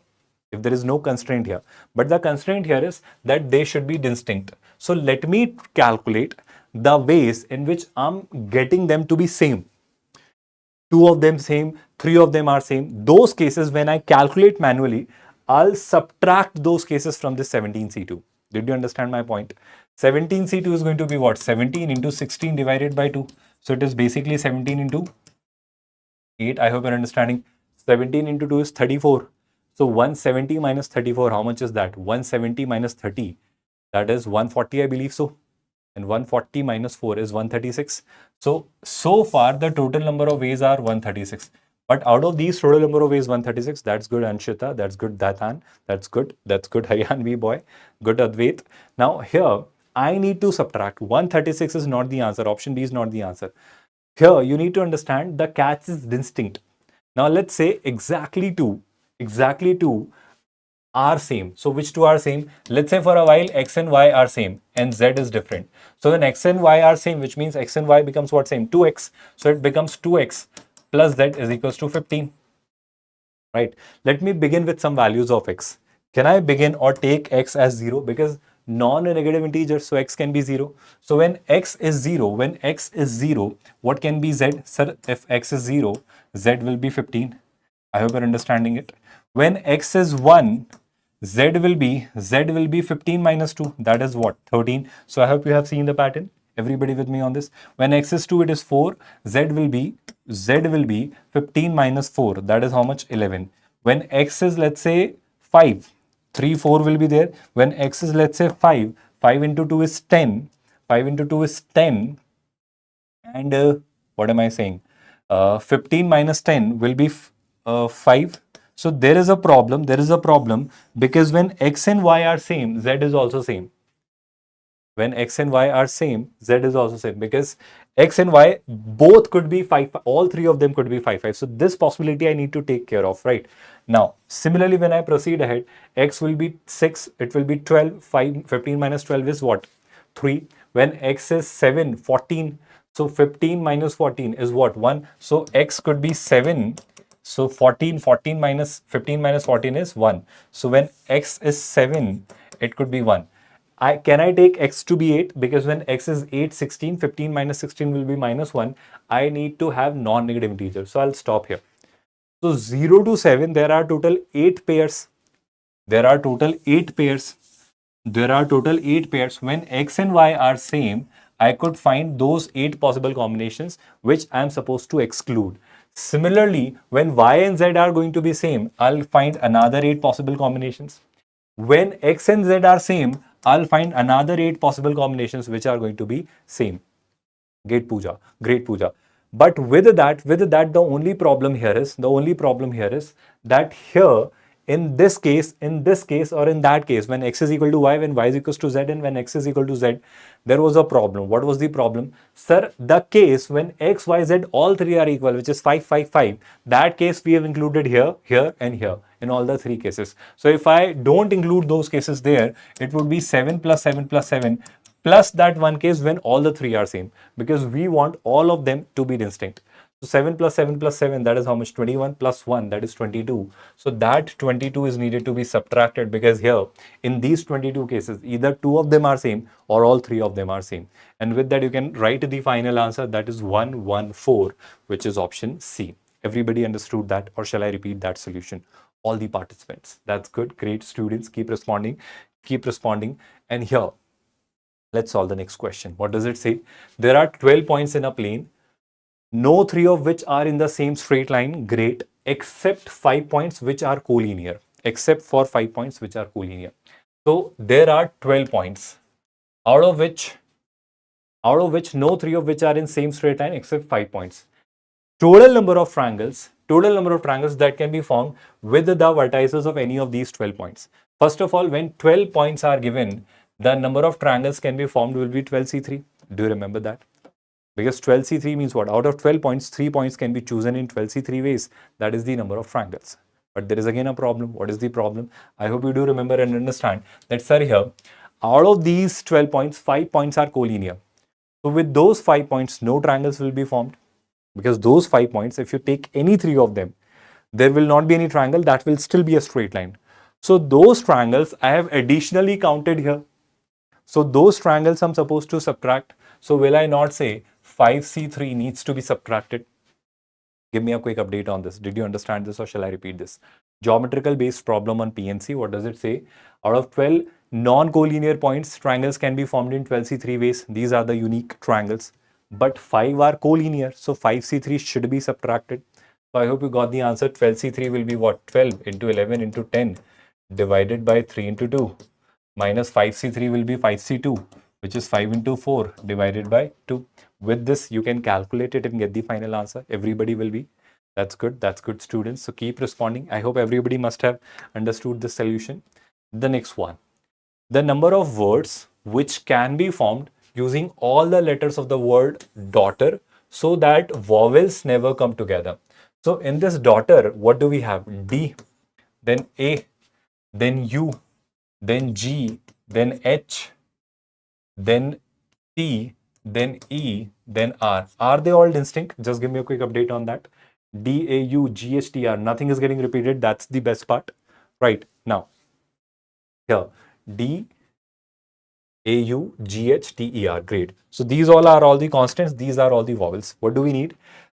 If there is no constraint here. But the constraint here is that they should be distinct. So let me calculate the ways in which I'm getting them to be same. 2 of them same, 3 of them are same. Those cases, when I calculate manually, I'll subtract those cases from this 17c2. Did you understand my point? 17c2 is going to be what? 17 into 16 divided by 2. So it is basically 17 into 8. I hope you're understanding. 17 into 2 is 34. So 170 minus 34, how much is that? 170 minus 30, that is 140, I believe so. And 140 minus 4 is 136. So far the total number of ways are 136. But out of these total number of ways 136, that's good Anshita, that's good Datan, that's good Haryanvi boy, good Advait. Now here, I need to subtract. 136 is not the answer. Option B is not the answer. Here, you need to understand the catch is distinct. Now let's say exactly two are same. So which two are same? Let's say for a while x and y are same and z is different. So when x and y are same, which means x and y becomes what? Same? 2x. So it becomes 2x plus z is equals to 15. Right? Let me begin with some values of x. Can I begin or take x as 0? Because non-negative integer, so x can be 0. So when x is 0, what can be z? Sir, if x is 0, z will be 15. I hope you're understanding it. When x is 1, z will be 15 minus 2. That is what? 13. So I hope you have seen the pattern. Everybody with me on this. When x is 2, it is 4. Z will be 15 minus 4. That is how much? 11. When x is, let's say, 5, 3, 4 will be there. When x is, let's say, 5 into 2 is 10. 5 into 2 is 10. And what am I saying? 15 minus 10 will be 5. So there is a problem. There is a problem because when x and y are same, z is also same. When x and y are same, z is also same, because x and y both could be 5, all three of them could be 5, 5. So this possibility I need to take care of, right? Now, similarly, when I proceed ahead, x will be 6, it will be 12, 5, 15 minus 12 is what? 3. When x is 7, 14, so 15 minus 14 is what? 1. So x could be 7. So 14 minus 15 minus 14 is 1. So when x is 7, it could be 1. Can I take x to be 8? Because when x is 8, 16, 15 minus 16 will be minus 1. I need to have non-negative integers. So I'll stop here. So 0 to 7, there are total 8 pairs. There are total 8 pairs. There are total 8 pairs. When x and y are same, I could find those 8 possible combinations which I am supposed to exclude. Similarly, when y and z are going to be same, I'll find another 8 possible combinations. When x and z are same, I'll find another 8 possible combinations which are going to be same. Great puja, great puja. But with that, the only problem here is that here in this case, or in that case, when x is equal to y, when y is equal to z, and when x is equal to z, there was a problem. What was the problem? Sir, the case when x, y, z, all three are equal, which is 5, 5, 5, that case we have included here, here, and here in all the three cases. So if I don't include those cases there, it would be 7 plus 7 plus 7 plus that one case when all the three are same, because we want all of them to be distinct. So 7 plus 7 plus 7, that is how much? 21 plus 1, that is 22. So that 22 is needed to be subtracted, because here in these 22 cases, either two of them are same or all three of them are same. And with that, you can write the final answer, that is 114, which is option C. Everybody understood that, or shall I repeat that solution? All the participants. That's good. Great, students. Keep responding. Keep responding. And here, let's solve the next question. What does it say? There are 12 points in a plane, no three of which are in the same straight line. Great. Except 5 points which are collinear. Except for 5 points which are collinear. So there are 12 points, out of which no three of which are in same straight line except 5 points. Total number of triangles that can be formed with the vertices of any of these 12 points. First of all, when 12 points are given, the number of triangles can be formed will be 12C3. Do you remember that? Because 12C3 means what? Out of 12 points, 3 points can be chosen in 12C3 ways. That is the number of triangles. But there is again a problem. What is the problem? I hope you do remember and understand that, sir, here, out of these 12 points, 5 points are collinear. So with those 5 points, no triangles will be formed. Because those 5 points, if you take any 3 of them, there will not be any triangle, that will still be a straight line. So those triangles I have additionally counted here. So those triangles I'm supposed to subtract. So will I not say 5C3 needs to be subtracted? Give me a quick update on this. Did you understand this, or shall I repeat this? Geometrical based problem on PNC. What does it say? Out of 12 non-collinear points, triangles can be formed in 12C3 ways. These are the unique triangles. But 5 are collinear. So 5C3 should be subtracted. So I hope you got the answer. 12C3 will be what? 12 into 11 into 10 divided by 3 into 2. Minus 5C3 will be 5C2, which is 5 into 4 divided by 2. With this, you can calculate it and get the final answer. Everybody will be. That's good. That's good, students. So keep responding. I hope everybody must have understood the solution. The next one. The number of words which can be formed using all the letters of the word daughter so that vowels never come together. So in this daughter, what do we have? D, then A, then U, then G, then H, then T, then E, then R. Are they all distinct? Just give me a quick update on that. D, A, U, G, H, T, R. Nothing is getting repeated. That's the best part. Right. Now, here, D, A, U, G, H, T, E, R. Great. So these all are all the constants. These are all the vowels. What do we need?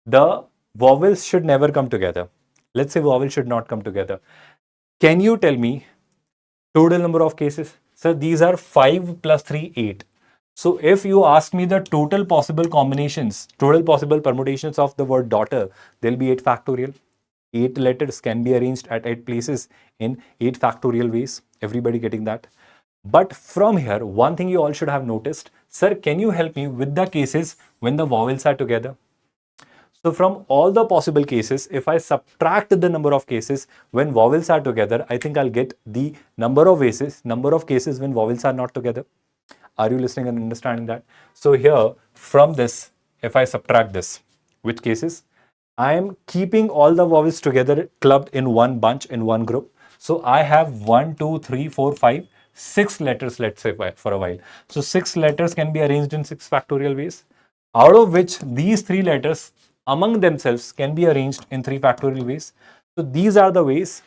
The vowels should never come together. Let's say vowels should not come together. Can you tell me total number of cases? So these are 5 plus 3, 8. So if you ask me the total possible combinations, total possible permutations of the word daughter, there will be 8 factorial. 8 letters can be arranged at 8 places in 8 factorial ways. Everybody getting that? But from here, one thing you all should have noticed, sir, can you help me with the cases when the vowels are together? So from all the possible cases, if I subtract the number of cases when vowels are together, I think I'll get the number of cases when vowels are not together. Are you listening and understanding that? So here, from this, if I subtract this, which cases? I am keeping all the vowels together clubbed in one bunch, in one group. So I have 1, 2, 3, 4, 5, 6 letters, let's say for a while. So 6 letters can be arranged in 6 factorial ways, out of which these 3 letters among themselves can be arranged in 3 factorial ways. So these are the ways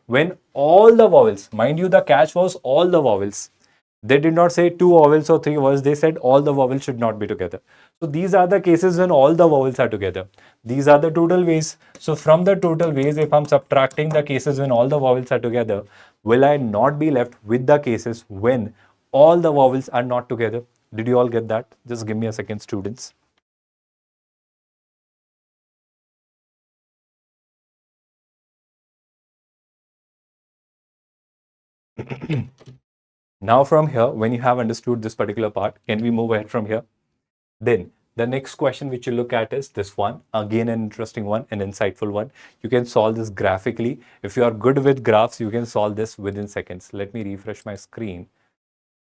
when all the vowels, mind you, the catch was all the vowels. They did not say 2 vowels or 3 vowels, they said all the vowels should not be together. So these are the cases when all the vowels are together. These are the total ways. So from the total ways, if I'm subtracting the cases when all the vowels are together, will I not be left with the cases when all the vowels are not together? Did you all get that? Just give me a second, students. Now from here, when you have understood this particular part, can we move ahead from here? Then the next question which you look at is this one. Again, an interesting one, an insightful one. You can solve this graphically. If you are good with graphs, you can solve this within seconds. Let me refresh my screen.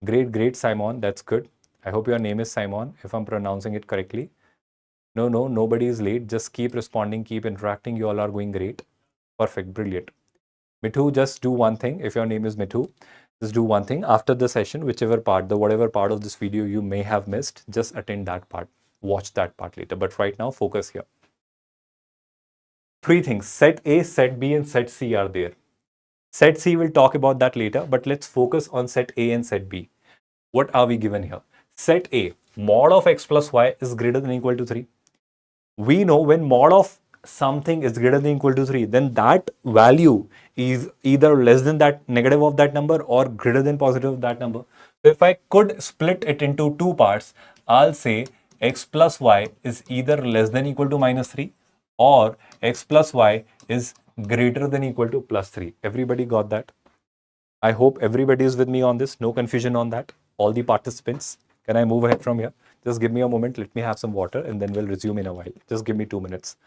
Great, great, Simon. That's good. I hope your name is Simon, if I'm pronouncing it correctly. No, nobody is late. Just keep responding, keep interacting. You all are going great. Perfect, brilliant. Mithu, just do one thing. If your name is Mithu, just do one thing. After the session, whatever part of this video you may have missed, just attend that part. Watch that part later. But right now, focus here. 3 things. Set A, set B, and set C are there. Set C, we'll talk about that later. But let's focus on set A and set B. What are we given here? Set A, mod of x plus y is greater than or equal to 3. We know when mod of something is greater than or equal to 3, then that value is either less than that negative of that number or greater than positive of that number. So if I could split it into 2 parts, I'll say x plus y is either less than or equal to minus 3 or x plus y is greater than or equal to plus 3. Everybody got that? I hope everybody is with me on this. No confusion on that. All the participants. Can I move ahead from here? Just give me a moment. Let me have some water and then we'll resume in a while. Just give me 2 minutes.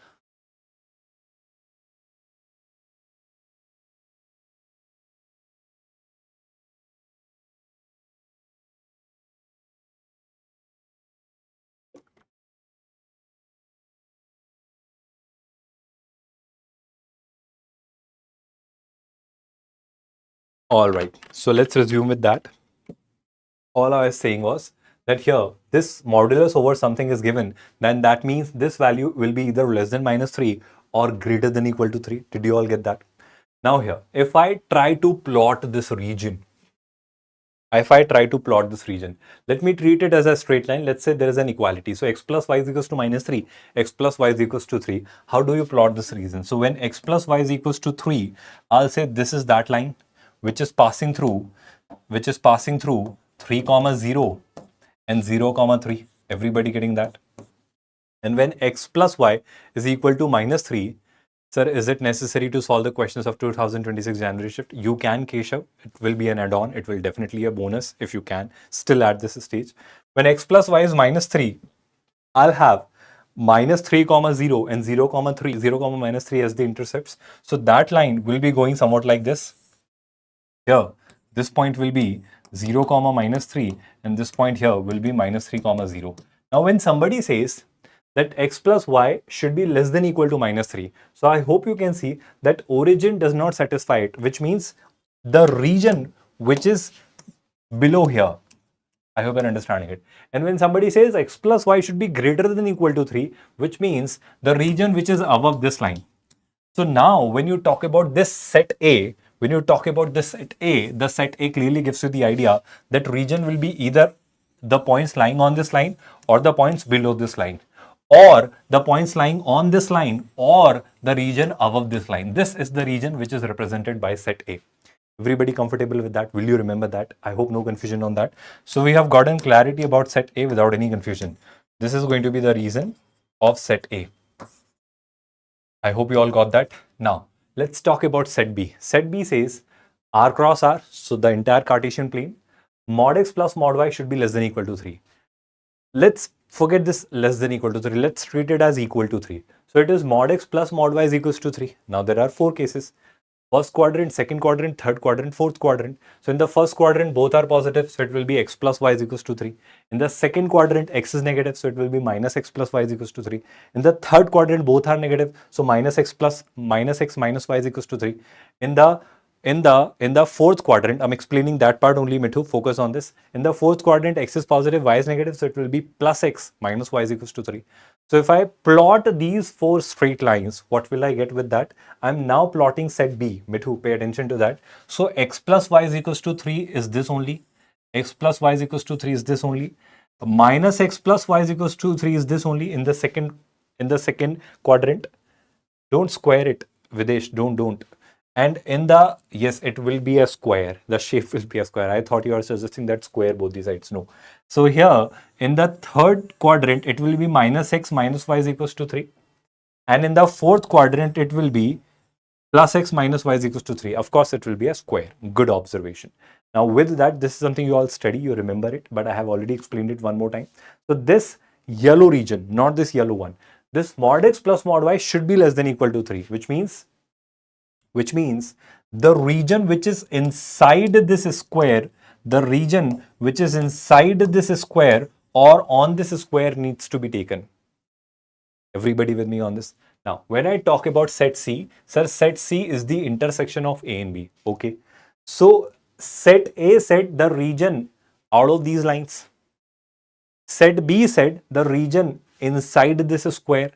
All right. So let's resume with that. All I was saying was that here, this modulus over something is given, then that means this value will be either less than minus 3 or greater than or equal to 3. Did you all get that? Now here, if I try to plot this region, let me treat it as a straight line. Let's say there is an equality. So x plus y is equals to minus 3, x plus y is equals to 3. How do you plot this region? So when x plus y is equals to 3, I'll say this is that line which is passing through 3 comma 0 and 0 comma 3. Everybody getting that? And when x plus y is equal to minus 3, sir, is it necessary to solve the questions of 2026 January shift? You can, Keshav. It will be an add-on. It will definitely be a bonus if you can still at this stage. When x plus y is minus 3, I'll have minus 3 comma 0 and 0 comma 3, 0 comma minus 3 as the intercepts. So that line will be going somewhat like this. Here, this point will be 0 comma minus 3 and this point here will be minus 3 comma 0. Now when somebody says that x plus y should be less than or equal to minus 3. So I hope you can see that origin does not satisfy it, which means the region which is below here. I hope you're understanding it. And when somebody says x plus y should be greater than or equal to 3, which means the region which is above this line. So now when you talk about this set A, the set A clearly gives you the idea that region will be either the points lying on this line or the points below this line, or the points lying on this line or the region above this line. This is the region which is represented by set A. Everybody comfortable with that? Will you remember that? I hope no confusion on that. So we have gotten clarity about set A without any confusion. This is going to be the reason of set A. I hope you all got that. Now, let's talk about set B. Set B says R cross R, so the entire Cartesian plane, mod x plus mod y should be less than equal to 3. Let's forget this less than equal to 3. Let's treat it as equal to 3. So it is mod x plus mod y is equals to 3. Now there are 4 cases. First quadrant, second quadrant, third quadrant, fourth quadrant. So in the first quadrant, both are positive. So it will be x plus y is equals to 3. In the second quadrant, x is negative. So it will be minus x plus y is equals to 3. In the third quadrant, both are negative. So minus x minus y is equals to 3. In the fourth quadrant, I'm explaining that part only, Mithu, focus on this. In the fourth quadrant, x is positive, y is negative, so it will be plus x minus y is equals to 3. So if I plot these 4 straight lines, what will I get with that? I'm now plotting set B. Mithu, pay attention to that. So x plus y is equals to 3 is this only. X plus y is equals to 3 is this only. Minus x plus y is equals to 3 is this only in the second quadrant. Don't square it, Videsh, don't. And in the, yes, it will be a square. The shape will be a square. I thought you are suggesting that square both these sides. No. So here in the third quadrant, it will be minus x minus y is equals to 3. And in the fourth quadrant, it will be plus x minus y is equals to 3. Of course, it will be a square. Good observation. Now with that, this is something you all study, you remember it, but I have already explained it one more time. So this yellow region, not this yellow one, this mod x plus mod y should be less than equal to 3, which means the region which is inside this square, or on this square needs to be taken. Everybody with me on this? Now, when I talk about set C, sir, set C is the intersection of A and B. Okay. So, set A said the region out of these lines. Set B said the region inside this square.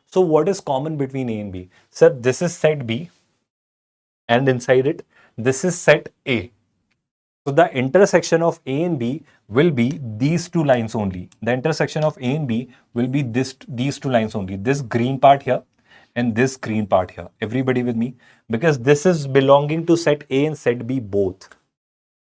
So, what is common between A and B? Sir, this is set B. And inside it, this is set A. So the intersection of A and B will be these two lines only. The intersection of A and B will be these two lines only. This green part here and this green part here. Everybody with me? Because this is belonging to set A and set B both.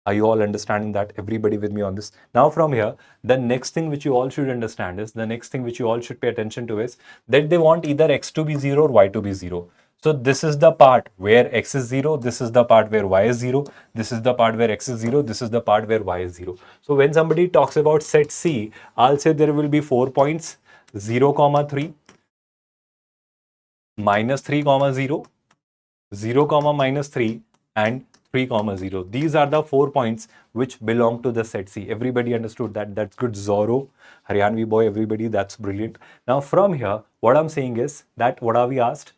Are you all understanding that? Everybody with me on this? Now from here, the next thing which you all should understand is, the next thing which you all should pay attention to is that they want either x to be 0 or y to be 0. So this is the part where x is 0, this is the part where y is 0, this is the part where x is 0, this is the part where y is 0. So when somebody talks about set C, I'll say there will be 4 points, 0, 3, minus 3, 0, 0, minus 3, and 3, 0. These are the 4 points which belong to the set C. Everybody understood that? That's good, Zorro, Haryanvi boy, everybody, that's brilliant. Now from here, what I'm saying is that, what are we asked?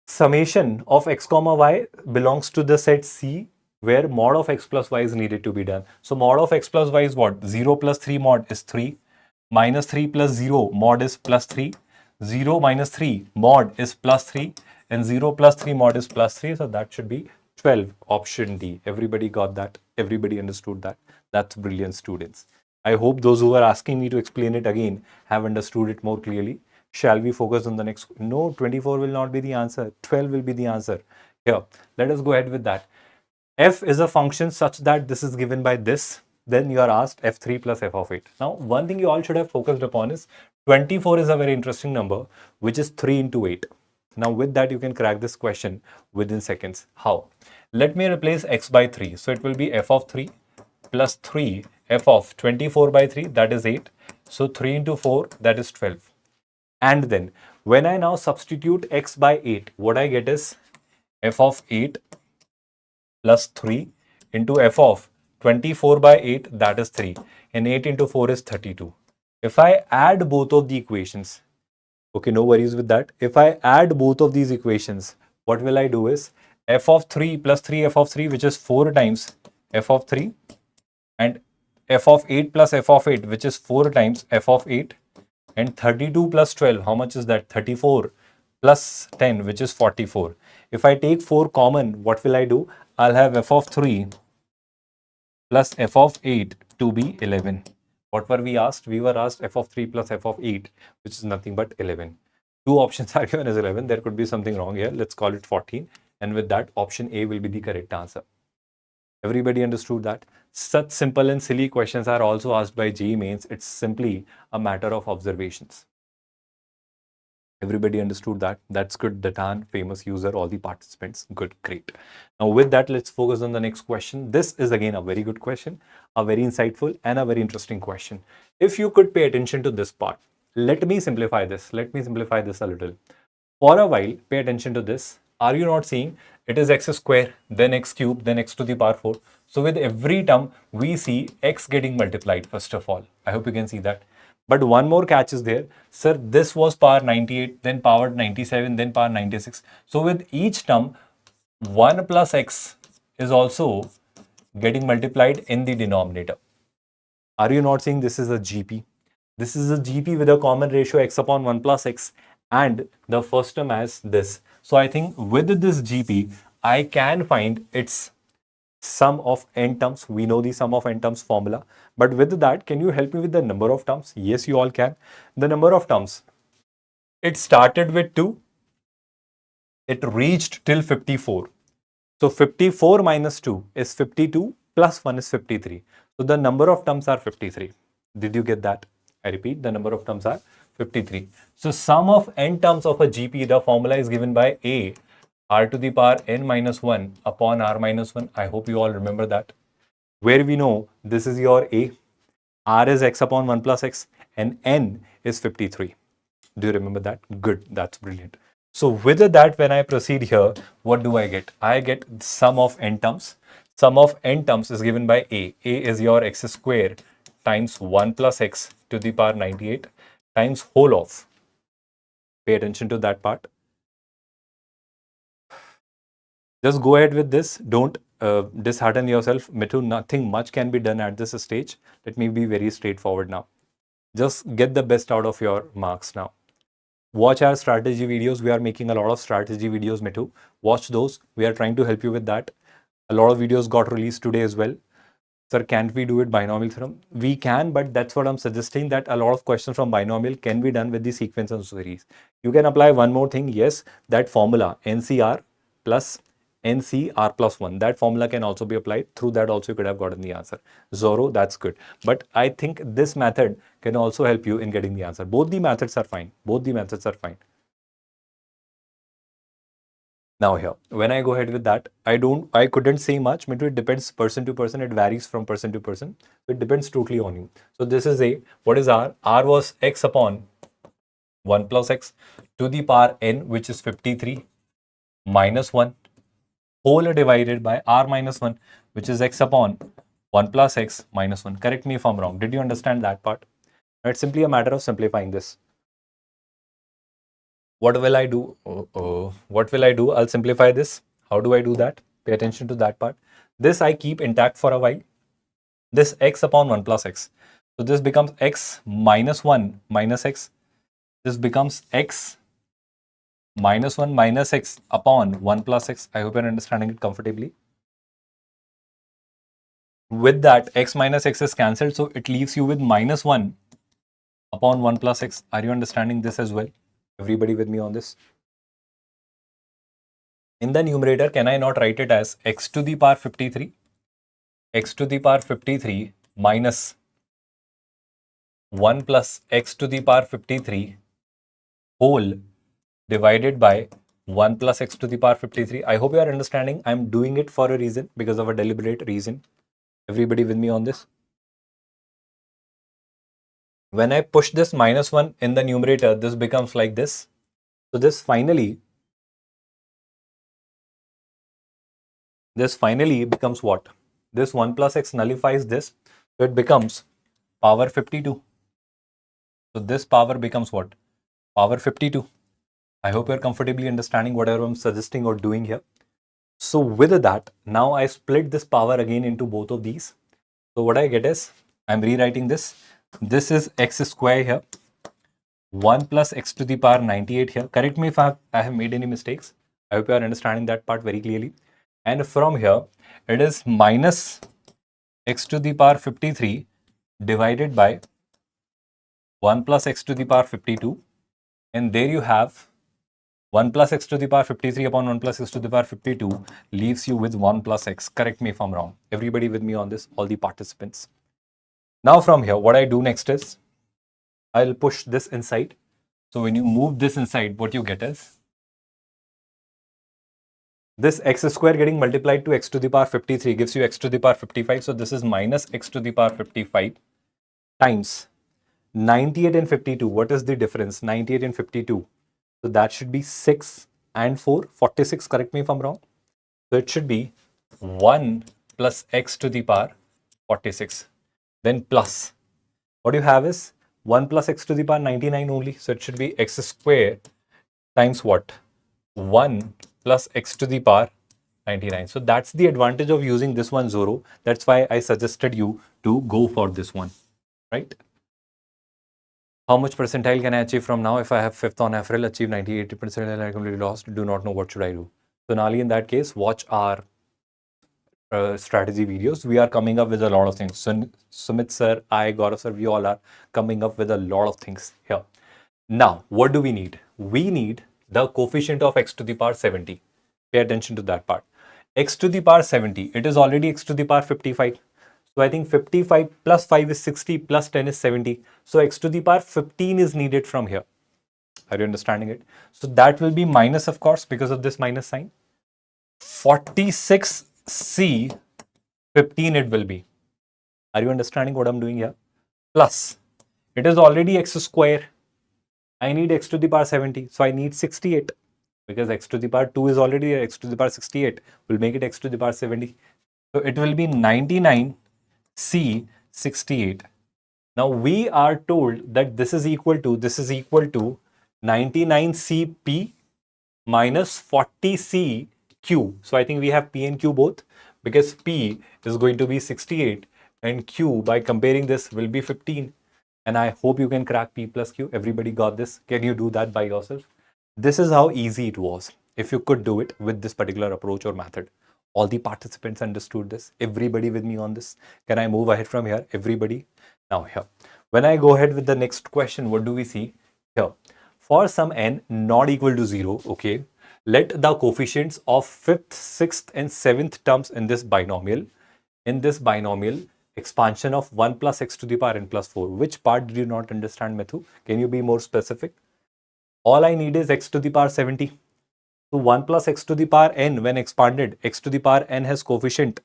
Summation of x comma y belongs to the set C, where mod of x plus y is needed to be done. So mod of x plus y is what? 0 plus 3 mod is 3. Minus 3 plus 0 mod is plus 3. 0 minus 3 mod is plus 3. And 0 plus 3 mod is plus 3. So that should be 12. Option D. Everybody got that? Everybody understood that? That's brilliant, students. I hope those who are asking me to explain it again have understood it more clearly. Shall we focus on the next? No, 24 will not be the answer. 12 will be the answer. Here, let us go ahead with that. F is a function such that this is given by this. Then you are asked f3 plus f of 8. Now, one thing you all should have focused upon is 24 is a very interesting number, which is 3 into 8. Now, with that, you can crack this question within seconds. How? Let me replace x by 3. So, it will be f of 3 plus 3 f of 24 by 3, that is 8. So, 3 into 4, that is 12. And then when I now substitute x by 8, what I get is f of 8 plus 3 into f of 24 by 8, that is 3. And 8 into 4 is 32. If I add both of the equations, okay, no worries with that. If I add both of these equations, what will I do is f of 3 plus 3 f of 3, which is 4 times f of 3, and f of 8 plus f of 8, which is 4 times f of 8. And 32 plus 12, how much is that? 34 plus 10, which is 44. If I take 4 common, what will I do? I'll have f of 3 plus f of 8 to be 11. What were we asked? We were asked f of 3 plus f of 8, which is nothing but 11. Two options are given as 11. There could be something wrong here. Let's call it 14. And with that, option A will be the correct answer. Everybody understood that? Such simple and silly questions are also asked by JEE Mains. It's simply a matter of observations. Everybody understood that? That's good. Datan, famous user, all the participants. Good, great. Now with that, let's focus on the next question. This is again a very good question, a very insightful and a very interesting question. If you could pay attention to this part, let me simplify this. Let me simplify this a little. For a while, pay attention to this. Are you not seeing it is x square, then x cube, then x to the power 4. So with every term, we see x getting multiplied first of all. I hope you can see that. But one more catch is there. Sir, this was power 98, then power 97, then power 96. So with each term, 1 plus x is also getting multiplied in the denominator. Are you not seeing this is a GP? This is a GP with a common ratio x upon 1 plus x and the first term as this. So I think with this GP, I can find its sum of n terms. We know the sum of n terms formula. But with that, can you help me with the number of terms? Yes, you all can. The number of terms. It started with 2. It reached till 54. So 54 minus 2 is 52 plus 1 is 53. So the number of terms are 53. Did you get that? I repeat, the number of terms are 53. So sum of n terms of a GP, the formula is given by a r to the power n minus 1 upon r minus 1. I hope you all remember that. Where we know this is your a, r is x upon 1 plus x, and n is 53. Do you remember that? Good, that's brilliant. So with that, when I proceed here, what do I get? I get sum of n terms. Sum of n terms is given by a. A is your x square times 1 plus x to the power 98 times whole of. Pay attention to that part. Just go ahead with this. Don't dishearten yourself. Mithu, nothing much can be done at this stage. Let me be very straightforward now. Just get the best out of your marks now. Watch our strategy videos. We are making a lot of strategy videos, Mithu. Watch those. We are trying to help you with that. A lot of videos got released today as well. Sir, can't we do it binomial theorem? We can, but that's what I'm suggesting, that a lot of questions from binomial can be done with the sequence and series. You can apply one more thing. Yes, that formula NCR plus NCR plus 1. That formula can also be applied. Through that also you could have gotten the answer. Zorro, that's good. But I think this method can also help you in getting the answer. Both the methods are fine. Both the methods are fine. Now here, when I go ahead with that, I couldn't say much. It depends person to person. It varies from person to person. It depends totally on you. So this is a, what is R? R was x upon 1 plus x to the power n, which is 53 minus 1 whole divided by r minus 1, which is x upon 1 plus x minus 1. Correct me if I'm wrong. Did you understand that part? It's simply a matter of simplifying this. What will I do? What will I do? I'll simplify this. How do I do that? Pay attention to that part. This I keep intact for a while. This x upon 1 plus x. So this becomes x minus 1 minus x. This becomes x minus 1 minus x upon 1 plus x. I hope you're understanding it comfortably. With that, x minus x is cancelled. So it leaves you with minus 1 upon 1 plus x. Are you understanding this as well? Everybody with me on this? In the numerator, can I not write it as x to the power 53? X to the power 53 minus 1 plus x to the power 53 whole divided by 1 plus x to the power 53. I hope you are understanding. I'm doing it for a reason, because of a deliberate reason. Everybody with me on this? When I push this minus 1 in the numerator, this becomes like this. So this finally becomes what? This 1 plus x nullifies this. So it becomes power 52. So this power becomes what? Power 52. I hope you're comfortably understanding whatever I'm suggesting or doing here. So with that, now I split this power again into both of these. So what I get is, I'm rewriting this. This is x square here. 1 plus x to the power 98 here. Correct me if I have made any mistakes. I hope you are understanding that part very clearly. And from here, it is minus x to the power 53 divided by 1 plus x to the power 52. And there you have 1 plus x to the power 53 upon 1 plus x to the power 52 leaves you with 1 plus x. Correct me if I'm wrong. Everybody with me on this, all the participants. Now from here, what I do next is, I'll push this inside. So when you move this inside, what you get is this x square getting multiplied to x to the power 53 gives you x to the power 55. So this is minus x to the power 55 times 98 and 52. What is the difference? 98 and 52. So that should be 6 and 4. 46, correct me if I'm wrong. So it should be 1 plus x to the power 46. Then plus. What you have is 1 plus x to the power 99 only. So it should be x square times what? 1 plus x to the power 99. So that's the advantage of using this one, Zoro. That's why I suggested you to go for this one, right? How much percentile can I achieve from now if I have 5th on April, achieve 90, 80% and I completely lost, do not know what should I do. So Nali, in that case, watch our strategy videos. We are coming up with a lot of things. So Sumit sir, I, Gaurav sir, we all are coming up with a lot of things here. Now, what do we need? We need the coefficient of x to the power 70. Pay attention to that part. X to the power 70, it is already x to the power 55. So I think 55 plus 5 is 60 plus 10 is 70. So x to the power 15 is needed from here. Are you understanding it? So that will be minus, of course, because of this minus sign. 46c 15 it will be. Are you understanding what I'm doing here? Plus, it is already x square. I need x to the power 70. So I need 68. Because x to the power 2 is already x to the power 68. We'll make it x to the power 70. So it will be 99c 68. Now we are told that this is equal to 99cp minus 40cq. So I think we have p and q both, because p is going to be 68 and q, by comparing this, will be 15. And I hope you can crack p plus q. Everybody got this? Can you do that by yourself? This is how easy it was. If you could do it with this particular approach or method. All the participants understood this. Everybody with me on this. Can I move ahead from here? Everybody? Now here. When I go ahead with the next question, what do we see? Here. For some n not equal to 0, okay, let the coefficients of 5th, 6th and 7th terms in this binomial expansion of 1 plus x to the power n plus 4. Which part did you not understand, Methu? Can you be more specific? All I need is x to the power 70. So 1 plus x to the power n, when expanded, x to the power n has coefficient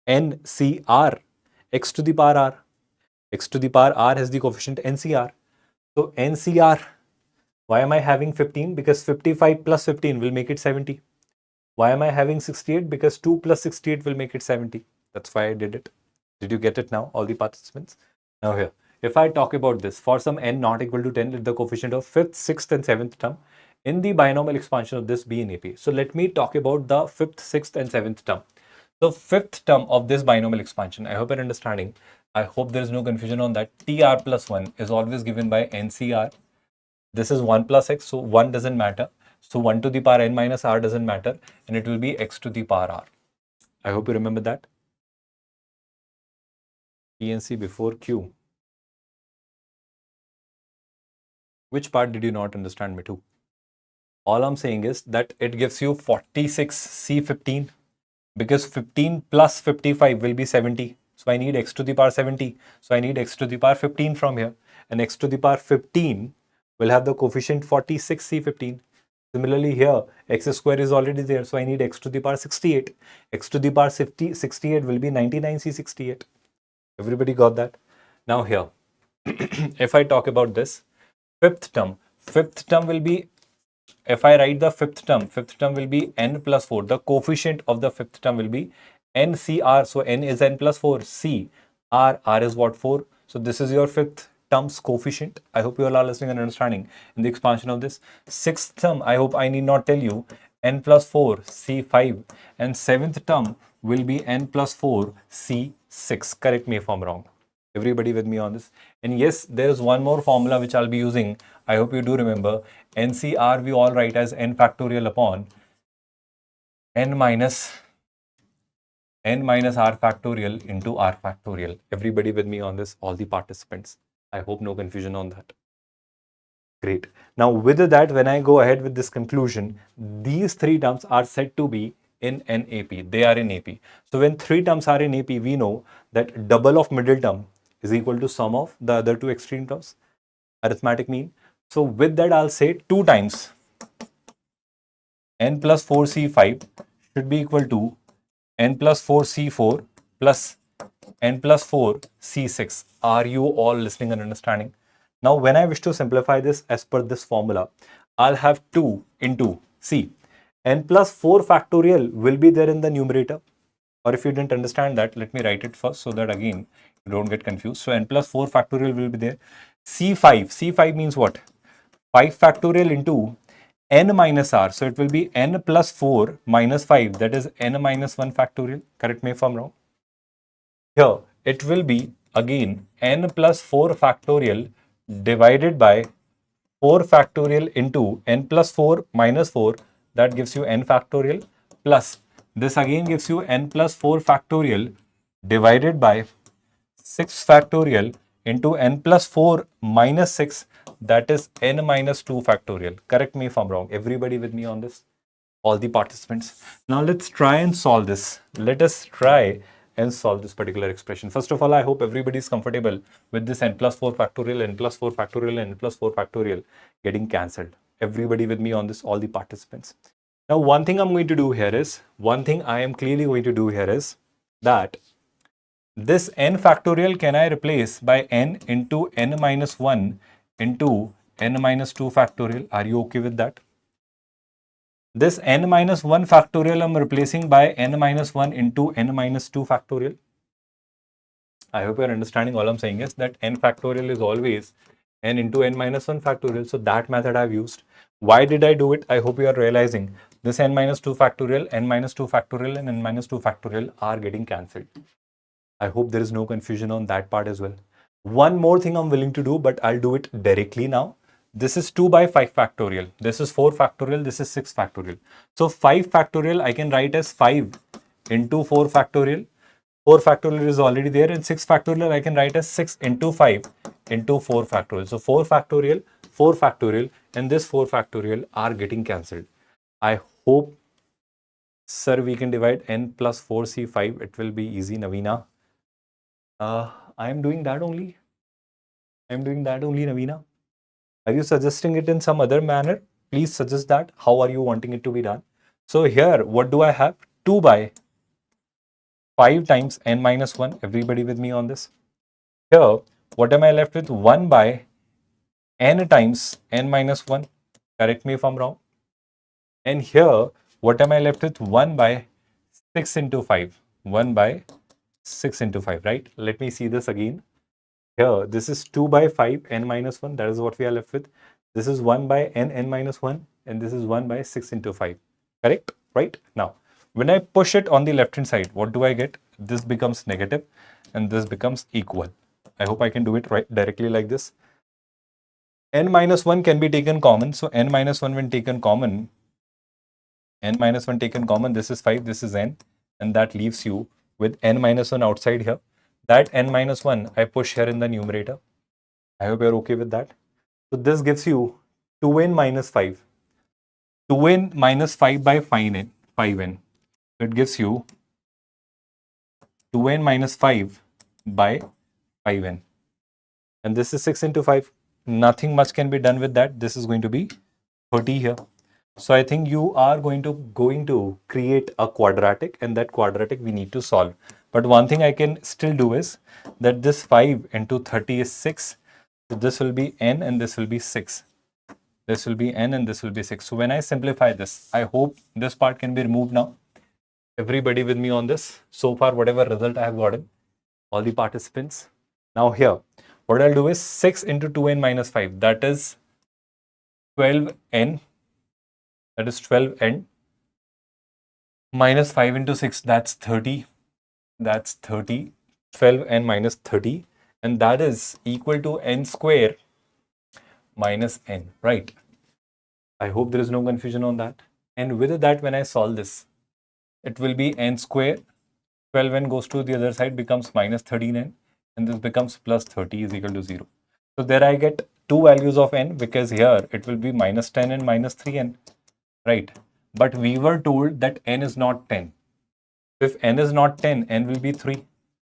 NCR, x to the power r. X to the power r has the coefficient NCR. So NCR, why am I having 15? Because 55 plus 15 will make it 70. Why am I having 68? Because 2 plus 68 will make it 70. That's why I did it. Did you get it now, all the participants? Now here, if I talk about this, for some n not equal to 10, let the coefficient of 5th, 6th and 7th term in the binomial expansion of this be in AP. So let me talk about the 5th, 6th and 7th term. So 5th term of this binomial expansion, I hope you're understanding. I hope there is no confusion on that. TR plus 1 is always given by NCR. This is 1 plus x, so 1 doesn't matter. So 1 to the power n minus r doesn't matter, and it will be x to the power r. I hope you remember that. PNC before Q. Which part did you not understand, Mithu? All I'm saying is that it gives you 46C15, because 15 plus 55 will be 70. So I need x to the power 70. So I need x to the power 15 from here. And x to the power 15 will have the coefficient 46C15. Similarly here, x square is already there. So I need x to the power 68. X to the power 68 will be 99C68. Everybody got that? Now here, if I talk about this, fifth term will be, if I write the fifth term will be n plus 4. The coefficient of the fifth term will be NCR. So n is n plus 4. C, R is what? 4. So this is your fifth term's coefficient. I hope you all are listening and understanding in the expansion of this. Sixth term, I hope I need not tell you, n plus 4, C5. And seventh term will be n plus 4, C6. Correct me if I'm wrong. Everybody with me on this? And yes, there is one more formula which I'll be using. I hope you do remember. NCR we all write as n factorial upon n minus r factorial into r factorial. Everybody with me on this? All the participants. I hope no confusion on that. Great. Now with that, when I go ahead with this conclusion, these three terms are said to be in an AP. They are in AP. So when three terms are in AP, we know that double of middle term is equal to sum of the other two extreme terms. Arithmetic mean. So with that, I'll say 2 times n plus 4c5 should be equal to n plus 4c4 plus n plus 4c6. Are you all listening and understanding? Now, when I wish to simplify this as per this formula, I'll have 2 into c. N plus 4 factorial will be there in the numerator. Or if you didn't understand that, let me write it first so that again you don't get confused. So n plus 4 factorial will be there. C5 means what? 5 factorial into n minus r. So it will be n plus 4 minus 5, that is n minus 1 factorial. Correct me if I'm wrong. Here it will be again n plus 4 factorial divided by 4 factorial into n plus 4 minus 4, that gives you n factorial, plus this again gives you n plus 4 factorial divided by 6 factorial into n plus 4 minus 6, that is n minus 2 factorial. Correct me if I'm wrong. Everybody with me on this? All the participants. Now let's try and solve this. Let us try and solve this particular expression. First of all, I hope everybody is comfortable with this n plus 4 factorial, n plus 4 factorial, and n plus 4 factorial getting cancelled. Everybody with me on this, all the participants. Now, one thing I'm going to do here is, one thing I am clearly going to do here is that this n factorial can I replace by n into n minus 1 into n minus 2 factorial. Are you okay with that? This n minus 1 factorial I'm replacing by n minus 1 into n minus 2 factorial. I hope you're understanding. All I'm saying is that n factorial is always n into n minus 1 factorial. So that method I've used. Why did I do it? I hope you are realizing this n minus 2 factorial, n minus 2 factorial and n minus 2 factorial are getting cancelled. I hope there is no confusion on that part as well. One more thing I'm willing to do, but I'll do it directly now. This is 2 by 5 factorial. This is 4 factorial. This is 6 factorial. So 5 factorial I can write as 5 into 4 factorial. 4 factorial is already there, and 6 factorial I can write as 6 into 5 into 4 factorial. So 4 factorial, and this 4 factorial are getting cancelled. I hope, sir, we can divide n plus 4c5. It will be easy, Navina. I am doing that only. Navina. Are you suggesting it in some other manner? Please suggest that. How are you wanting it to be done? So here, what do I have? 2 by 5 times n minus 1. Everybody with me on this? Here, what am I left with? 1 by n times n minus 1. Correct me if I'm wrong. And here, what am I left with? 1 by 6 into 5. 1 by 6 into 5, right? Let me see this again. Here, this is 2 by 5 n minus 1. That is what we are left with. This is 1 by n minus 1. And this is 1 by 6 into 5. Correct? Right? Now, when I push it on the left hand side, what do I get? This becomes negative and this becomes equal. I hope I can do it right directly like this. N minus 1 can be taken common. So n minus 1 when taken common, this is 5, this is n. And that leaves you with n minus 1 outside here. That n minus 1 I push here in the numerator. I hope you're okay with that. So this gives you 2n minus 5. 2n minus 5 by 5n. So it gives you 2n minus 5 by 5n. And this is 6 into 5. Nothing much can be done with that. This is going to be 30 here. So I think you are going to create a quadratic, and that quadratic we need to solve. But one thing I can still do is that this 5 into 30 is 6. So this will be n and this will be 6. This will be n and this will be 6. So when I simplify this, I hope this part can be removed now. Everybody with me on this? So far, whatever result I have gotten, all the participants. Now here, what I'll do is 6 into 2n minus 5. That is 12n. That is 12n. Minus 5 into 6, that's 30. That's 30. 12n minus 30. And that is equal to n square minus n, right? I hope there is no confusion on that. And with that, when I solve this, it will be n square. 12n goes to the other side, becomes minus 13n. And this becomes plus 30 is equal to 0. So there I get two values of n, because here it will be minus 10 and minus 3n, right? But we were told that n is not 10. If n is not 10, n will be 3.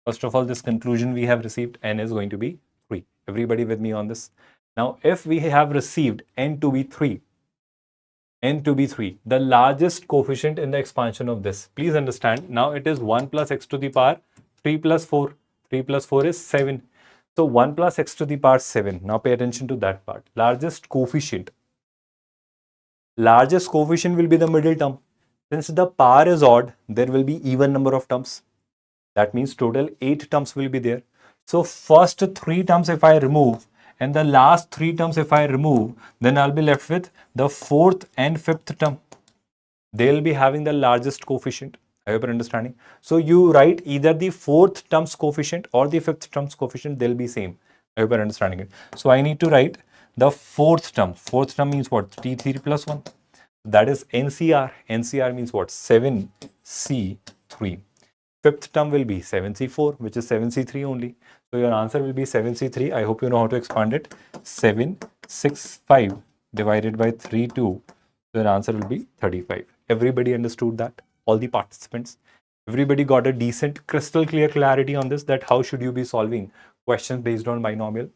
First of all, this conclusion we have received, n is going to be 3. Everybody with me on this? Now, if we have received n to be 3, the largest coefficient in the expansion of this, please understand, now it is 1 plus x to the power 3 plus 4. 3 plus 4 is 7. So 1 plus x to the power 7. Now pay attention to that part. Largest coefficient will be the middle term. Since the power is odd, there will be even number of terms. That means total 8 terms will be there. So first 3 terms if I remove and the last 3 terms if I remove, then I'll be left with the 4th and 5th term. They'll be having the largest coefficient. I hope you're understanding. So you write either the 4th terms coefficient or the 5th terms coefficient, they'll be same. I hope you're understanding it. So I need to write the 4th term. 4th term means what? T3 plus 1. That is NCR. NCR means what? 7C3. 5th term will be 7C4, which is 7C3 only. So your answer will be 7C3. I hope you know how to expand it. 765 divided by 3, 2. So your answer will be 35. Everybody understood that? All the participants? Everybody got a decent, crystal clear clarity on this, that how should you be solving questions based on binomial?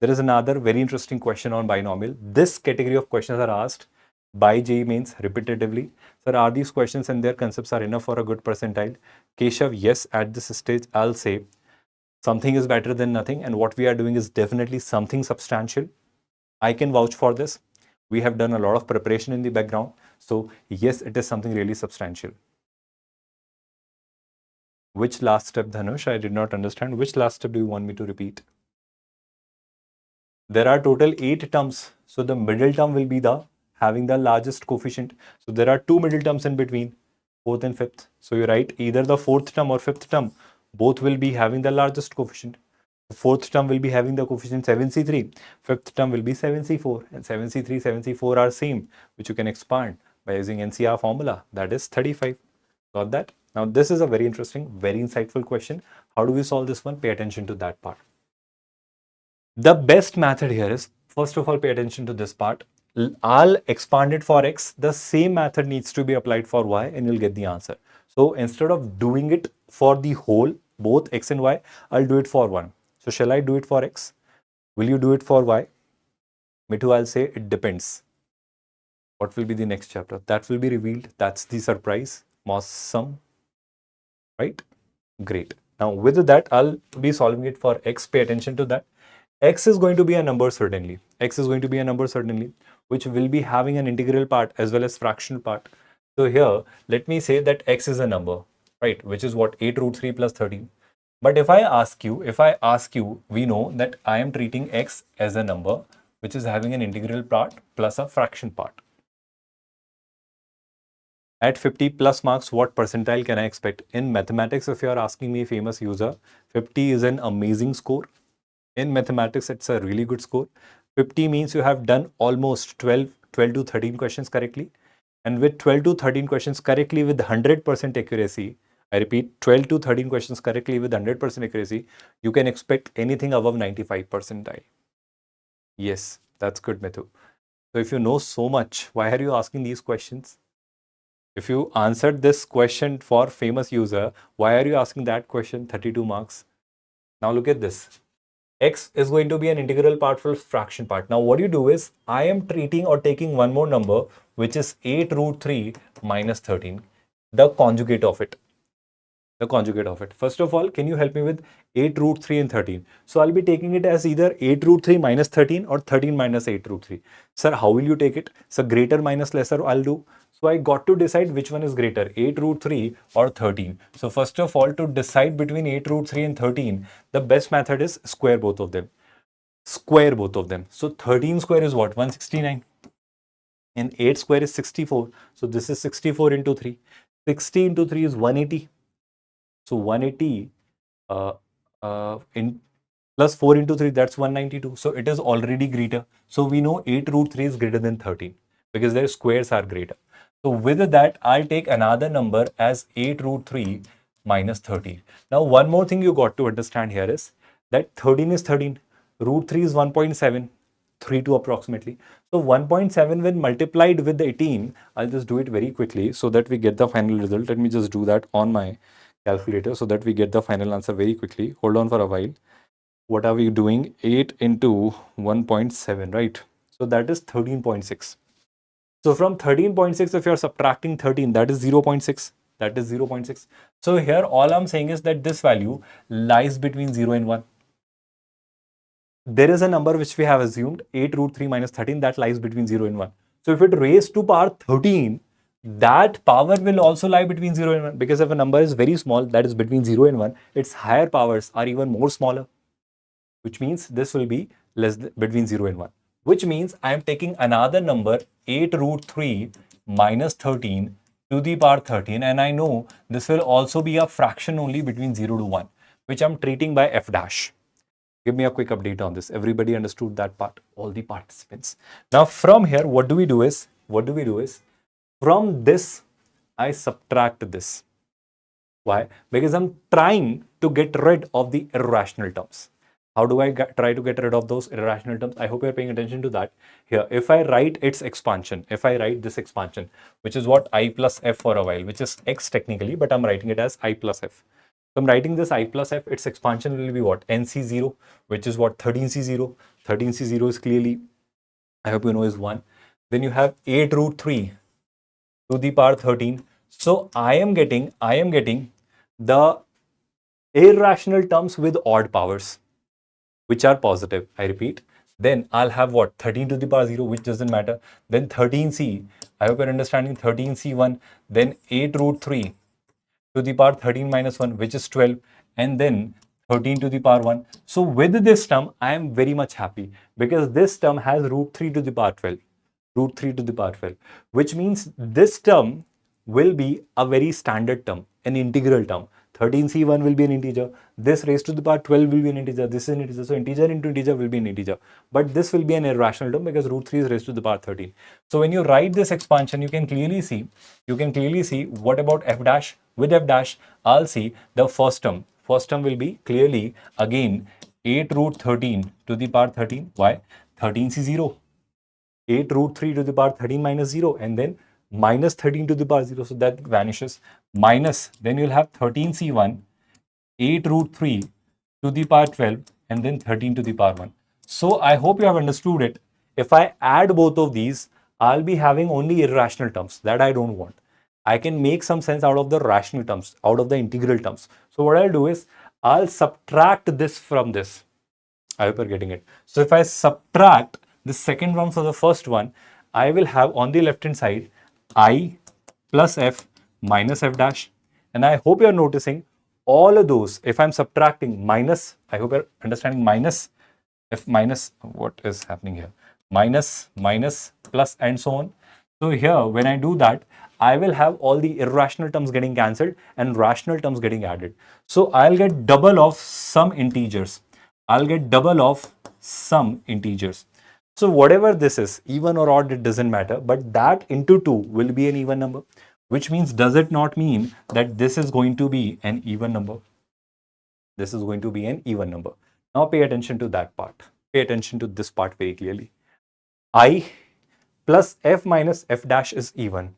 There is another very interesting question on binomial. This category of questions are asked by JEE Mains repetitively. Sir, are these questions and their concepts are enough for a good percentile? Keshav, yes, at this stage, I'll say something is better than nothing. And what we are doing is definitely something substantial. I can vouch for this. We have done a lot of preparation in the background. So yes, it is something really substantial. Which last step, Dhanush? I did not understand. Which last step do you want me to repeat? There are total 8 terms. So the middle term will be the having the largest coefficient. So there are 2 middle terms in between, 4th and 5th. So you write either the 4th term or 5th term. Both will be having the largest coefficient. The 4th term will be having the coefficient 7C3. 5th term will be 7C4. And 7C3, 7C4 are same, which you can expand by using NCR formula. That is 35. Got that? Now this is a very interesting, very insightful question. How do we solve this one? Pay attention to that part. The best method here is, first of all, pay attention to this part. I'll expand it for x. The same method needs to be applied for y and you'll get the answer. So instead of doing it for the whole, both x and y, I'll do it for one. So shall I do it for x? Will you do it for y? Me too, I'll say it depends. What will be the next chapter? That will be revealed. That's the surprise. Awesome. Right? Great. Now with that, I'll be solving it for x. Pay attention to that. X is going to be a number certainly. X is going to be a number certainly, which will be having an integral part as well as fractional part. So here, let me say that x is a number, right? Which is what? 8 root 3 plus 13. But if I ask you, we know that I am treating x as a number, which is having an integral part plus a fraction part. At 50 plus marks, what percentile can I expect? In mathematics, if you are asking me, famous user, 50 is an amazing score. In mathematics, it's a really good score. 50 means you have done almost 12 to 13 questions correctly. And with 12 to 13 questions correctly with 100% accuracy, I repeat, 12 to 13 questions correctly with 100% accuracy, you can expect anything above 95 percentile. Yes, that's good, Mithu. So if you know so much, why are you asking these questions? If you answered this question for famous user, why are you asking that question? 32 marks. Now look at this. X is going to be an integral part for fraction part. Now what you do is, I am treating or taking one more number, which is 8 root 3 minus 13, the conjugate of it. The conjugate of it. First of all, can you help me with 8 root 3 and 13? So I'll be taking it as either 8 root 3 minus 13 or 13 minus 8 root 3. Sir, how will you take it? So greater minus lesser I'll do. So I got to decide which one is greater, 8 root 3 or 13. So first of all, to decide between 8 root 3 and 13, the best method is square both of them. Square both of them. So 13 square is what? 169. And 8 square is 64. So this is 64 into 3. 60 into 3 is 180. So 180 in plus 4 into 3, that's 192. So it is already greater. So we know 8 root 3 is greater than 13 because their squares are greater. So with that, I'll take another number as 8 root 3 minus 13. Now, one more thing you got to understand here is that 13 is 13. Root 3 is 1.7. 32 approximately. So 1.7 when multiplied with 18, I'll just do it very quickly so that we get the final result. Let me just do that on my calculator so that we get the final answer very quickly. Hold on for a while. what are we doing? 8 into 1.7, right? So that is 13.6. So from 13.6, if you're subtracting 13, that is 0.6. That is 0.6. So here all I'm saying is that this value lies between 0 and 1. There is a number which we have assumed, 8 root 3 minus 13, that lies between 0 and 1. So if it raised to power 13, that power will also lie between 0 and 1, because if a number is very small, that is between 0 and 1, its higher powers are even more smaller, which means this will be less than, between 0 and 1, which means I am taking another number, 8 root 3 minus 13 to the power 13, and I know this will also be a fraction only between 0 to 1, which I'm treating by f dash. Give me a quick update on this. Everybody understood that part, all the participants. Now from here, what do we do is from this, I subtract this. Why? Because I'm trying to get rid of the irrational terms. How do I try to get rid of those irrational terms? I hope you're paying attention to that. Here, if I write its expansion, if I write this expansion, which is what I plus f for a while, which is x technically, but I'm writing it as I plus f. So I'm writing this I plus f, its expansion will be what? NC0, which is what? 13C0. 13C0 is clearly, I hope you know, is 1. Then you have 8 root 3 to the power 13. So I am getting the irrational terms with odd powers, which are positive. I repeat. Then I'll have what? 13 to the power 0, which doesn't matter. Then 13C. I hope you're understanding 13C1. Then 8 root 3 to the power 13 minus 1, which is 12. And then 13 to the power 1. So with this term, I am very much happy, because this term has root 3 to the power 12. Root 3 to the power 12, which means this term will be a very standard term, an integral term. 13C1 will be an integer. This raised to the power 12 will be an integer. This is an integer. So integer into integer will be an integer. But this will be an irrational term, because root 3 is raised to the power 13. So when you write this expansion, you can clearly see what about f dash. With f dash, I'll see the first term. First term will be clearly again 8 root 13 to the power 13. Why? 13C0. 8 root 3 to the power 13 minus 0, and then minus 13 to the power 0. So that vanishes. Minus, then you'll have 13C1, 8 root 3 to the power 12, and then 13 to the power 1. So I hope you have understood it. If I add both of these, I'll be having only irrational terms that I don't want. I can make some sense out of the rational terms, out of the integral terms. So what I'll do is, I'll subtract this from this. I hope you're getting it. So if I subtract the second one from the first one, I will have on the left hand side I plus f minus f dash. And I hope you're noticing all of those. If I'm subtracting minus, I hope you're understanding minus f minus, what is happening here? Minus, minus, plus, and so on. So here, when I do that, I will have all the irrational terms getting cancelled and rational terms getting added. So I'll get double of some integers. I'll get double of some integers. So whatever this is, even or odd, it doesn't matter, but that into 2 will be an even number, which means, does it not mean that this is going to be an even number? This is going to be an even number. Now pay attention to that part. Pay attention to this part very clearly. I plus f minus f dash is even.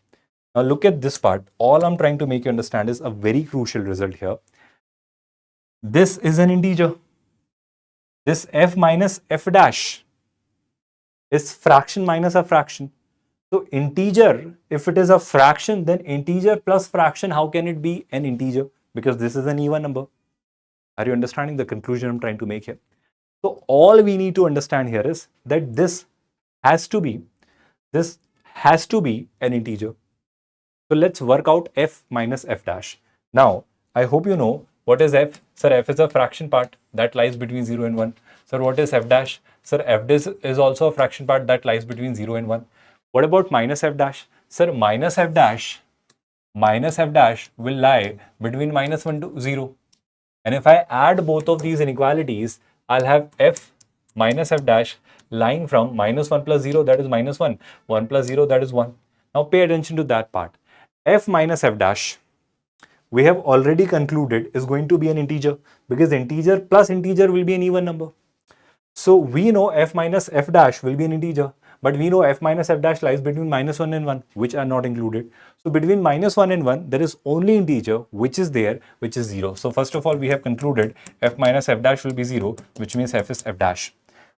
Now look at this part. All I'm trying to make you understand is a very crucial result here. This is an integer. This f minus f dash is fraction minus a fraction. So integer, if it is a fraction, then integer plus fraction, how can it be an integer? Because this is an even number. Are you understanding the conclusion I'm trying to make here? So all we need to understand here is that this has to be an integer. So let's work out f minus f dash. Now, I hope you know what is f. Sir, f is a fraction part that lies between 0 and 1. Sir, what is f dash? Sir, f dash is also a fraction part that lies between 0 and 1. What about minus f dash? Sir, minus f dash will lie between minus 1 to 0. And if I add both of these inequalities, I'll have f minus f dash lying from minus 1 plus 0, that is minus 1. 1 plus 0, that is 1. Now pay attention to that part. F minus f dash, we have already concluded, is going to be an integer, because integer plus integer will be an even number. So we know f minus f dash will be an integer, but we know f minus f dash lies between minus 1 and 1, which are not included. So between -1 and 1, there is only integer which is there, which is 0. So first of all, we have concluded f minus f dash will be 0, which means f is f dash.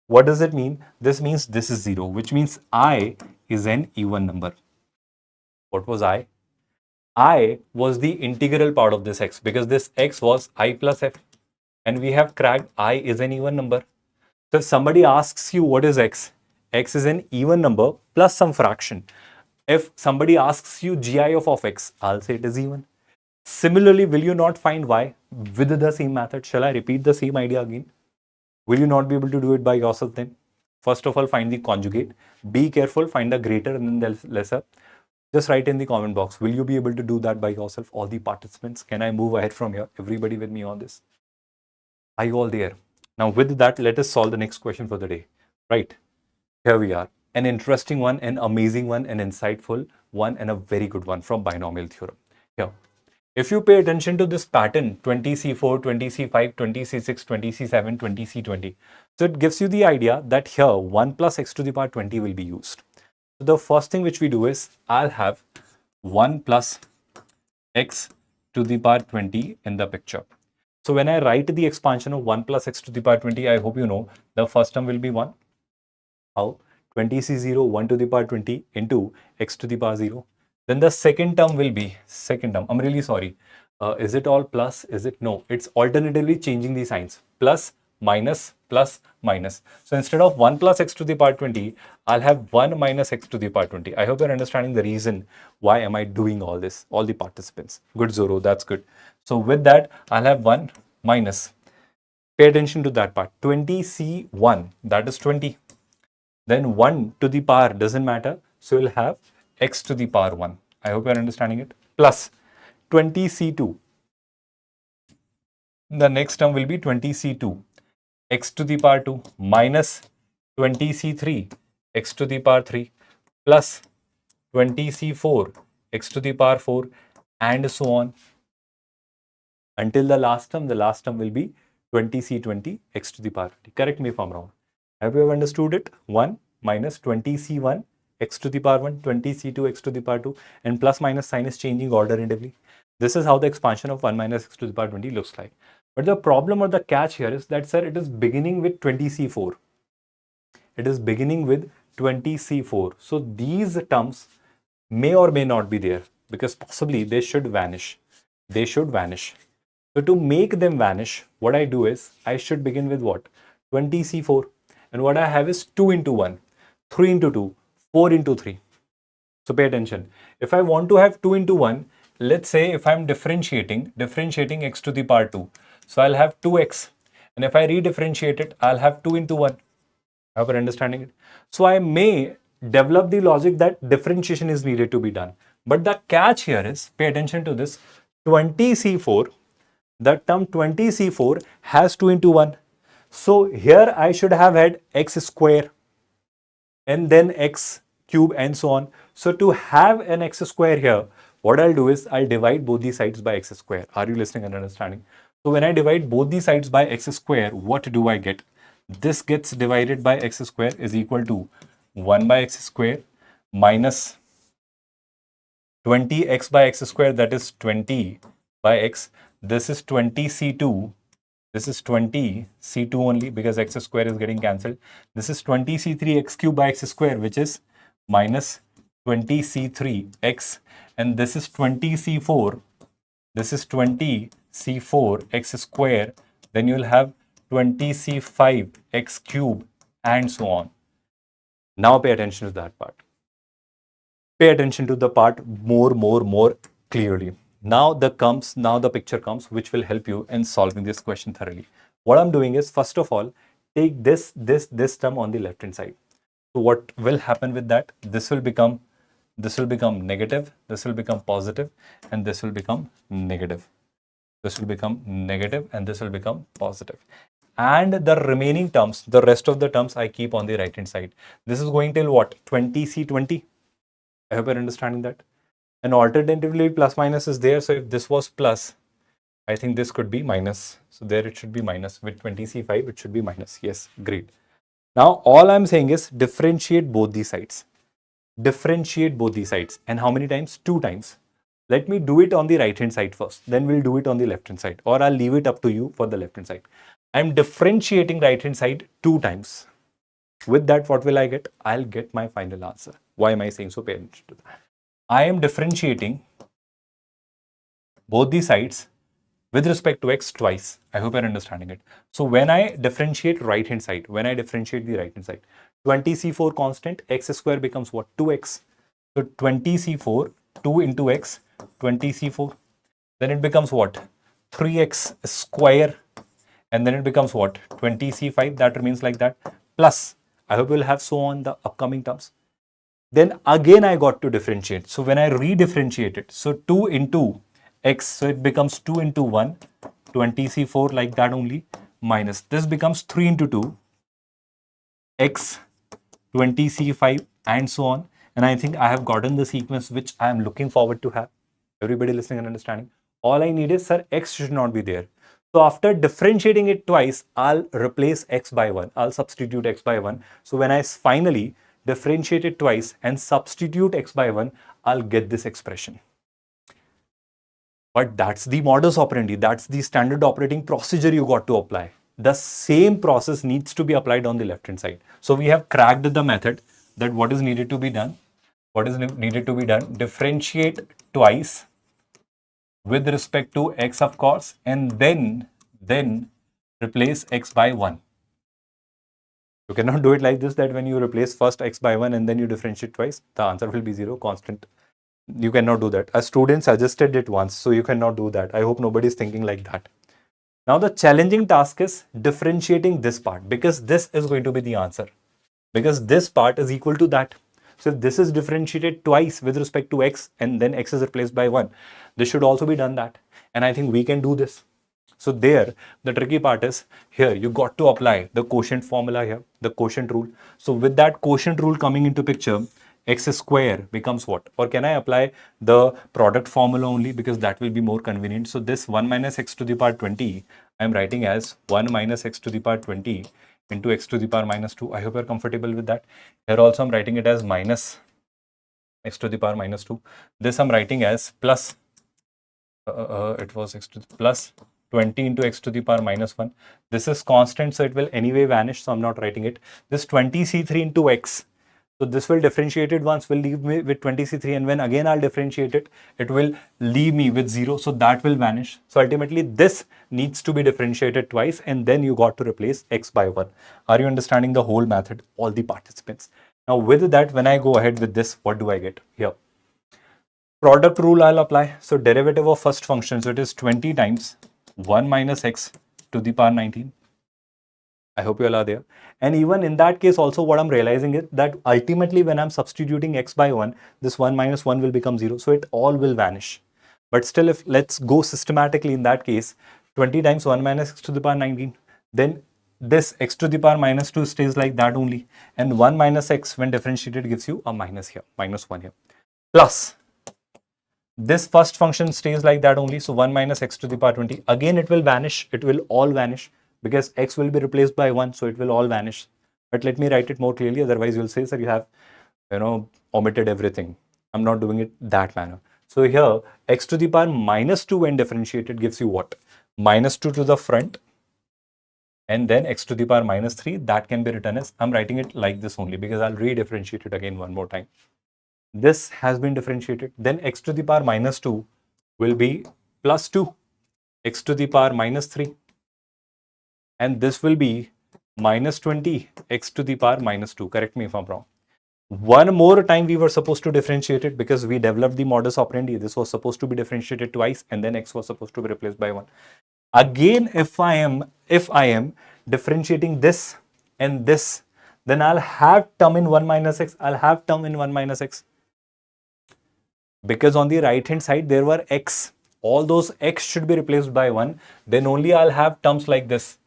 What does it mean? This means this is 0, which means I is an even number. What was I? I was the integral part of this x, because this x was I plus f, and we have cracked I is an even number. So if somebody asks you what is x, x is an even number plus some fraction. If somebody asks you GI of x, I'll say it is even. Similarly, will you not find y with the same method? Shall I repeat the same idea again? Will you not be able to do it by yourself then? First of all, find the conjugate. Be careful, find the greater and then the lesser. Just write in the comment box. Will you be able to do that by yourself, all the participants? Can I move ahead from here? Everybody with me on this? Are you all there? Now with that, let us solve the next question for the day. Right, here we are. An interesting one, an amazing one, an insightful one, and a very good one from binomial theorem. Here, if you pay attention to this pattern, 20C4, 20C5, 20C6, 20C7, 20C20, so it gives you the idea that here 1 plus x to the power 20 will be used. So the first thing which we do is, I'll have 1 plus x to the power 20 in the picture. So when I write the expansion of 1 plus x to the power 20, I hope you know the first term will be 1. How? 20C0, 1 to the power 20 into x to the power 0. Then the second term will be, I'm really sorry. Is it all plus? Is it? No, it's alternatively changing the signs. Plus, minus, plus, minus. So instead of 1 plus x to the power 20, I'll have 1 minus x to the power 20. I hope you're understanding the reason why am I doing all this, all the participants. Good, Zoro, that's good. So with that, I'll have 1 minus. Pay attention to that part. 20C1, that is 20. Then 1 to the power doesn't matter. So we'll have x to the power 1. I hope you're understanding it. Plus 20C2. The next term will be 20C2. X to the power 2 minus 20C3. X to the power 3 plus 20C4. X to the power 4 and so on. Until the last term will be 20C20. X to the power 20. Correct me if I'm wrong. Have you ever understood it? 1 minus 20C1 x to the power 1, 20C2 x to the power 2, and plus minus sign is changing alternatively. This is how the expansion of 1 minus x to the power 20 looks like. But the problem or the catch here is that, sir, it is beginning with 20C4. It is beginning with 20C4. So these terms may or may not be there, because possibly they should vanish. They should vanish. So to make them vanish, what I do is I should begin with what? 20C4. And what I have is 2 into 1, 3 into 2, 4 into 3. So pay attention. If I want to have 2 into 1, let's say if I'm differentiating x to the power 2. So I'll have 2x. And if I redifferentiate it, I'll have 2 into 1. I hope you're understanding it. So I may develop the logic that differentiation is needed to be done. But the catch here is, pay attention to this, 20C4, the term 20C4 has 2 into 1. So here I should have had x square and then x cube and so on. So to have an x square here, what I'll do is I'll divide both the sides by x square. Are you listening and understanding? So when I divide both the sides by x square, what do I get? This gets divided by x square is equal to 1 by x square minus 20x by x square, that is 20 by x. This is 20C2. This is 20C2 only because x square is getting cancelled. This is 20C3 x cube by x square, which is minus 20C3x. And this is 20C4. This is 20C4 x square. Then you'll have 20C5 x cube and so on. Now pay attention to that part. Pay attention to the part more clearly. Now the picture comes, which will help you in solving this question thoroughly. What I'm doing is, first of all, take this term on the left hand side. So what will happen with that? This will become negative, this will become positive, and this will become negative. This will become negative and this will become positive. And the remaining terms, the rest of the terms I keep on the right hand side. This is going till what? 20C20. I hope you're understanding that. And alternatively, plus minus is there. So if this was plus, I think this could be minus. So there it should be minus. With 20C5, it should be minus. Yes, great. Now all I'm saying is differentiate both these sides. differentiate both these sides. And how many times? 2 times. Let me do it on the right hand side first, then we'll do it on the left hand side, or I'll leave it up to you for the left hand side. I'm differentiating right hand side 2 times. With that, what will I get? I'll get my final answer. Why am I saying so? Pay attention to that. I am differentiating both the sides with respect to x twice. I hope you're understanding it. So when I differentiate right hand side, when I differentiate the right hand side, 20c4 constant, x square becomes what? 2x. So 20c4, 2 into x, 20c4. Then it becomes what? 3x square. And then it becomes what? 20c5. That remains like that. Plus, I hope we'll have so on the upcoming terms. Then again I got to differentiate. So when I redifferentiate it, so 2 into x, so it becomes 2 into 1, 20c4 like that only, minus this becomes 3 into 2, x, 20c5 and so on. And I think I have gotten the sequence which I am looking forward to have. Everybody listening and understanding? All I need is, sir, x should not be there. So after differentiating it twice, I'll replace x by 1. I'll substitute x by 1. So when I finally differentiate it twice and substitute x by 1, I'll get this expression. But that's the modus operandi. That's the standard operating procedure you got to apply. The same process needs to be applied on the left hand side. So we have cracked the method that what is needed to be done. What is needed to be done? Differentiate twice with respect to x, of course, and then replace x by 1. You cannot do it like this, that when you replace first x by 1 and then you differentiate twice, the answer will be 0, constant. You cannot do that. A student suggested it once, so you cannot do that. I hope nobody is thinking like that. Now the challenging task is differentiating this part, because this is going to be the answer. Because this part is equal to that. So if this is differentiated twice with respect to x and then x is replaced by 1, this should also be done that. And I think we can do this. So there, the tricky part is here, you got to apply the quotient formula here, the quotient rule. So with that quotient rule coming into picture, x square becomes what? Or can I apply the product formula only, because that will be more convenient? So this 1 minus x to the power 20, I am writing as 1 minus x to the power 20 into x to the power minus 2. I hope you're comfortable with that. Here also I'm writing it as minus x to the power minus 2. This I'm writing as plus, it was x to the plus 20 into x to the power minus 1. This is constant, so it will anyway vanish, so I'm not writing it. This 20c3 into x. So this will differentiate it once, will leave me with 20c3, and when again I'll differentiate it, it will leave me with 0, so that will vanish. So ultimately this needs to be differentiated twice, and then you got to replace x by 1. Are you understanding the whole method, all the participants? Now with that, when I go ahead with this, what do I get here? Product rule I'll apply. So derivative of first function, so it is 20 times 1 minus x to the power 19. I hope you all are there. And even in that case also, what I'm realizing is that ultimately when I'm substituting x by 1, this 1 minus 1 will become 0. So it all will vanish. But still, if let's go systematically in that case, 20 times 1 minus x to the power 19, then this x to the power minus 2 stays like that only. And 1 minus x when differentiated gives you a minus here, minus 1 here. Plus, this first function stays like that only. So 1 minus x to the power 20. Again, it will vanish. It will all vanish because x will be replaced by 1. So it will all vanish. But let me write it more clearly. Otherwise, you'll say, sir, you have, omitted everything. I'm not doing it that manner. So here, x to the power minus 2 when differentiated gives you what? Minus 2 to the front. And then x to the power minus 3. That can be written as, I'm writing it like this only because I'll redifferentiate it again one more time. This has been differentiated. Then x to the power minus 2 will be plus 2, x to the power minus 3. And this will be minus 20, x to the power minus 2. Correct me if I'm wrong. One more time we were supposed to differentiate it because we developed the modus operandi. This was supposed to be differentiated twice and then x was supposed to be replaced by 1. Again, if I am differentiating this and this, then I'll have term in 1 minus x. I'll have term in 1 minus x. Because on the right hand side there were x, all those x should be replaced by 1, then only I'll have terms like this.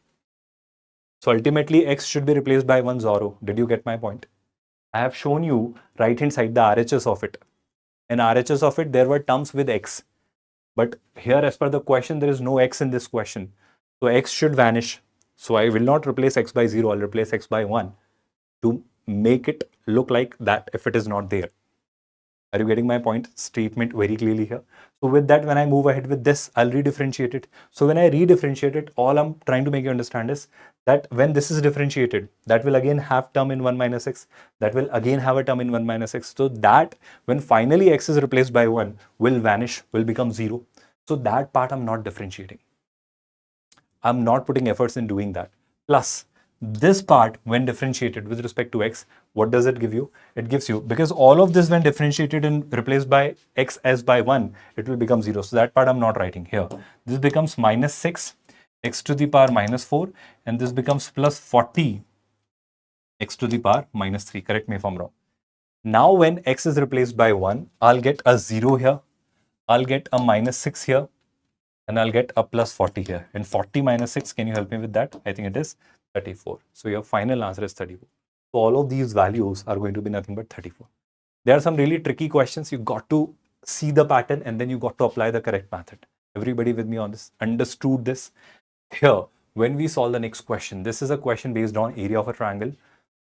So ultimately x should be replaced by 1, 0. Did you get my point? I have shown you right hand side the RHS of it. In RHS of it there were terms with x, but here as per the question there is no x in this question, so x should vanish. So I will not replace x by 0, I'll replace x by 1 to make it look like that if it is not there. Are you getting my point statement very clearly here? So with that, when I move ahead with this, I'll redifferentiate it. So when I redifferentiate it, all I'm trying to make you understand is that when this is differentiated, that will again have term in 1 minus x, that will again have a term in 1 minus x. So that when finally x is replaced by 1 will vanish, will become 0. So that part I'm not differentiating. I'm not putting efforts in doing that. Plus, this part, when differentiated with respect to x, what does it give you? It gives you, because all of this when differentiated and replaced by x as by 1, it will become 0. So that part I'm not writing here. This becomes minus 6, x to the power minus 4, and this becomes plus 40, x to the power minus 3. Correct me if I'm wrong. Now when x is replaced by 1, I'll get a 0 here, I'll get a minus 6 here, and I'll get a plus 40 here. And 40 minus 6, can you help me with that? I think it is 34. So your final answer is 34. So all of these values are going to be nothing but 34. There are some really tricky questions. You got to see the pattern and then you got to apply the correct method. Everybody with me on this? Understood this? Here, when we solve the next question, this is a question based on area of a triangle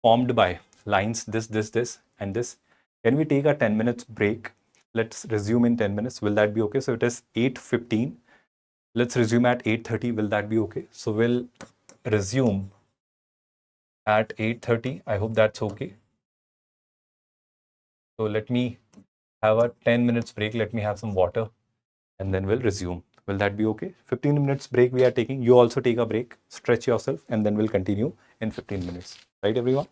formed by lines this, and this. Can we take a 10 minutes break? Let's resume in 10 minutes. Will that be okay? So it is 8:15. Let's resume at 8:30. Will that be okay? So we'll resume at 8:30. I hope that's okay. So let me have a 10 minutes break. Let me have some water and then we'll resume. Will that be okay? 15 minutes break we are taking. You also take a break, stretch yourself, and then we'll continue in 15 minutes. Right, everyone?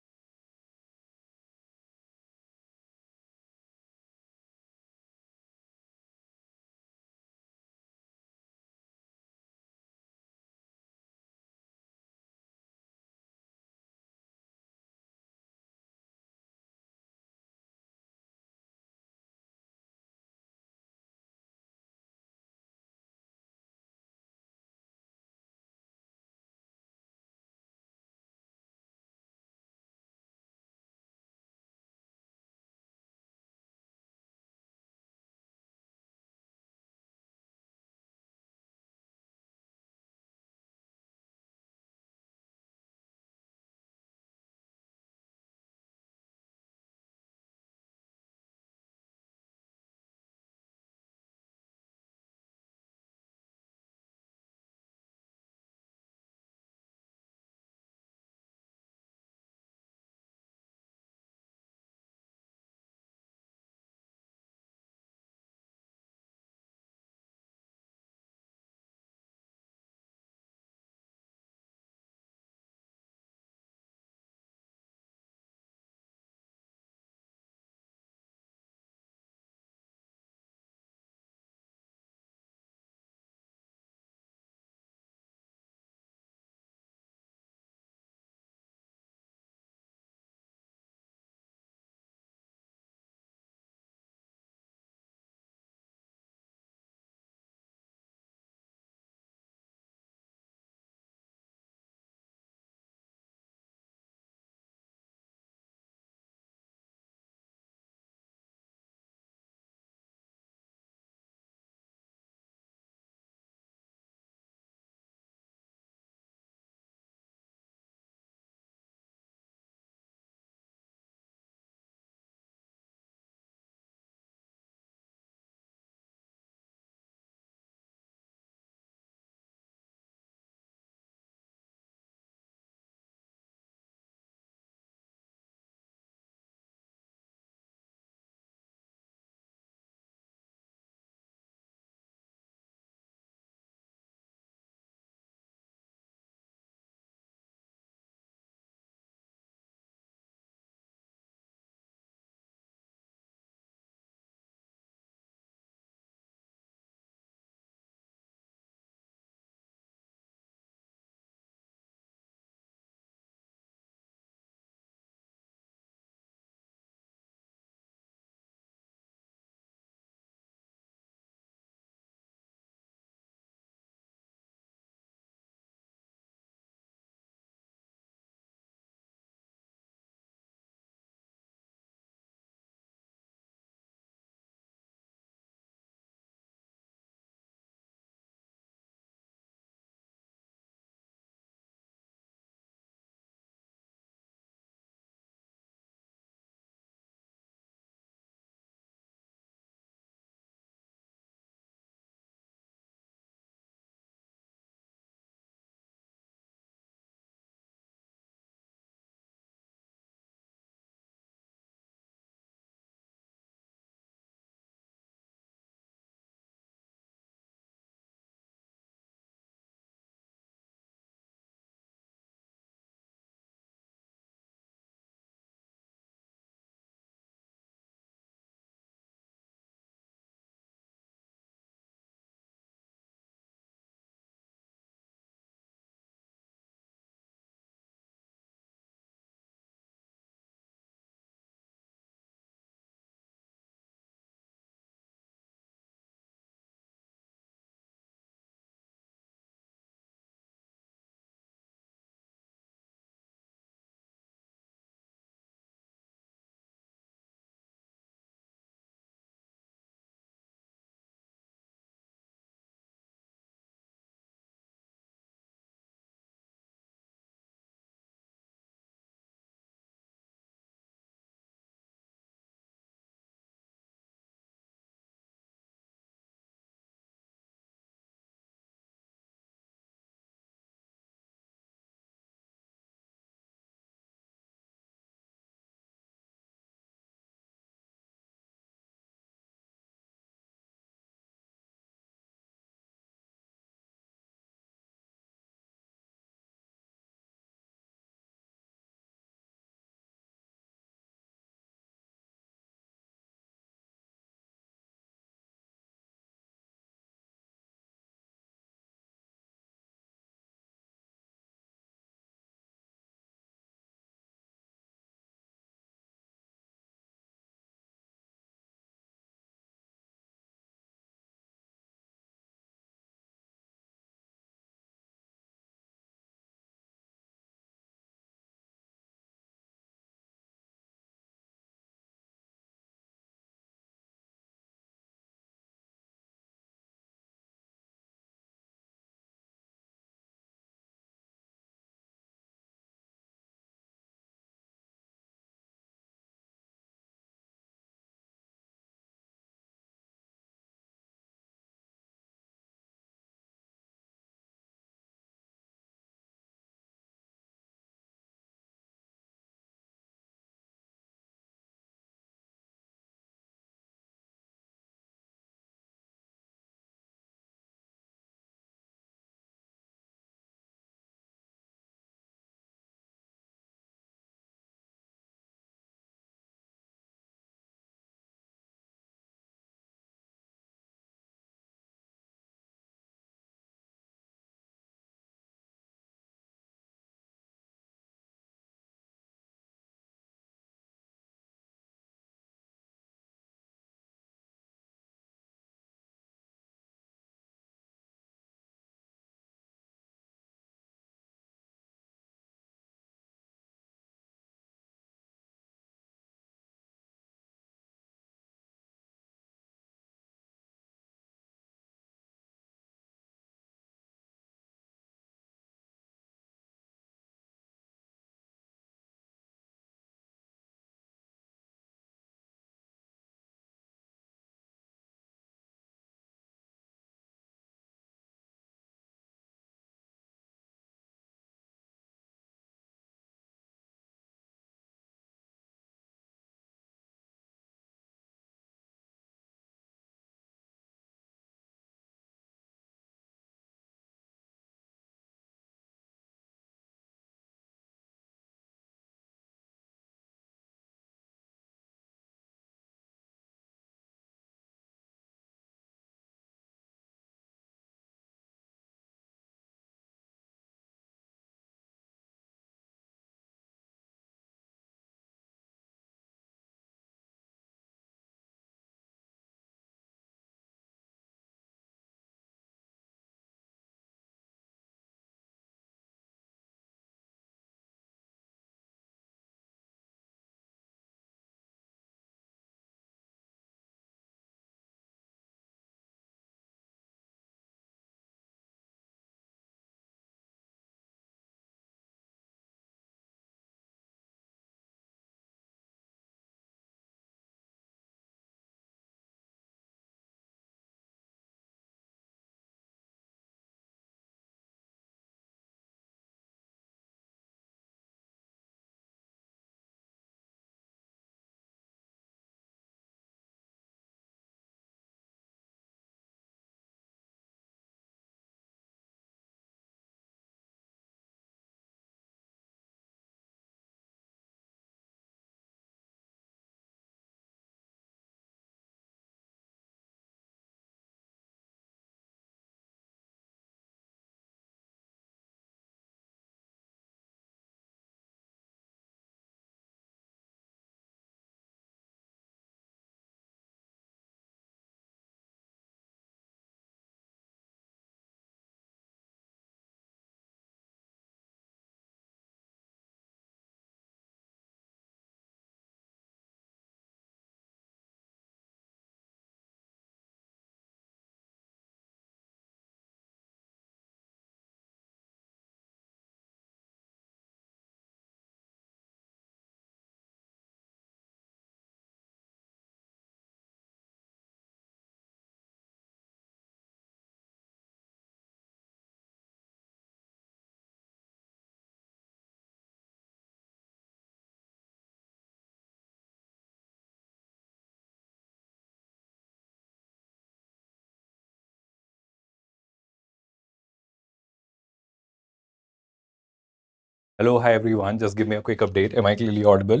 Hello, hi everyone. Just give me a quick update. Am I clearly audible?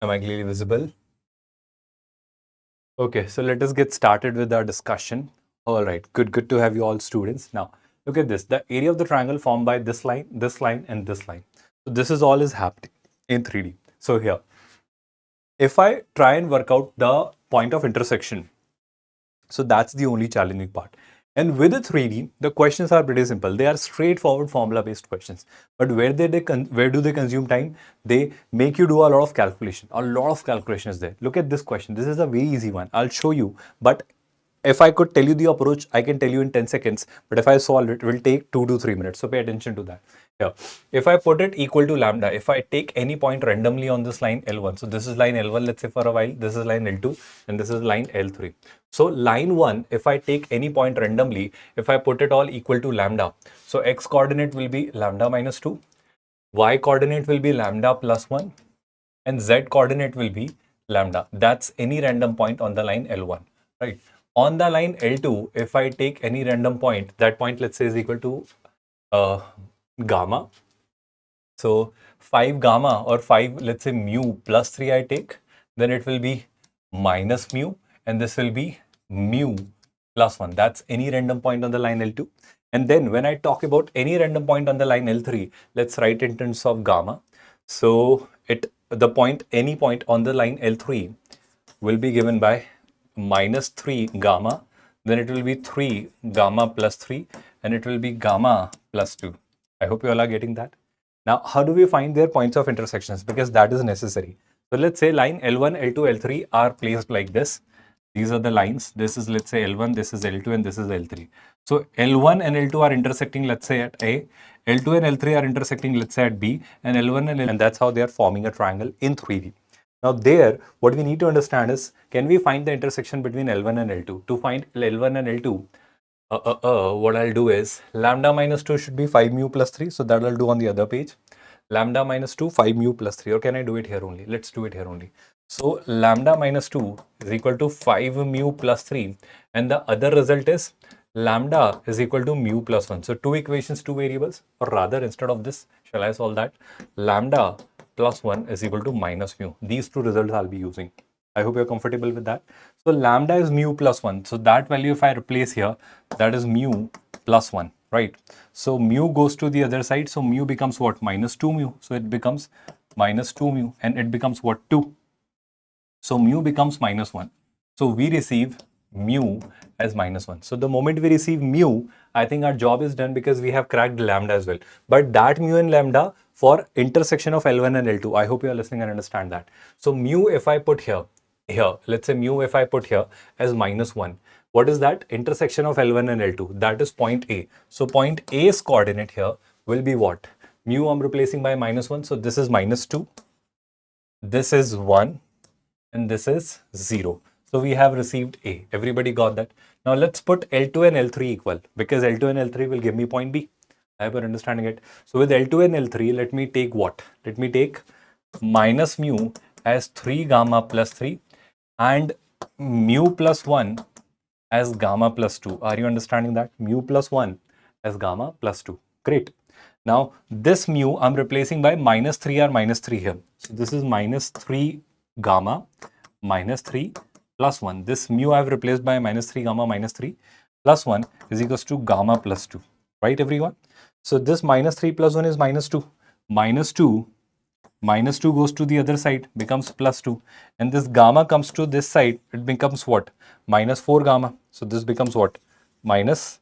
Am I clearly visible? Okay, so let us get started with our discussion. All right, good to have you all students. Now, look at this. The area of the triangle formed by this line, and this line. So this is all is happening in 3D. So here, if I try and work out the point of intersection, so that's the only challenging part. And with the 3D, the questions are pretty simple. They are straightforward formula-based questions. But where where do they consume time? They make you do a lot of calculation. A lot of calculation is there. Look at this question. This is a very easy one. I'll show you. But if I could tell you the approach, I can tell you in 10 seconds. But if I solve it, it will take 2 to 3 minutes. So pay attention to that. Here, if I put it equal to lambda, if I take any point randomly on this line L1, so this is line L1, let's say for a while, this is line L2, and this is line L3. So line 1, if I take any point randomly, if I put it all equal to lambda, so x coordinate will be lambda minus 2, y coordinate will be lambda plus 1, and z coordinate will be lambda. That's any random point on the line L1, right? On the line L2, if I take any random point, that point let's say is equal to gamma. So 5 gamma or 5, let's say mu plus 3 I take, then it will be minus mu, and this will be mu plus 1. That's any random point on the line L2. And then when I talk about any random point on the line L3, let's write in terms of gamma. So any point on the line L3 will be given by minus 3 gamma, then it will be 3 gamma plus 3, and it will be gamma plus 2. I hope you all are getting that. Now, how do we find their points of intersections? Because that is necessary. So let's say line L1, L2, L3 are placed like this. These are the lines. This is, let's say, L1, this is L2, and this is L3. So L1 and L2 are intersecting, let's say, at A. L2 and L3 are intersecting, let's say, at B. And L1 and L, and that's how they are forming a triangle in 3D. Now there, what we need to understand is, can we find the intersection between L1 and L2? To find L1 and L2, what I'll do is, lambda minus 2 should be 5 mu plus 3. So that I'll do on the other page. Lambda minus 2, 5 mu plus 3. Or can I do it here only? Let's do it here only. So lambda minus 2 is equal to 5 mu plus 3. And the other result is lambda is equal to mu plus 1. So two equations, two variables. Or rather, instead of this, shall I solve that? Lambda plus 1 is equal to minus mu. These two results I'll be using. I hope you're comfortable with that. So lambda is mu plus 1. So that value, if I replace here, that is mu plus 1, right? So mu goes to the other side. So mu becomes what? Minus 2 mu. So it becomes minus 2 mu, and it becomes what? 2. So mu becomes minus 1. So we receive mu as minus 1. So the moment we receive mu, I think our job is done, because we have cracked lambda as well. But that mu and lambda for intersection of L1 and L2, I hope you are listening and understand that. So mu, if I put here, let's say mu, if I put here as minus 1, what is that? Intersection of L1 and L2, that is point A. So point A's coordinate here will be what? Mu I'm replacing by minus 1. So this is minus 2. This is 1. And this is 0. So we have received A. Everybody got that? Now let's put L2 and L3 equal, because L2 and L3 will give me point B. I hope you're understanding it. So with L2 and L3, let me take what? Let me take minus mu as 3 gamma plus 3 and mu plus 1 as gamma plus 2. Are you understanding that? Mu plus 1 as gamma plus 2. Great. Now this mu I'm replacing by minus 3 or minus 3 here. So this is minus 3 gamma minus 3 plus 1. This mu I have replaced by minus 3 gamma minus 3 plus 1 is equals to gamma plus 2. Right, everyone? So this minus 3 plus 1 is minus 2. Minus 2 goes to the other side, becomes plus 2. And this gamma comes to this side, it becomes what? Minus 4 gamma. So this becomes what? Minus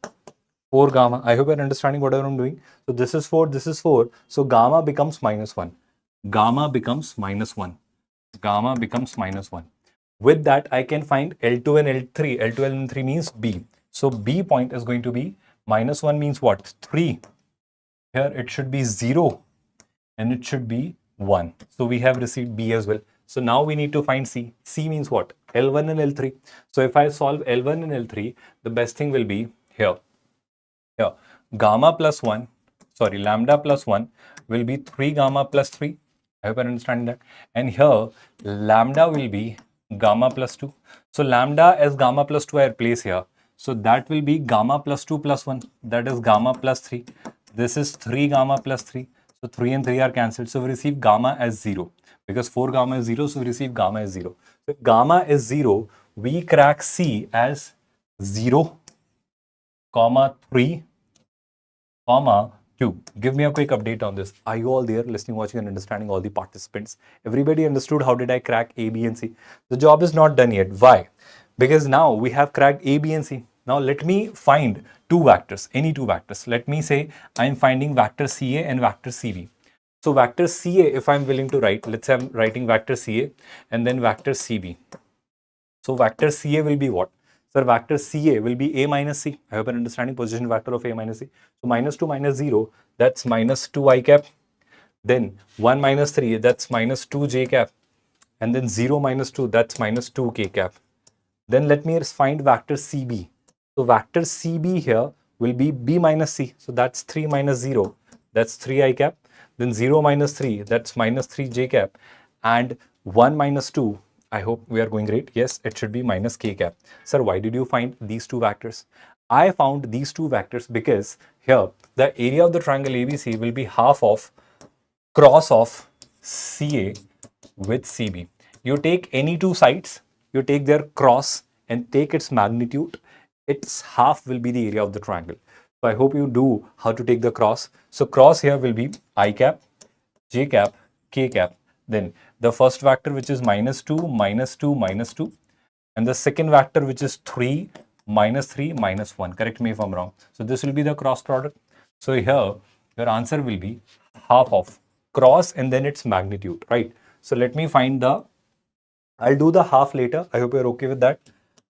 4 gamma. I hope you're understanding whatever I'm doing. So this is 4, this is 4. So gamma becomes minus 1. Gamma becomes minus 1. Gamma becomes minus 1. With that, I can find L2 and L3. L2 and L3 means B. So B point is going to be minus 1 means what? 3. Here it should be 0 and it should be 1. So we have received B as well. So now we need to find C. C means what? L1 and L3. So if I solve L1 and L3, the best thing will be here. Here, gamma plus 1, sorry, lambda plus 1 will be 3 gamma plus 3. I hope you understand that. And here, lambda will be gamma plus 2. So lambda as gamma plus 2 I replace here. So that will be gamma plus 2 plus 1. That is gamma plus 3. This is 3 gamma plus 3. So 3 and 3 are cancelled. So we receive gamma as 0. Because 4 gamma is 0, so we receive gamma as 0. So if gamma is 0, we crack C as 0, comma 3, comma 2. Give me a quick update on this. Are you all there listening, watching and understanding, all the participants? Everybody understood how did I crack A, B and C? The job is not done yet. Why? Because now we have cracked A, B and C. Now let me find two vectors, any two vectors. Let me say I'm finding vector CA and vector CB. So vector CA, if I'm willing to write, let's say I'm writing vector CA and then vector CB. So vector CA will be what? Sir, vector CA will be A minus C. I hope you're understanding position vector of A minus C. So minus 2 minus 0, that's minus 2 I cap. Then 1 minus 3, that's minus 2 J cap. And then 0 minus 2, that's minus 2 K cap. Then let me find vector CB. So vector CB here will be B minus C. So that's 3 minus 0, that's 3 I cap. Then 0 minus 3, that's minus 3 J cap. And 1 minus 2, I hope we are going great. Yes, it should be minus K cap. Sir, why did you find these two vectors? I found these two vectors because here the area of the triangle ABC will be half of cross of CA with CB. You take any two sides, you take their cross and take its magnitude, its half will be the area of the triangle. So I hope you do how to take the cross. So cross here will be I cap, J cap, K cap. Then the first vector which is minus 2, minus 2, minus 2. And the second vector which is 3, minus 3, minus 1. Correct me if I'm wrong. So this will be the cross product. So here your answer will be half of cross and then its magnitude, right? So let me find I'll do the half later. I hope you're okay with that.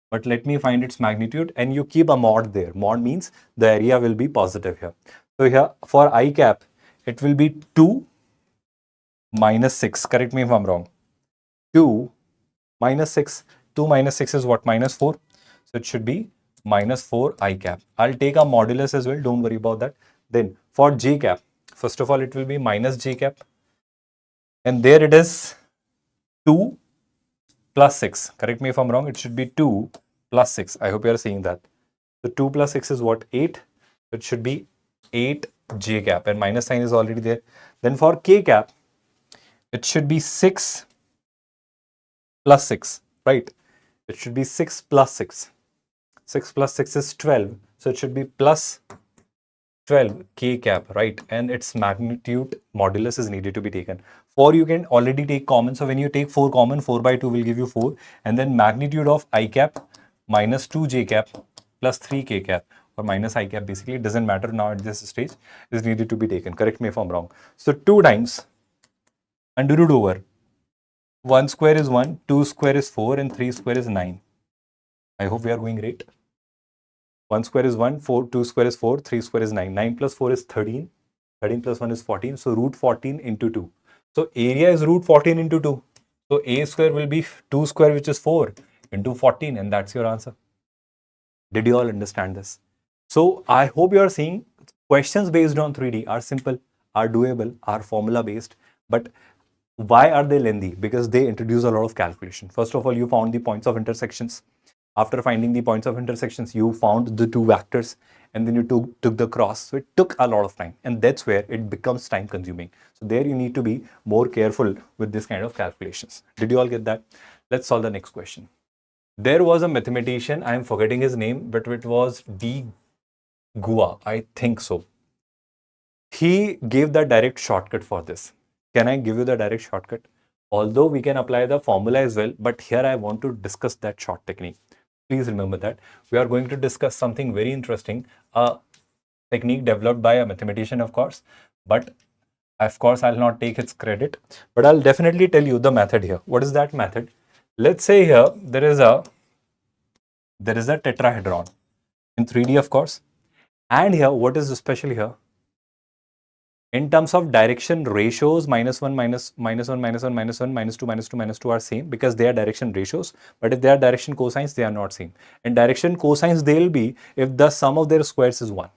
But let me find its magnitude and you keep a mod there. Mod means the area will be positive here. So here for I cap, it will be 2 minus 6. Correct me if I'm wrong. 2 minus 6. 2 minus 6 is what? Minus 4. So it should be minus 4 I cap. I'll take a modulus as well. Don't worry about that. Then for J cap, first of all, it will be minus J cap. And there it is 2 plus 6. Correct me if I'm wrong. It should be 2 plus 6. I hope you are seeing that. So 2 plus 6 is what? 8. It should be 8 J cap and minus sign is already there. Then for K cap, it should be 6 plus 6, right? It should be 6 plus 6. 6 plus 6 is 12. So it should be plus 12 K cap, right? And its magnitude modulus is needed to be taken. 4 you can already take common. So when you take 4 common, 4 by 2 will give you 4. And then magnitude of I cap minus 2 J cap plus 3 K cap or minus I cap, basically it doesn't matter now at this stage, is needed to be taken. Correct me if I'm wrong. So 2 times under root over 1 square is 1, 2 square is 4 and 3 square is 9. I hope we are going great. 1 square is 1, 2 square is 4, 3 square is 9. 9 plus 4 is 13. 13 plus 1 is 14. So root 14 into 2. So area is root 14 into 2. So a square will be 2 square, which is 4 into 14, and that's your answer. Did you all understand this? So I hope you are seeing questions based on 3D are simple, are doable, are formula based, but why are they lengthy? Because they introduce a lot of calculation. First of all, you found the points of intersections. After finding the points of intersections, you found the two vectors and then you took the cross. So it took a lot of time, and that's where it becomes time consuming. So there you need to be more careful with this kind of calculations. Did you all get that? Let's solve the next question. There was a mathematician, I am forgetting his name, but it was D. Gua, I think so. He gave the direct shortcut for this. Can I give you the direct shortcut? Although we can apply the formula as well, but here I want to discuss that short technique. Please remember that we are going to discuss something very interesting, a technique developed by a mathematician, of course, but of course I'll not take its credit, but I'll definitely tell you the method here. What is that method? Let's say here there is a tetrahedron in 3D, of course, and here what is special here? In terms of direction ratios, minus 1, minus 1, minus 1, minus 1, minus 2, minus 2, minus 2 are same because they are direction ratios. But if they are direction cosines, they are not same. And direction cosines, they will be if the sum of their squares is 1.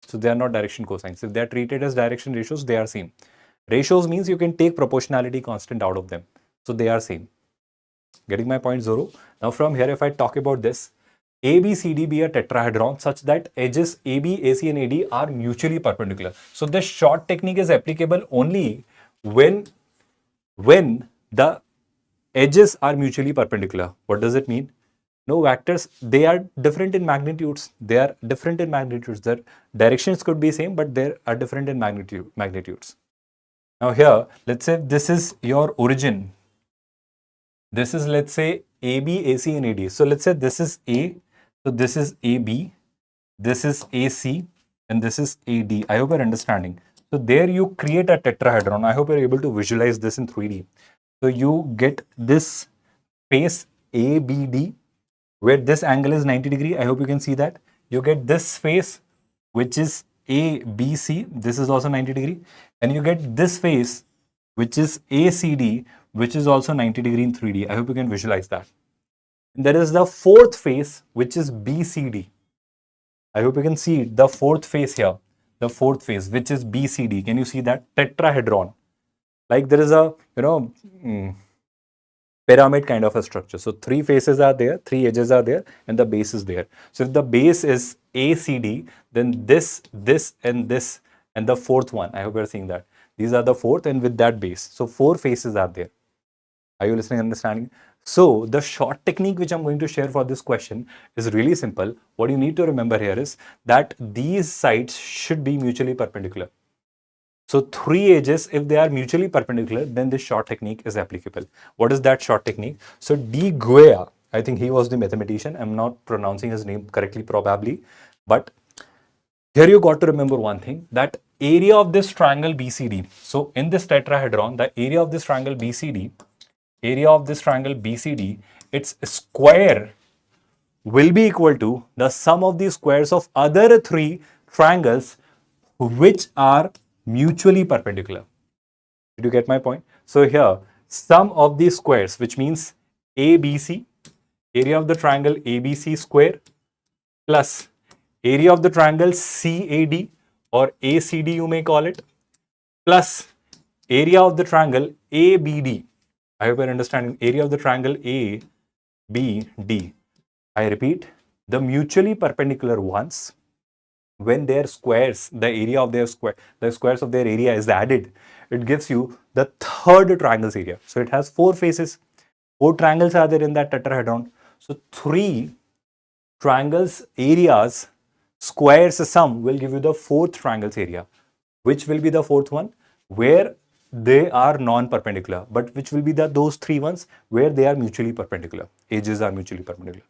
So they are not direction cosines. If they are treated as direction ratios, they are same. Ratios means you can take proportionality constant out of them. So they are same. Getting my point, Zoro? Now from here, if I talk about this, ABCD be a tetrahedron such that edges AB, AC and AD are mutually perpendicular. So this short technique is applicable only when the edges are mutually perpendicular. What does it mean? No, vectors, they are different in magnitudes. Their directions could be same, but they are different in magnitudes. Now here, let's say this is your origin. This is, let's say, AB, AC and AD. So let's say this is A. So this is AB. This is AC. And this is AD. I hope you're understanding. So there you create a tetrahedron. I hope you're able to visualize this in 3D. So you get this face ABD, where this angle is 90 degree. I hope you can see that. You get this face, which is ABC. This is also 90 degree. And you get this face, which is ACD, which is also 90 degree in 3D. I hope you can visualize that. And there is the fourth face, which is BCD. I hope you can see the fourth face here. The fourth face, which is BCD. Can you see that? Tetrahedron. Like there is a, pyramid kind of a structure. So three faces are there, three edges are there, and the base is there. So if the base is ACD, then this, and this, and the fourth one, I hope you're seeing that. These are the fourth and with that base. So four faces are there. Are you listening, understanding? So the short technique which I'm going to share for this question is really simple. What you need to remember here is that these sides should be mutually perpendicular. So three edges, if they are mutually perpendicular, then this short technique is applicable. What is that short technique? So de Guia, I think he was the mathematician. I'm not pronouncing his name correctly probably, but here you got to remember one thing, that area of this triangle BCD. So in this tetrahedron, the area of this triangle BCD, its square will be equal to the sum of the squares of other three triangles which are mutually perpendicular. Did you get my point? So here, sum of the squares, which means ABC, area of the triangle ABC square, plus area of the triangle CAD or ACD you may call it, plus area of the triangle ABD. I hope you're understanding. Area of the triangle ABD. I repeat, the mutually perpendicular ones, when their squares, the area of their square, the squares of their area is added, it gives you the third triangle's area. So it has four faces, four triangles are there in that tetrahedron. So three triangles areas squares sum will give you the fourth triangle's area. Which will be the fourth one? Where they are non-perpendicular, but which will be those three ones where they are mutually perpendicular. Edges are mutually perpendicular.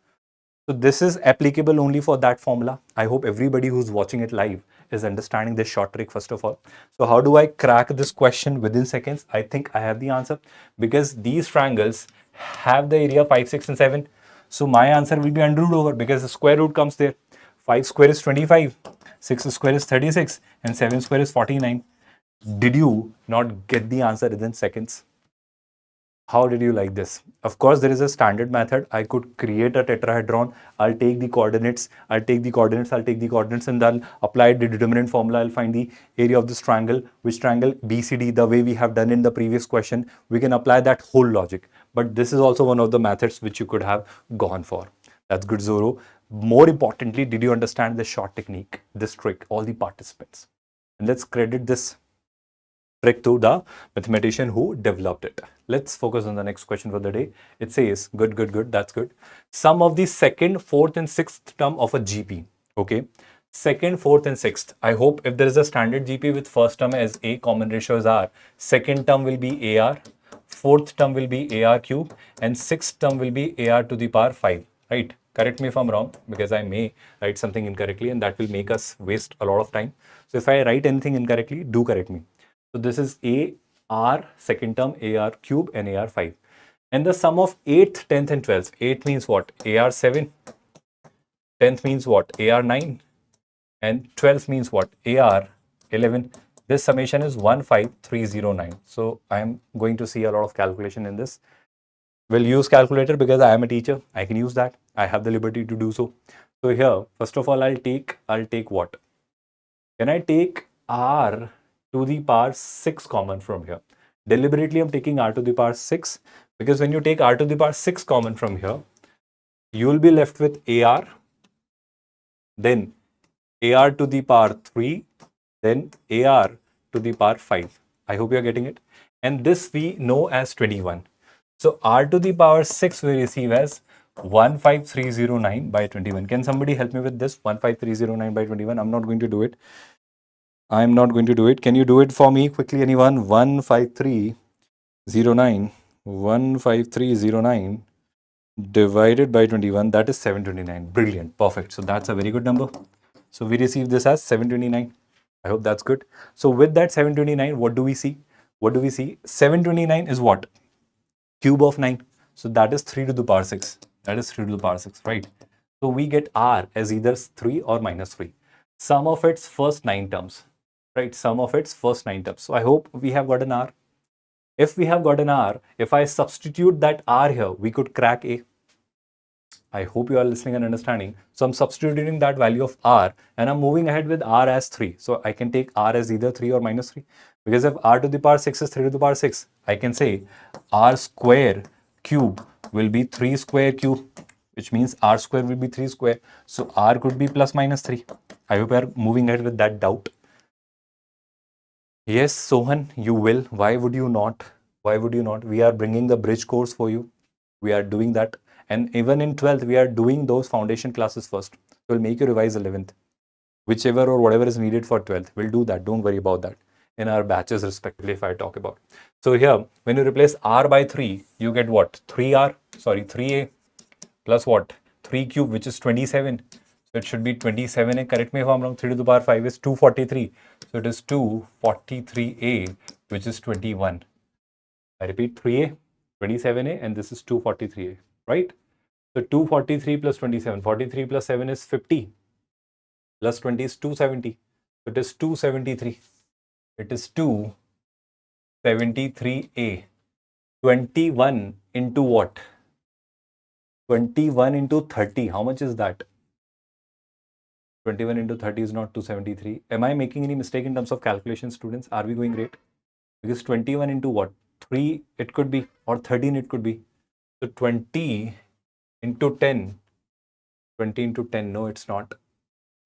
So this is applicable only for that formula. I hope everybody who's watching it live is understanding this short trick first of all. So how do I crack this question within seconds? I think I have the answer, because these triangles have the area 5, 6 and 7. So my answer will be under root over, because the square root comes there. 5 square is 25, 6 square is 36 and 7 square is 49. Did you not get the answer within seconds? How did you like this? Of course, there is a standard method. I could create a tetrahedron. I'll take the coordinates, and then apply the determinant formula. I'll find the area of this triangle, which triangle BCD, the way we have done in the previous question. We can apply that whole logic. But this is also one of the methods which you could have gone for. That's good, Zoro. More importantly, did you understand the short technique, this trick, all the participants? And let's credit this trick to the mathematician who developed it. Let's focus on the next question for the day. It says, good, that's good. Sum of the second, fourth and sixth term of a GP. Okay. Second, fourth and sixth. I hope if there is a standard GP with first term as A, common ratio is R, second term will be AR, fourth term will be AR cube, and sixth term will be AR to the power 5, right? Correct me if I'm wrong, because I may write something incorrectly and that will make us waste a lot of time. So if I write anything incorrectly, do correct me. So this is AR, second term, AR cube and AR 5. And the sum of 8th, 10th and 12th. 8 means what? AR 7. 10th means what? AR 9. And 12th means what? AR 11. This summation is 15309. So I am going to see a lot of calculation in this. We'll use calculator because I am a teacher. I can use that. I have the liberty to do so. So here, first of all, I'll take what? Can I take R to the power 6 common from here? Deliberately, I'm taking R to the power 6 because when you take R to the power 6 common from here, you will be left with AR then AR to the power 3, then AR to the power 5. I hope you're getting it. And this we know as 21. So R to the power 6 we receive as 15309 by 21. Can somebody help me with this? 15309 by 21. I'm not going to do it. I'm not going to do it. Can you do it for me quickly, anyone? 15309. 15309 divided by 21, that is 729. Brilliant. Perfect. So that's a very good number. So we receive this as 729. I hope that's good. So with that 729, what do we see? What do we see? 729 is what? Cube of 9. So that is 3 to the power 6. That is 3 to the power 6, right? So we get R as either 3 or minus 3. Sum of its first 9 terms, right? Sum of its first 9 terms. So I hope we have got an R. If we have got an R, if I substitute that R here, we could crack A. I hope you are listening and understanding. So I'm substituting that value of R and I'm moving ahead with R as 3. So I can take R as either 3 or minus 3. Because if R to the power 6 is 3 to the power 6, I can say R square cube will be 3 square cube, which means R square will be 3 square. So R could be plus minus 3. I hope you are moving ahead with that doubt. Yes, Sohan, you will. Why would you not? Why would you not? We are bringing the bridge course for you. We are doing that. And even in 12th, we are doing those foundation classes first. So we'll make you revise 11th. Whichever or whatever is needed for 12th, we'll do that. Don't worry about that. In our batches respectively, if I talk about. So here, when you replace R by 3, you get what? 3R, sorry, 3A plus what? 3 cube, which is 27. So it should be 27A. Correct me if I'm wrong. 3 to the power 5 is 243. So it is 243A, which is 21. I repeat, 3A, 27A, and this is 243A, right? So 243 plus 27. 43 plus 7 is 50. Plus 20 is 270. So it is 273. It is 273A. 21 into what? 21 into 30. How much is that? 21 into 30 is not 273. Am I making any mistake in terms of calculation, students? Are we going great? Because 21 into what? 3 it could be, or 13 it could be. So 20 into 10. 20 into 10. No, it's not.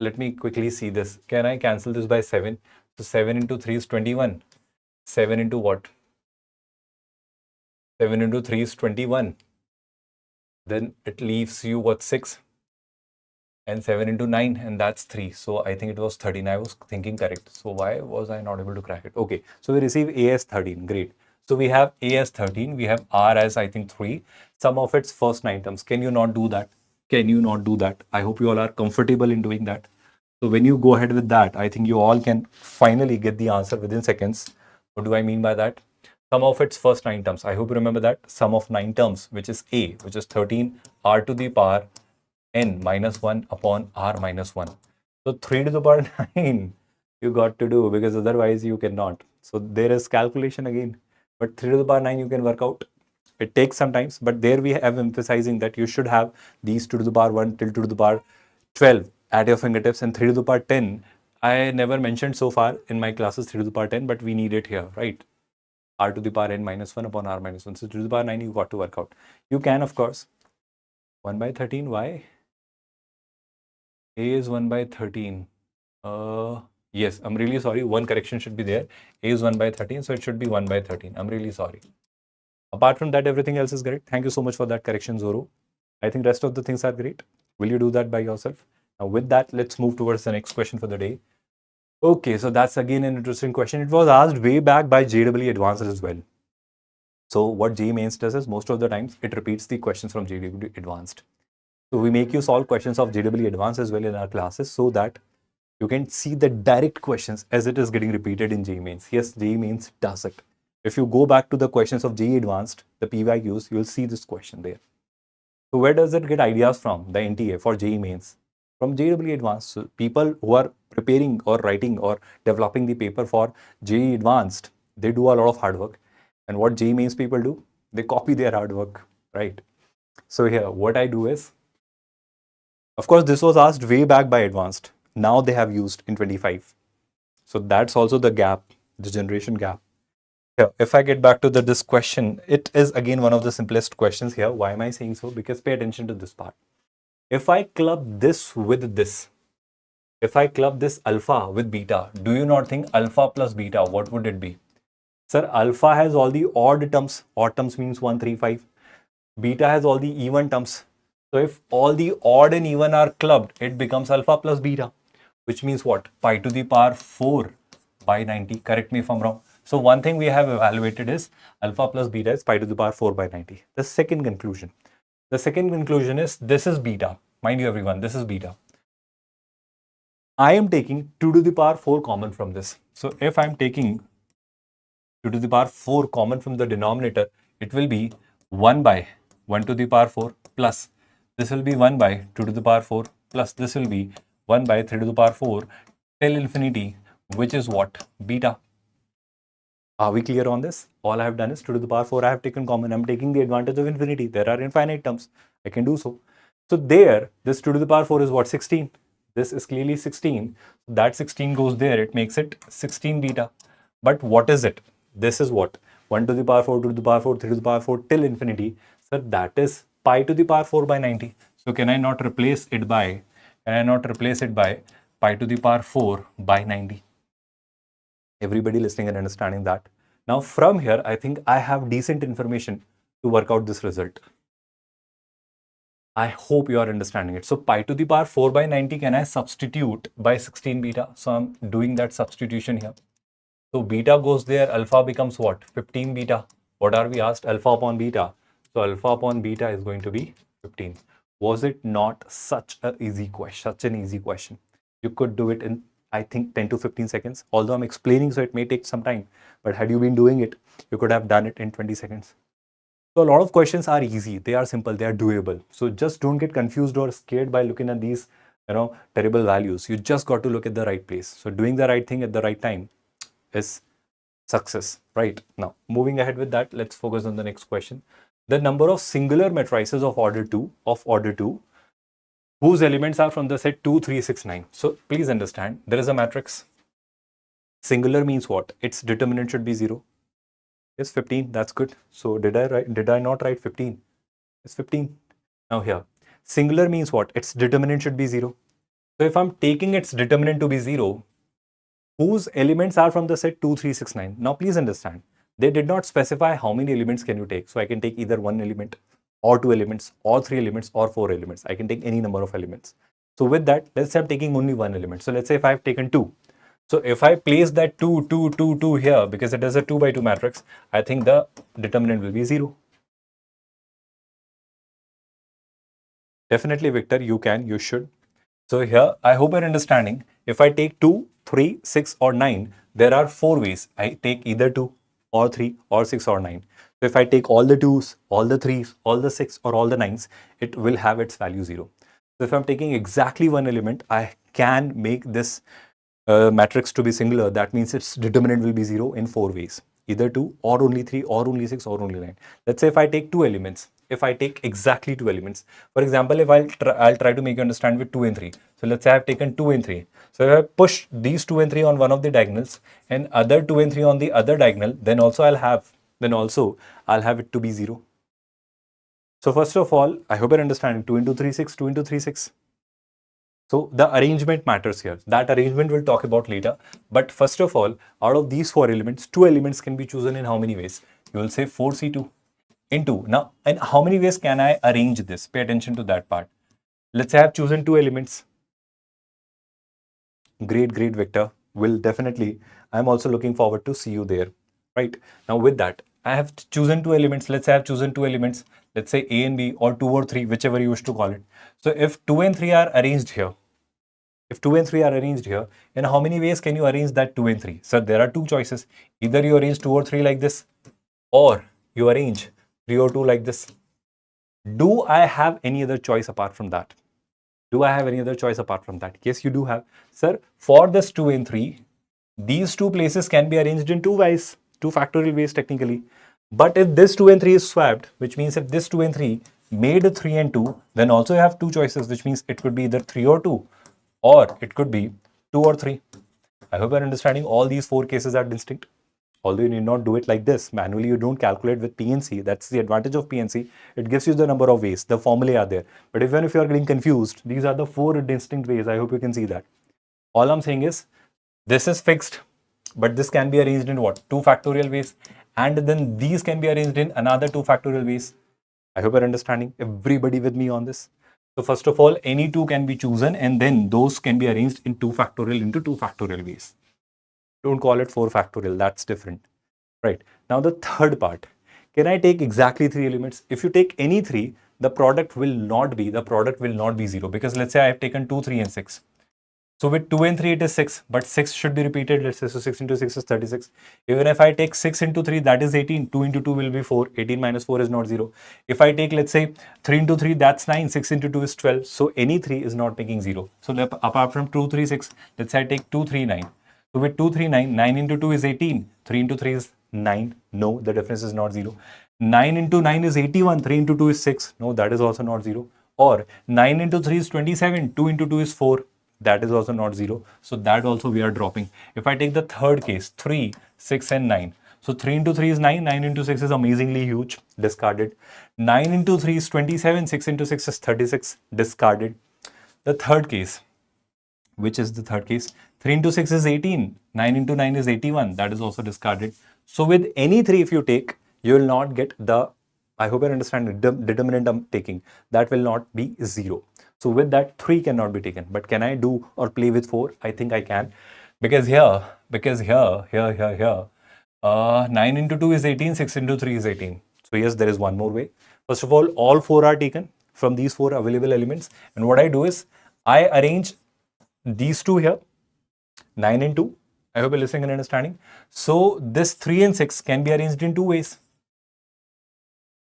Let me quickly see this. Can I cancel this by 7? So 7 into 3 is 21. 7 into what? 7 into 3 is 21. Then it leaves you what? 6. And 7 into 9, and that's 3. So I think it was 13. I was thinking correct. So why was I not able to crack it? Okay. So we receive A as 13. Great. So we have A as 13. We have R as I think 3. Sum of its first 9 terms. Can you not do that? Can you not do that? I hope you all are comfortable in doing that. So when you go ahead with that, I think you all can finally get the answer within seconds. What do I mean by that? Sum of its first 9 terms. I hope you remember that. Sum of 9 terms, which is A, which is 13, R to the power n minus 1 upon R minus 1. So 3 to the power 9 you got to do, because otherwise you cannot. So there is calculation again. But 3 to the power 9 you can work out. It takes some time, but there we have emphasizing that you should have these 2 to the power 1 till 2 to the power 12 at your fingertips, and 3 to the power 10. I never mentioned so far in my classes 3 to the power 10, but we need it here, right? R to the power n minus 1 upon R minus 1. So 2 to the power 9 you got to work out. You can, of course. 1 by 13, why? A is 1 by 13. Yes, I'm really sorry. One correction should be there. A is 1 by 13, so it should be 1 by 13. I'm really sorry. Apart from that, everything else is great. Thank you so much for that correction, Zoro. I think rest of the things are great. Will you do that by yourself? Now with that, let's move towards the next question for the day. Okay, so that's again an interesting question. It was asked way back by JEE Advanced as well. So what JEE Mains does is most of the times it repeats the questions from JEE Advanced. So we make you solve questions of JEE Advanced as well in our classes so that you can see the direct questions as it is getting repeated in JEE Mains. Yes, JEE Mains does it. If you go back to the questions of JEE Advanced, the PYQs, you'll see this question there. So where does it get ideas from, the NTA for JEE Mains? From JEE Advanced. So people who are preparing or writing or developing the paper for JEE Advanced, they do a lot of hard work. And what JEE Mains people do? They copy their hard work, right? So here, what I do is, of course, this was asked way back by Advanced. Now they have used in 25. So that's also the gap, the generation gap. Here, if I get back to this question, it is again one of the simplest questions here. Why am I saying so? Because pay attention to this part. If I club this with this, If I club this alpha with beta, do you not think alpha plus beta, what would it be? Sir, alpha has all the odd terms. Odd terms means 1, 3, 5. Beta has all the even terms. So if all the odd and even are clubbed, it becomes alpha plus beta, which means what? Pi to the power 4 by 90. Correct me if I'm wrong. So one thing we have evaluated is alpha plus beta is pi to the power 4 by 90. The second conclusion. The second conclusion is this is beta. Mind you everyone, this is beta. I am taking 2 to the power 4 common from this. So if I'm taking 2 to the power 4 common from the denominator, it will be 1 by 1 to the power 4 plus this will be 1 by 2 to the power 4 plus this will be 1 by 3 to the power 4 till infinity, which is what? Beta. Are we clear on this? All I have done is 2 to the power 4 I have taken common. I'm taking the advantage of infinity. There are infinite terms. I can do so. So there, this 2 to the power 4 is what? 16. This is clearly 16. That 16 goes there. It makes it 16 beta. But what is it? This is what? 1 to the power 4, 2 to the power 4, 3 to the power 4 till infinity. So that is pi to the power 4 by 90. So can I not replace it by pi to the power 4 by 90? Everybody listening and understanding that. Now from here, I think I have decent information to work out this result. I hope you are understanding it. So pi to the power 4 by 90, can I substitute by 16 beta? So I'm doing that substitution here. So beta goes there, alpha becomes what? 15 beta. What are we asked? Alpha upon beta. So alpha upon beta is going to be 15. Was it not such an easy question? Such an easy question. You could do it in, I think, 10 to 15 seconds. Although I'm explaining, so it may take some time. But had you been doing it, you could have done it in 20 seconds. So a lot of questions are easy. They are simple. They are doable. So just don't get confused or scared by looking at these, terrible values. You just got to look at the right place. So doing the right thing at the right time is success, right? Now, moving ahead with that, let's focus on the next question. The number of singular matrices of order 2, whose elements are from the set 2, 3, 6, 9. So please understand, there is a matrix. Singular means what? Its determinant should be 0. Yes, 15. That's good. So did I not write 15? It's 15. Now here, singular means what? Its determinant should be 0. So if I'm taking its determinant to be 0, whose elements are from the set 2, 3, 6, 9? Now please understand, they did not specify how many elements can you take. So I can take either 1 element or 2 elements or 3 elements or 4 elements. I can take any number of elements. So with that, let's say I'm taking only 1 element. So let's say if I've taken 2. So if I place that 2, 2, 2, 2 here, because it is a 2 by 2 matrix, I think the determinant will be 0. Definitely, Victor, you can, you should. So here, I hope you're understanding. If I take 2, 3, 6 or 9, there are 4 ways. I take either 2 or 3 or 6 or 9. So if I take all the 2s, all the 3s, all the 6 or all the 9s, it will have its value 0. So if I'm taking exactly one element, I can make this matrix to be singular. That means its determinant will be 0 in 4 ways. Either 2 or only 3 or only 6 or only 9. Let's say if I take 2 elements, if I take exactly 2 elements. For example, if I'll try to make you understand with 2 and 3. So let's say I've taken 2 and 3. So if I push these 2 and 3 on one of the diagonals and other 2 and 3 on the other diagonal, then also I'll have it to be 0. So first of all, I hope you're understanding 2 into 3, 6, 2 into 3, 6. So the arrangement matters here. That arrangement we'll talk about later. But first of all, out of these 4 elements, 2 elements can be chosen in how many ways? You will say 4C2 into. Now, and how many ways can I arrange this? Pay attention to that part. Let's say I have chosen 2 elements. Great, Victor. Will definitely. I'm also looking forward to see you there. Right. Now with that, I have chosen 2 elements. Let's say I have chosen 2 elements. Let's say A and B or 2 or 3, whichever you wish to call it. So if 2 and 3 are arranged here, in how many ways can you arrange that 2 and 3? So there are 2 choices. Either you arrange 2 or 3 like this, or you arrange 3 or 2 like this. Do I have any other choice apart from that? Yes, you do have. Sir, for this 2 and 3, these 2 places can be arranged in 2 ways, 2 factorial ways technically. But if this 2 and 3 is swapped, which means if this 2 and 3 made 3 and 2, then also you have 2 choices, which means it could be either 3 or 2, or it could be 2 or 3. I hope you're understanding all these 4 cases are distinct. Although you need not do it like this. Manually, you don't calculate with PNC. That's the advantage of PNC. It gives you the number of ways. The formulae are there. But even if you're getting confused, these are the 4 distinct ways. I hope you can see that. All I'm saying is this is fixed, but this can be arranged in what? 2 factorial ways. And then these can be arranged in another 2 factorial ways. I hope you're understanding. Everybody with me on this? So first of all, any two can be chosen and then those can be arranged in 2 factorial into 2 factorial ways. Don't call it 4 factorial. That's different. Right. Now the third part. Can I take exactly 3 elements? If you take any 3, the product will not be 0, because let's say I have taken 2, 3 and 6. So with 2 and 3 it is 6, but 6 should be repeated. Let's say so 6 into 6 is 36. Even if I take 6 into 3, that is 18. 2 into 2 will be 4. 18 minus 4 is not 0. If I take, let's say, 3 into 3, that's 9. 6 into 2 is 12. So any 3 is not making 0. So apart from 2, 3, 6, let's say I take 2, 3, 9. So with 2, 3, 9, 9 into 2 is 18. 3 into 3 is 9. No, the difference is not 0. 9 into 9 is 81. 3 into 2 is 6. No, that is also not 0. Or 9 into 3 is 27. 2 into 2 is 4. That is also not 0. So that also we are dropping. If I take the third case, 3, 6 and 9. So 3 into 3 is 9. 9 into 6 is amazingly huge. Discarded. 9 into 3 is 27. 6 into 6 is 36. Discarded. The third case, which is the third case, 3 into 6 is 18. 9 into 9 is 81. That is also discarded. So with any 3 if you take, you will not get the, I hope you understand, the determinant I'm taking. That will not be 0. So with that, 3 cannot be taken. But can I do or play with 4? I think I can. Because here, 9 into 2 is 18, 6 into 3 is 18. So yes, there is one more way. First of all 4 are taken from these 4 available elements. And what I do is, I arrange these two here, 9 and 2. I hope you're listening and understanding. So this 3 and 6 can be arranged in 2 ways.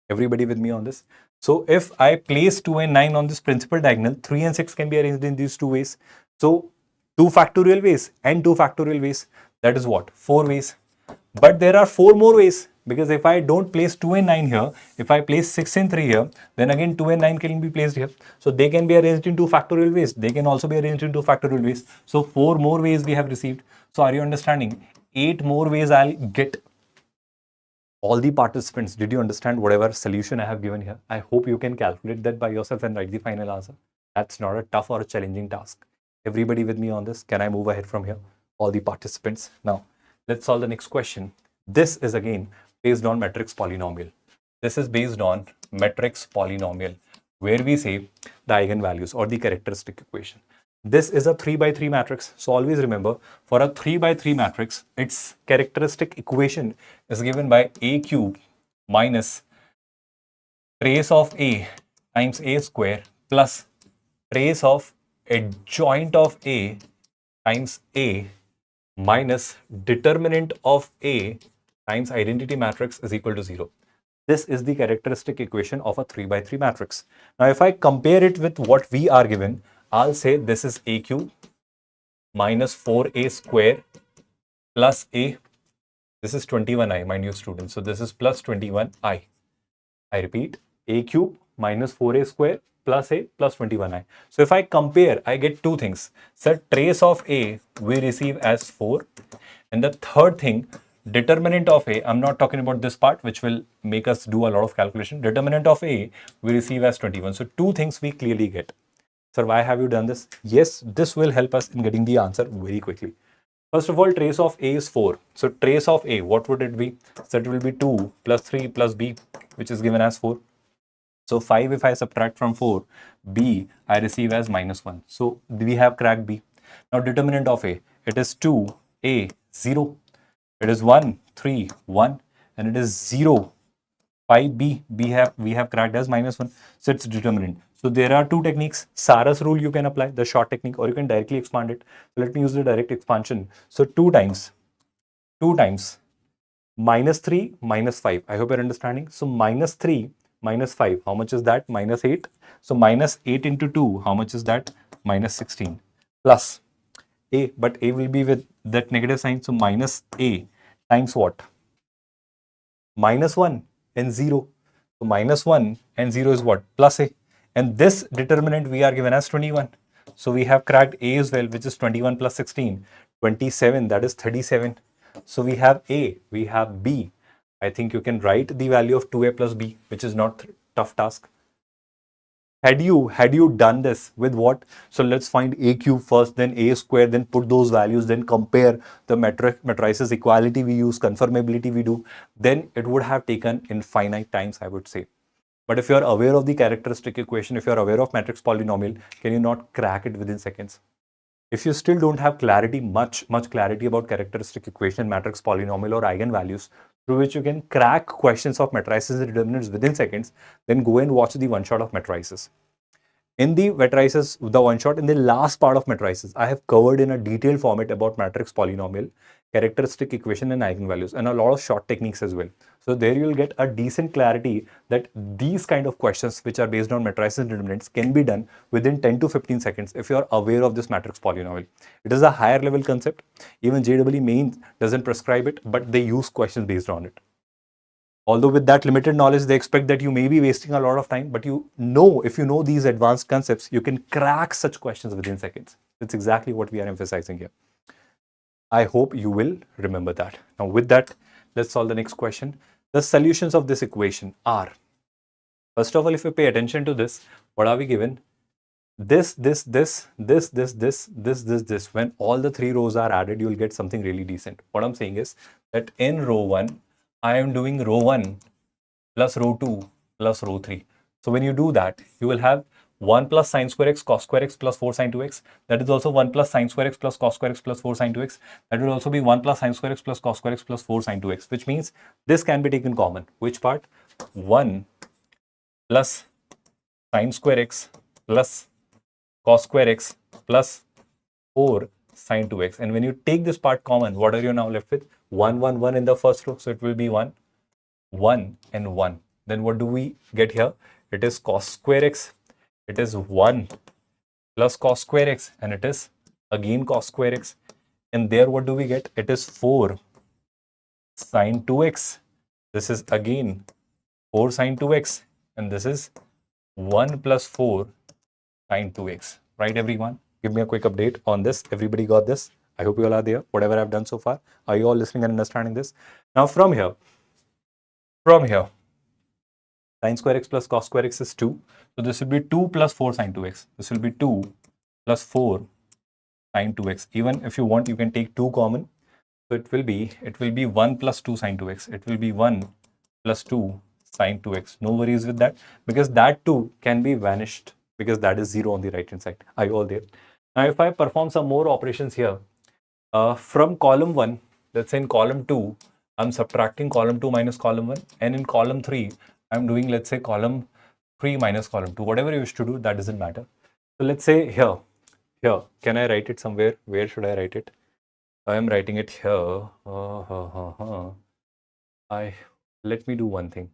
Everybody with me on this? So if I place 2 and 9 on this principal diagonal, 3 and 6 can be arranged in these 2 ways. So 2 factorial ways and 2 factorial ways. That is what? 4 ways. But there are 4 more ways, because if I don't place 2 and 9 here, if I place 6 and 3 here, then again 2 and 9 can be placed here. So they can be arranged in 2 factorial ways. They can also be arranged in 2 factorial ways. So 4 more ways we have received. So are you understanding? 8 more ways I'll get. All the participants, did you understand whatever solution I have given here? I hope you can calculate that by yourself and write the final answer. That's not a tough or a challenging task. Everybody with me on this? Can I move ahead from here? All the participants. Now, let's solve the next question. This is again based on matrix polynomial. This is based on matrix polynomial, where we say the eigenvalues or the characteristic equation. This is a 3 by 3 matrix. So always remember, for a 3 by 3 matrix, its characteristic equation is given by a cube minus trace of a times a square plus trace of adjoint of a times a minus determinant of a times identity matrix is equal to 0. This is the characteristic equation of a 3 by 3 matrix. Now, if I compare it with what we are given, I'll say this is a cube minus 4a square plus a. This is 21i, mind you students. So this is plus 21i. I repeat, a cube minus 4a square plus a plus 21i. So if I compare, I get two things. So trace of a we receive as 4. And the third thing, determinant of a, I'm not talking about this part, which will make us do a lot of calculation. Determinant of a we receive as 21. So two things we clearly get. Sir, why have you done this? Yes, this will help us in getting the answer very quickly. First of all, trace of a is 4. So trace of a, what would it be? So it will be 2 plus 3 plus b, which is given as 4. So 5 if I subtract from 4, b I receive as minus 1. So we have cracked b. Now determinant of a, it is 2, a, 0. It is 1, 3, 1. And it is 0, 5b, we have cracked as minus 1. So it's determinant. So there are two techniques. Sarah's rule you can apply, the short technique, or you can directly expand it. So let me use the direct expansion. So 2 times minus 3 minus 5. I hope you're understanding. So minus 3 minus 5. How much is that? Minus 8. So minus 8 into 2. How much is that? Minus 16. Plus a, but a will be with that negative sign. So minus a times what? Minus 1 and 0. So minus 1 and 0 is what? Plus a. And this determinant we are given as 21. So we have cracked a as well, which is 21 plus 16. 27, that is 37. So we have a, we have b. I think you can write the value of 2a plus b, which is not tough task. Had you done this with what? So let's find a cube first, then a square, then put those values, then compare the matrices equality we use, conformability we do, then it would have taken infinite times, I would say. But if you are aware of the characteristic equation, if you are aware of matrix polynomial, can you not crack it within seconds? If you still don't have clarity, much clarity about characteristic equation, matrix polynomial or eigenvalues, through which you can crack questions of matrices and determinants within seconds, then go and watch the one shot of matrices. In the matrices, the one shot, in the last part of matrices, I have covered in a detailed format about matrix polynomial, characteristic equation and eigenvalues, and a lot of short techniques as well. So there you'll get a decent clarity that these kind of questions, which are based on matrices and determinants, can be done within 10 to 15 seconds if you are aware of this matrix polynomial. It is a higher level concept. Even JEE Mains doesn't prescribe it, but they use questions based on it. Although with that limited knowledge, they expect that you may be wasting a lot of time, but you know, if you know these advanced concepts, you can crack such questions within seconds. That's exactly what we are emphasizing here. I hope you will remember that. Now with that, let's solve the next question. The solutions of this equation are, first of all, if you pay attention to this, what are we given? This. When all the three rows are added, you'll get something really decent. What I'm saying is that in row 1, I am doing row 1 plus row 2 plus row 3. So when you do that, you will have 1 plus sine square x cos square x plus 4 sine 2x. That is also 1 plus sine square x plus cos square x plus 4 sine 2x. That will also be 1 plus sine square x plus cos square x plus 4 sine 2x, which means this can be taken common. Which part? 1 plus sine square x plus cos square x plus 4 sine 2x. And when you take this part common, what are you now left with? 1, 1, 1 in the first row. So it will be 1, 1 and 1. Then what do we get here? It is cos square x. It is 1 plus cos square x, and it is again cos square x. And there what do we get? It is 4 sine 2x. This is again 4 sine 2x, and this is 1 plus 4 sine 2x. Right, everyone? Give me a quick update on this. Everybody got this? I hope you all are there. Whatever I've done so far, are you all listening and understanding this? Now from here, sine square x plus cos square x is 2. So this will be 2 plus 4 sine 2x. This will be 2 plus 4 sine 2x. Even if you want, you can take 2 common. So it will be 1 plus 2 sine 2x. It will be 1 plus 2 sine 2x. No worries with that, because that 2 can be vanished, because that is 0 on the right hand side. Are you all there? Now if I perform some more operations here, from column 1, let's say in column 2, I'm subtracting column 2 minus column 1, and in column 3, I'm doing, let's say, column 3 minus column 2. Whatever you wish to do, that doesn't matter. So let's say here, can I write it somewhere? Where should I write it? I am writing it here. Let me do one thing.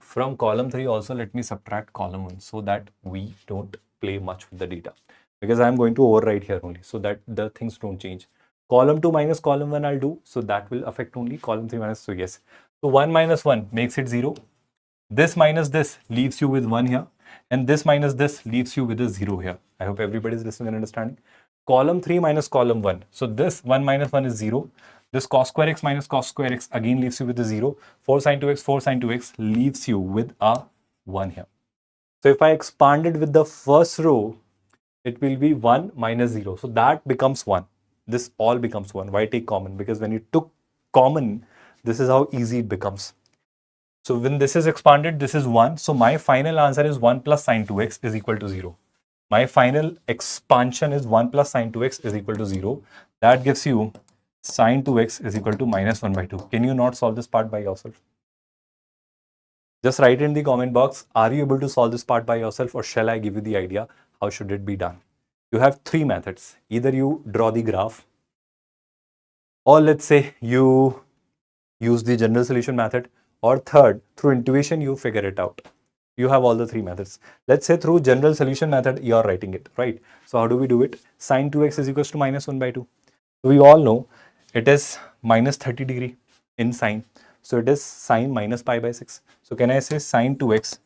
From column 3 also, let me subtract column 1, so that we don't play much with the data, because I'm going to overwrite here only, so that the things don't change. Column 2 minus column 1 I'll do, so that will affect only column 3 minus. So yes, so 1 minus 1 makes it 0. This minus this leaves you with 1 here, and this minus this leaves you with a 0 here. I hope everybody is listening and understanding. Column 3 minus column 1. So this 1 minus 1 is 0. This cos square x minus cos square x again leaves you with a 0. 4 sine 2x leaves you with a 1 here. So if I expanded with the first row, it will be 1 minus 0. So that becomes 1. This all becomes 1. Why take common? Because when you took common, this is how easy it becomes. So when this is expanded, this is 1. So my final answer is 1 plus sine 2x is equal to 0. My final expansion is 1 plus sine 2x is equal to 0. That gives you sine 2x is equal to minus 1 by 2. Can you not solve this part by yourself? Just write in the comment box, are you able to solve this part by yourself, or shall I give you the idea? How should it be done? You have 3 methods. Either you draw the graph, or let's say you use the general solution method, or third, through intuition, you figure it out. You have all the 3 methods. Let's say through general solution method, you are writing it, right? So how do we do it? Sine 2x is equals to minus 1 by 2. So we all know it is minus 30 degree in sine. So it is sine minus pi by 6. So can I say sine 2x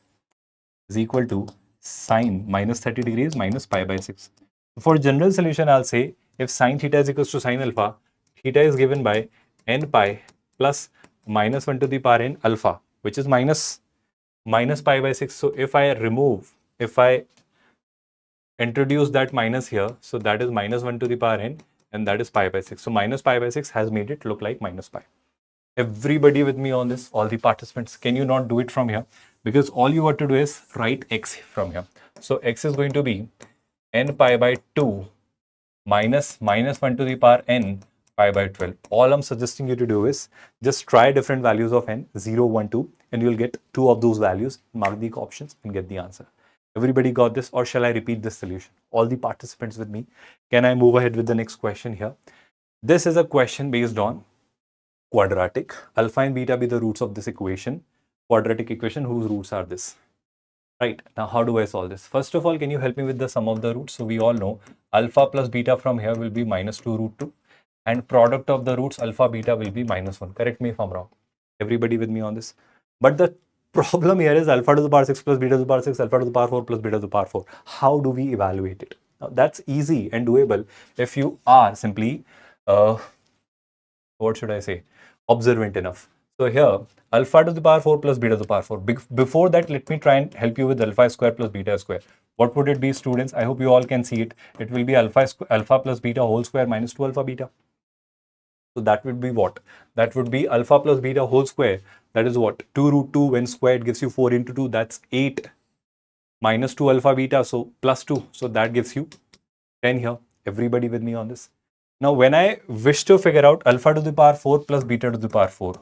is equal to sine minus 30 degrees minus pi by 6. For general solution, I'll say if sine theta is equals to sine alpha, theta is given by n pi plus minus 1 to the power n alpha, which is minus minus pi by 6. So if I introduce that minus here, so that is minus 1 to the power n, and that is pi by 6. So minus pi by 6 has made it look like minus pi. Everybody with me on this, all the participants, can you not do it from here? Because all you want to do is write x from here. So x is going to be n pi by 2 minus 1 to the power n pi by 12. All I'm suggesting you to do is just try different values of n, 0, 1, 2, and you'll get two of those values, mark the options and get the answer. Everybody got this, or shall I repeat this solution? All the participants with me, can I move ahead with the next question here? This is a question based on quadratic. Alpha and beta be the roots of this equation, quadratic equation whose roots are this. Right, now how do I solve this? First of all, can you help me with the sum of the roots? So we all know alpha plus beta from here will be minus 2 root 2, and product of the roots alpha beta will be minus 1. Correct me if I'm wrong. Everybody with me on this? But the problem here is alpha to the power 6 plus beta to the power 6, alpha to the power 4 plus beta to the power 4. How do we evaluate it? Now, that's easy and doable if you are simply, what should I say, observant enough. So here, alpha to the power 4 plus beta to the power 4. Before that, let me try and help you with alpha square plus beta square. What would it be, students? I hope you all can see it. It will be alpha plus beta whole square minus 2 alpha beta. So that would be what? That would be alpha plus beta whole square. That is what? 2 root 2 when squared gives you 4 into 2. That's 8 minus 2 alpha beta. So plus 2. So that gives you 10 here. Everybody with me on this? Now, when I wish to figure out alpha to the power 4 plus beta to the power 4,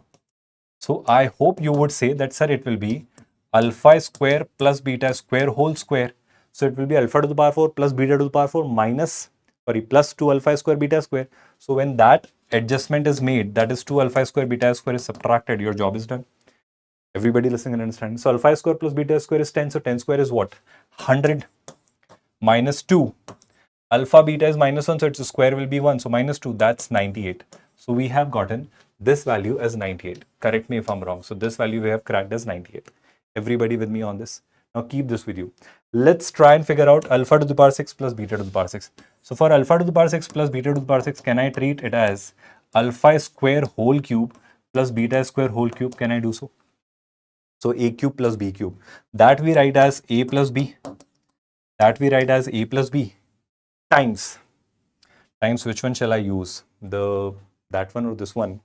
so I hope you would say that, sir, it will be alpha square plus beta square whole square. So it will be alpha to the power 4 plus beta to the power 4 plus 2 alpha square beta square. So when that adjustment is made, that is 2 alpha square beta square is subtracted, your job is done. Everybody listening and understanding. So alpha square plus beta square is 10. So 10 square is what? 100 minus 2. Alpha beta is minus 1, so its square will be 1. So minus 2, that's 98. So we have gotten this value as 98. Correct me if I'm wrong. So this value we have cracked as 98. Everybody with me on this? Now keep this with you. Let's try and figure out alpha to the power 6 plus beta to the power 6. So for alpha to the power 6 plus beta to the power 6, can I treat it as alpha square whole cube plus beta square whole cube? Can I do so? So a cube plus b cube. That we write as a plus b. That we write as a plus b. Times which one shall I use? That one or this one?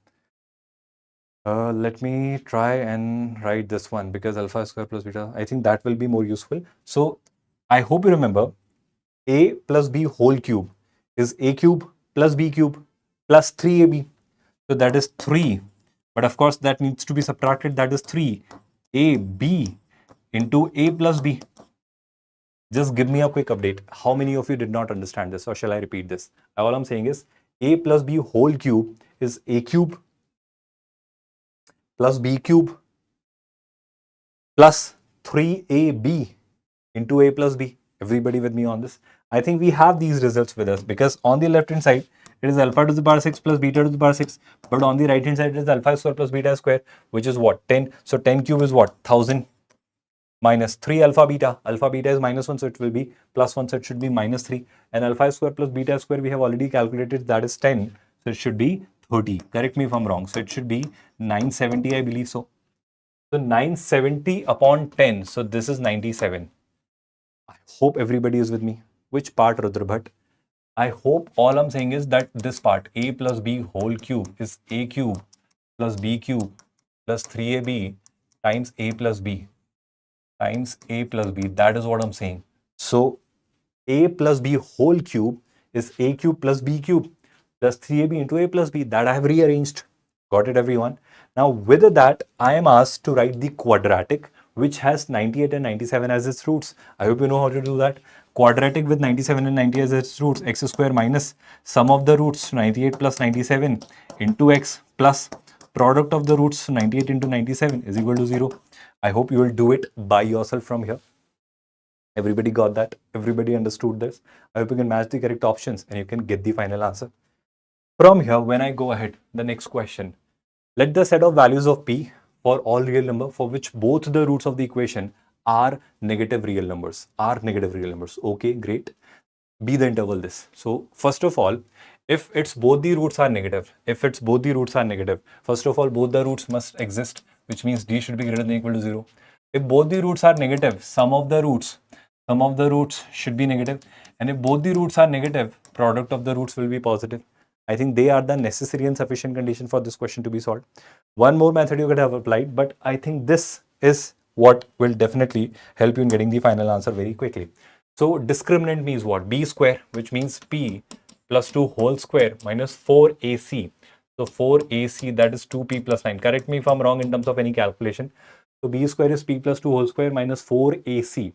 Let me try and write this one, because alpha square plus beta, I think that will be more useful. So I hope you remember a plus b whole cube is a cube plus b cube plus 3ab. So that is 3. But of course that needs to be subtracted. That is 3ab into a plus b. Just give me a quick update. How many of you did not understand this, or shall I repeat this? All I'm saying is a plus b whole cube is a cube plus b cube plus 3ab into a plus b. Everybody with me on this? I think we have these results with us, because on the left hand side it is alpha to the power 6 plus beta to the power 6, but on the right hand side it is alpha square plus beta square, which is what? 10. So 10 cube is what? 1000. Minus 3 alpha beta. Alpha beta is minus 1, so it will be plus 1, so it should be minus 3. And alpha square plus beta square we have already calculated, that is 10. So it should be 30. Correct me if I'm wrong. So it should be 970, I believe so. So 970 upon 10. So this is 97. I hope everybody is with me. Which part, Rudra Bhatt? I hope all I'm saying is that this part, a plus b whole cube, is a cube plus b cube plus 3ab times a plus b. Times a plus b. That is what I'm saying. So a plus b whole cube is a cube plus b cube plus 3ab into a plus b. That I have rearranged. Got it, everyone? Now with that, I am asked to write the quadratic, which has 98 and 97 as its roots. I hope you know how to do that. Quadratic with 97 and 90 as its roots, x square minus sum of the roots 98 plus 97 into x plus product of the roots 98 into 97 is equal to 0. I hope you will do it by yourself from here. Everybody got that? Everybody understood this? I hope you can match the correct options and you can get the final answer. From here, when I go ahead, the next question. Let the set of values of p for all real number for which both the roots of the equation are negative real numbers. Okay, great. Be the interval this. So first of all, if it's both the roots are negative, first of all, both the roots must exist, which means d should be greater than or equal to 0. If both the roots are negative, sum of the roots should be negative. And if both the roots are negative, product of the roots will be positive. I think they are the necessary and sufficient condition for this question to be solved. One more method you could have applied, but I think this is what will definitely help you in getting the final answer very quickly. So discriminant means what? B square, which means P plus 2 whole square minus 4AC. So 4AC, that is 2P plus 9. Correct me if I'm wrong in terms of any calculation. So B square is P plus 2 whole square minus 4AC.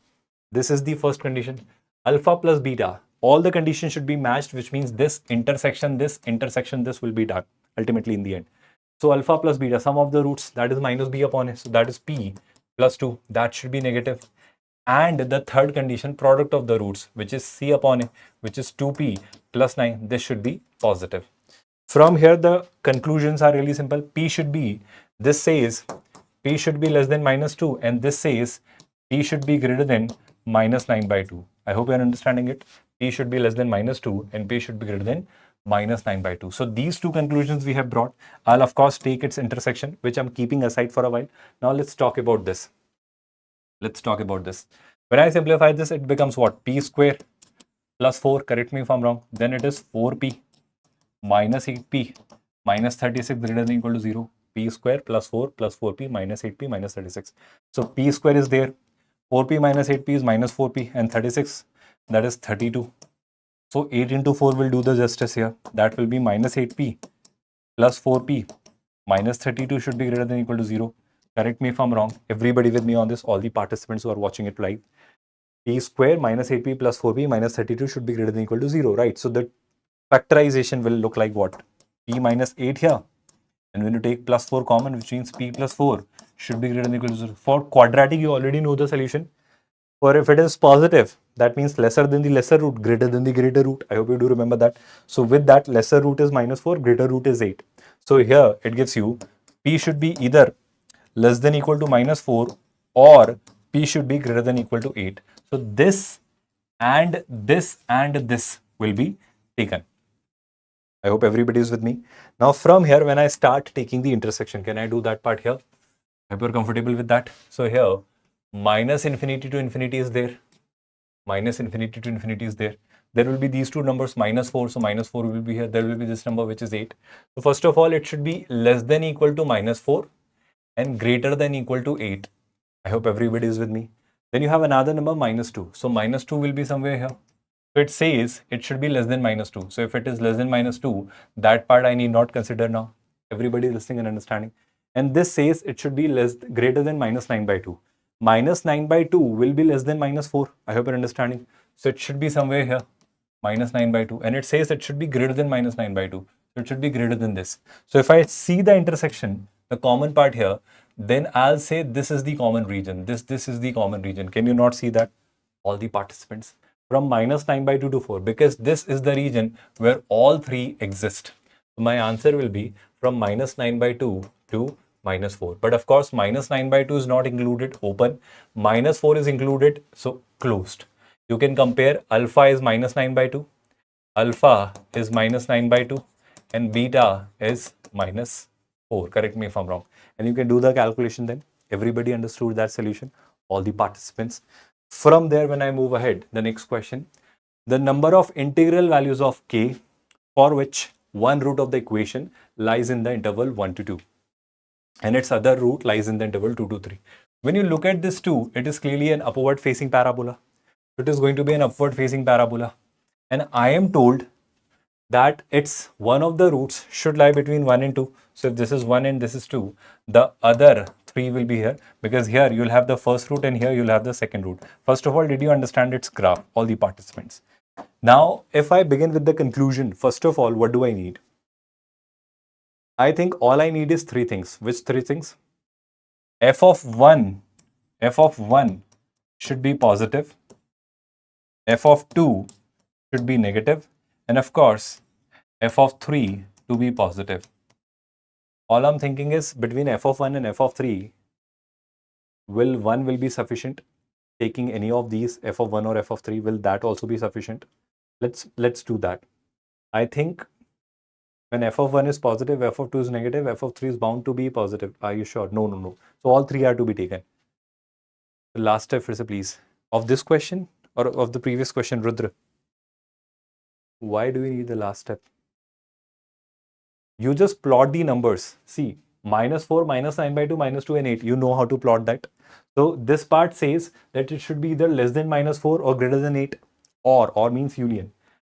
This is the first condition. Alpha plus beta. All the conditions should be matched, which means this intersection, this will be done ultimately in the end. So alpha plus beta, sum of the roots, that is minus b upon a. So that is P plus 2. That should be negative. And the third condition, product of the roots, which is C upon a, which is 2P plus 9. This should be positive. From here, the conclusions are really simple. P should be, this says P should be less than minus 2, and this says P should be greater than minus 9 by 2. I hope you are understanding it. P should be less than minus 2, and P should be greater than minus 9 by 2. So these two conclusions we have brought. I'll of course take its intersection, which I'm keeping aside for a while. Now let's talk about this. When I simplify this, it becomes what? P square plus 4, correct me if I'm wrong. Then it is 4P minus 8P minus 36 greater than or equal to 0. P square plus 4 plus 4P minus 8P minus 36. So P square is there. 4P minus 8P is minus 4P, and 36, that is 32. So 8 into 4 will do the justice here. That will be minus 8P plus 4P minus 32 should be greater than or equal to 0. Correct me if I'm wrong. Everybody with me on this, all the participants who are watching it live. P square minus 8P plus 4P minus 32 should be greater than or equal to 0, right? So the factorization will look like what? P minus 8 here. And when you take plus 4 common, which means P plus 4 should be greater than or equal to 0. For quadratic, you already know the solution. For if it is positive, that means lesser than the lesser root, greater than the greater root. I hope you do remember that. So with that, lesser root is minus 4, greater root is 8. So here it gives you P should be either less than or equal to minus 4, or P should be greater than or equal to 8. So this and this will be taken. I hope everybody is with me. Now from here, when I start taking the intersection, can I do that part here? I hope you're comfortable with that. So here, minus infinity to infinity is there. Minus infinity to infinity is there. There will be these two numbers, minus 4. So minus 4 will be here. There will be this number, which is 8. So first of all, it should be less than or equal to minus 4 and greater than or equal to 8. I hope everybody is with me. Then you have another number, minus 2. So minus 2 will be somewhere here. So it says it should be less than minus 2. So if it is less than minus 2, that part I need not consider now. Everybody listening and understanding. And this says it should be greater than minus 9 by 2. Minus 9 by 2 will be less than minus 4. I hope you're understanding. So it should be somewhere here, minus 9 by 2. And it says it should be greater than minus 9 by 2. So it should be greater than this. So if I see the intersection, the common part here, then I'll say this is the common region. This is the common region. Can you not see that? All the participants. From minus 9 by 2 to 4, because this is the region where all three exist. So my answer will be from minus 9 by 2 to minus 4. But of course, minus 9 by 2 is not included, open. Minus 4 is included, so closed. You can compare alpha is minus 9 by 2, alpha is minus 9 by 2, and beta is minus 4. Correct me if I'm wrong. And you can do the calculation then. Everybody understood that solution, all the participants. From there, when I move ahead, the next question, the number of integral values of k for which one root of the equation lies in the interval 1 to 2 and its other root lies in the interval 2 to 3. When you look at this 2, it is clearly an upward facing parabola. It is going to be an upward facing parabola. And I am told that its one of the roots should lie between 1 and 2. So if this is 1 and this is 2, the other 3 will be here, because here you'll have the first root and here you'll have the second root. First of all, did you understand its graph, all the participants? Now, if I begin with the conclusion, first of all, what do I need? I think all I need is 3 things. Which 3 things? F of 1 should be positive. F of 2 should be negative. And of course, f of 3 to be positive. All I'm thinking is between f of 1 and f of 3, will 1 will be sufficient? Taking any of these, f of 1 or f of 3, will that also be sufficient? Let's do that. I think when f of 1 is positive, f of 2 is negative, f of 3 is bound to be positive. Are you sure? No. So all 3 are to be taken. The last step फिर से please. Of this question or of the previous question, Rudra? Why do we need the last step? You just plot the numbers. See, -4, -9/2, -2 and 8. You know how to plot that. So this part says that it should be either less than -4 or greater than 8. Or means union.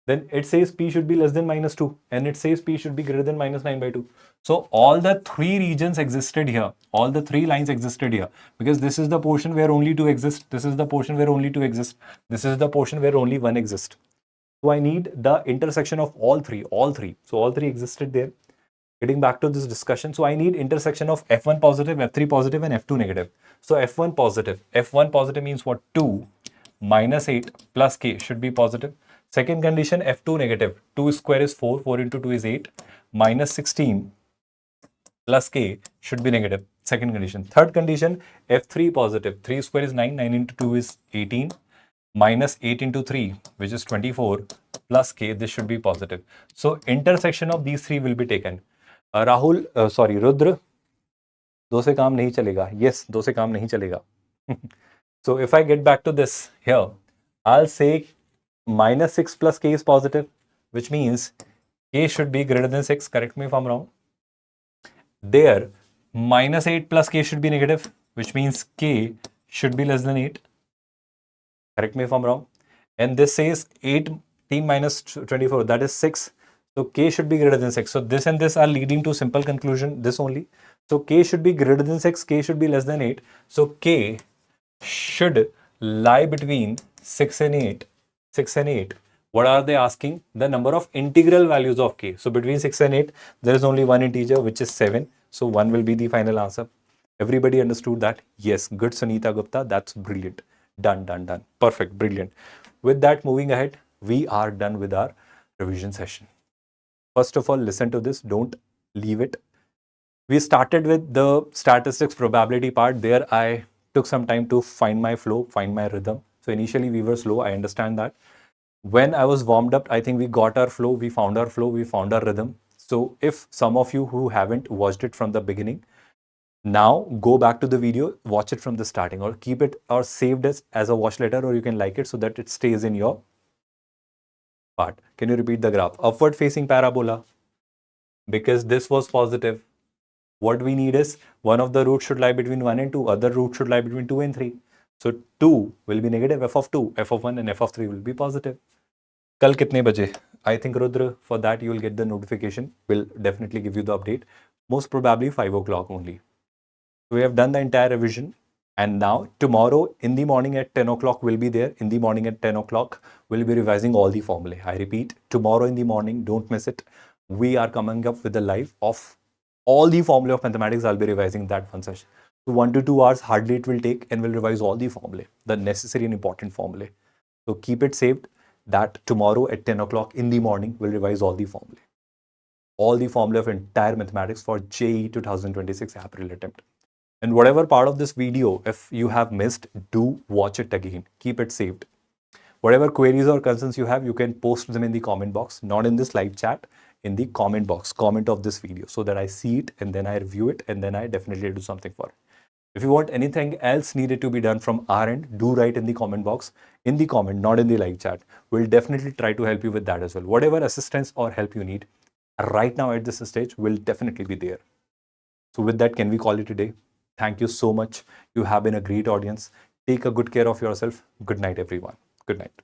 Then it says P should be less than -2 and it says P should be greater than -9/2. So all the three regions existed here. All the three lines existed here because this is the portion where only 2 exist. This is the portion where only 2 exist. This is the portion where only 1 exists. So I need the intersection of all three. So all three existed there. Getting back to this discussion, so I need intersection of F1 positive, F3 positive and F2 negative. So F1 positive means what? 2 minus 8 plus K should be positive. Second condition, F2 negative, 2 square is 4, 4 into 2 is 8, minus 16 plus K should be negative. Second condition. Third condition, F3 positive, 3 square is 9, 9 into 2 is 18, minus 8 into 3, which is 24, plus K, this should be positive. So intersection of these three will be taken. Rudra, दो से काम नहीं चलेगा. Yes, दो से काम नहीं चलेगा. So if I get back to this here, I'll say -6 plus K is positive, which means K should be greater than 6. Correct me if I'm wrong. There, -8 plus K should be negative, which means K should be less than 8. Correct me if I'm wrong. And this says 18 minus 24, that is 6. So K should be greater than 6. So this and this are leading to simple conclusion, this only. So K should be greater than 6, K should be less than 8. So K should lie between 6 and 8. 6 and 8. What are they asking? The number of integral values of K. So between 6 and 8, there is only one integer, which is 7. So 1 will be the final answer. Everybody understood that? Yes. Good, Sunita Gupta. That's brilliant. Done. Perfect. Brilliant. With that, moving ahead, we are done with our revision session. First of all, listen to this. Don't leave it. We started with the statistics probability part. There I took some time to find my flow, find my rhythm. So initially we were slow. I understand that. When I was warmed up, I think we got our flow. We found our flow. We found our rhythm. So if some of you who haven't watched it from the beginning, now go back to the video, watch it from the starting, or keep it or saved as a watch later, or you can like it so that it stays in your part. Can you repeat the graph? Upward facing parabola. Because this was positive. What we need is one of the roots should lie between 1 and 2. Other root should lie between 2 and 3. So 2 will be negative, f of 2, f of 1 and f of 3 will be positive. Kal kitne baje? I think Rudra, for that you will get the notification. We'll definitely give you the update. Most probably 5 o'clock only. We have done the entire revision. And now tomorrow in the morning at 10 o'clock we'll be there. In the morning at 10 o'clock, we'll be revising all the formulae. I repeat, tomorrow in the morning, don't miss it. We are coming up with a live of all the formulae of mathematics. I'll be revising that one session. So 1 to 2 hours hardly it will take, and we'll revise all the formulae, the necessary and important formulae. So keep it saved that tomorrow at 10 o'clock in the morning, we'll revise all the formulae. All the formulae of entire mathematics for JEE 2026 April attempt. And whatever part of this video, if you have missed, do watch it again. Keep it saved. Whatever queries or concerns you have, you can post them in the comment box, not in this live chat, in the comment box, comment of this video, so that I see it and then I review it and then I definitely do something for it. If you want anything else needed to be done from our end, do write in the comment box, in the comment, not in the live chat. We'll definitely try to help you with that as well. Whatever assistance or help you need right now at this stage will definitely be there. So with that, can we call it a day? Thank you so much. You have been a great audience. Take a good care of yourself. Good night, everyone. Good night.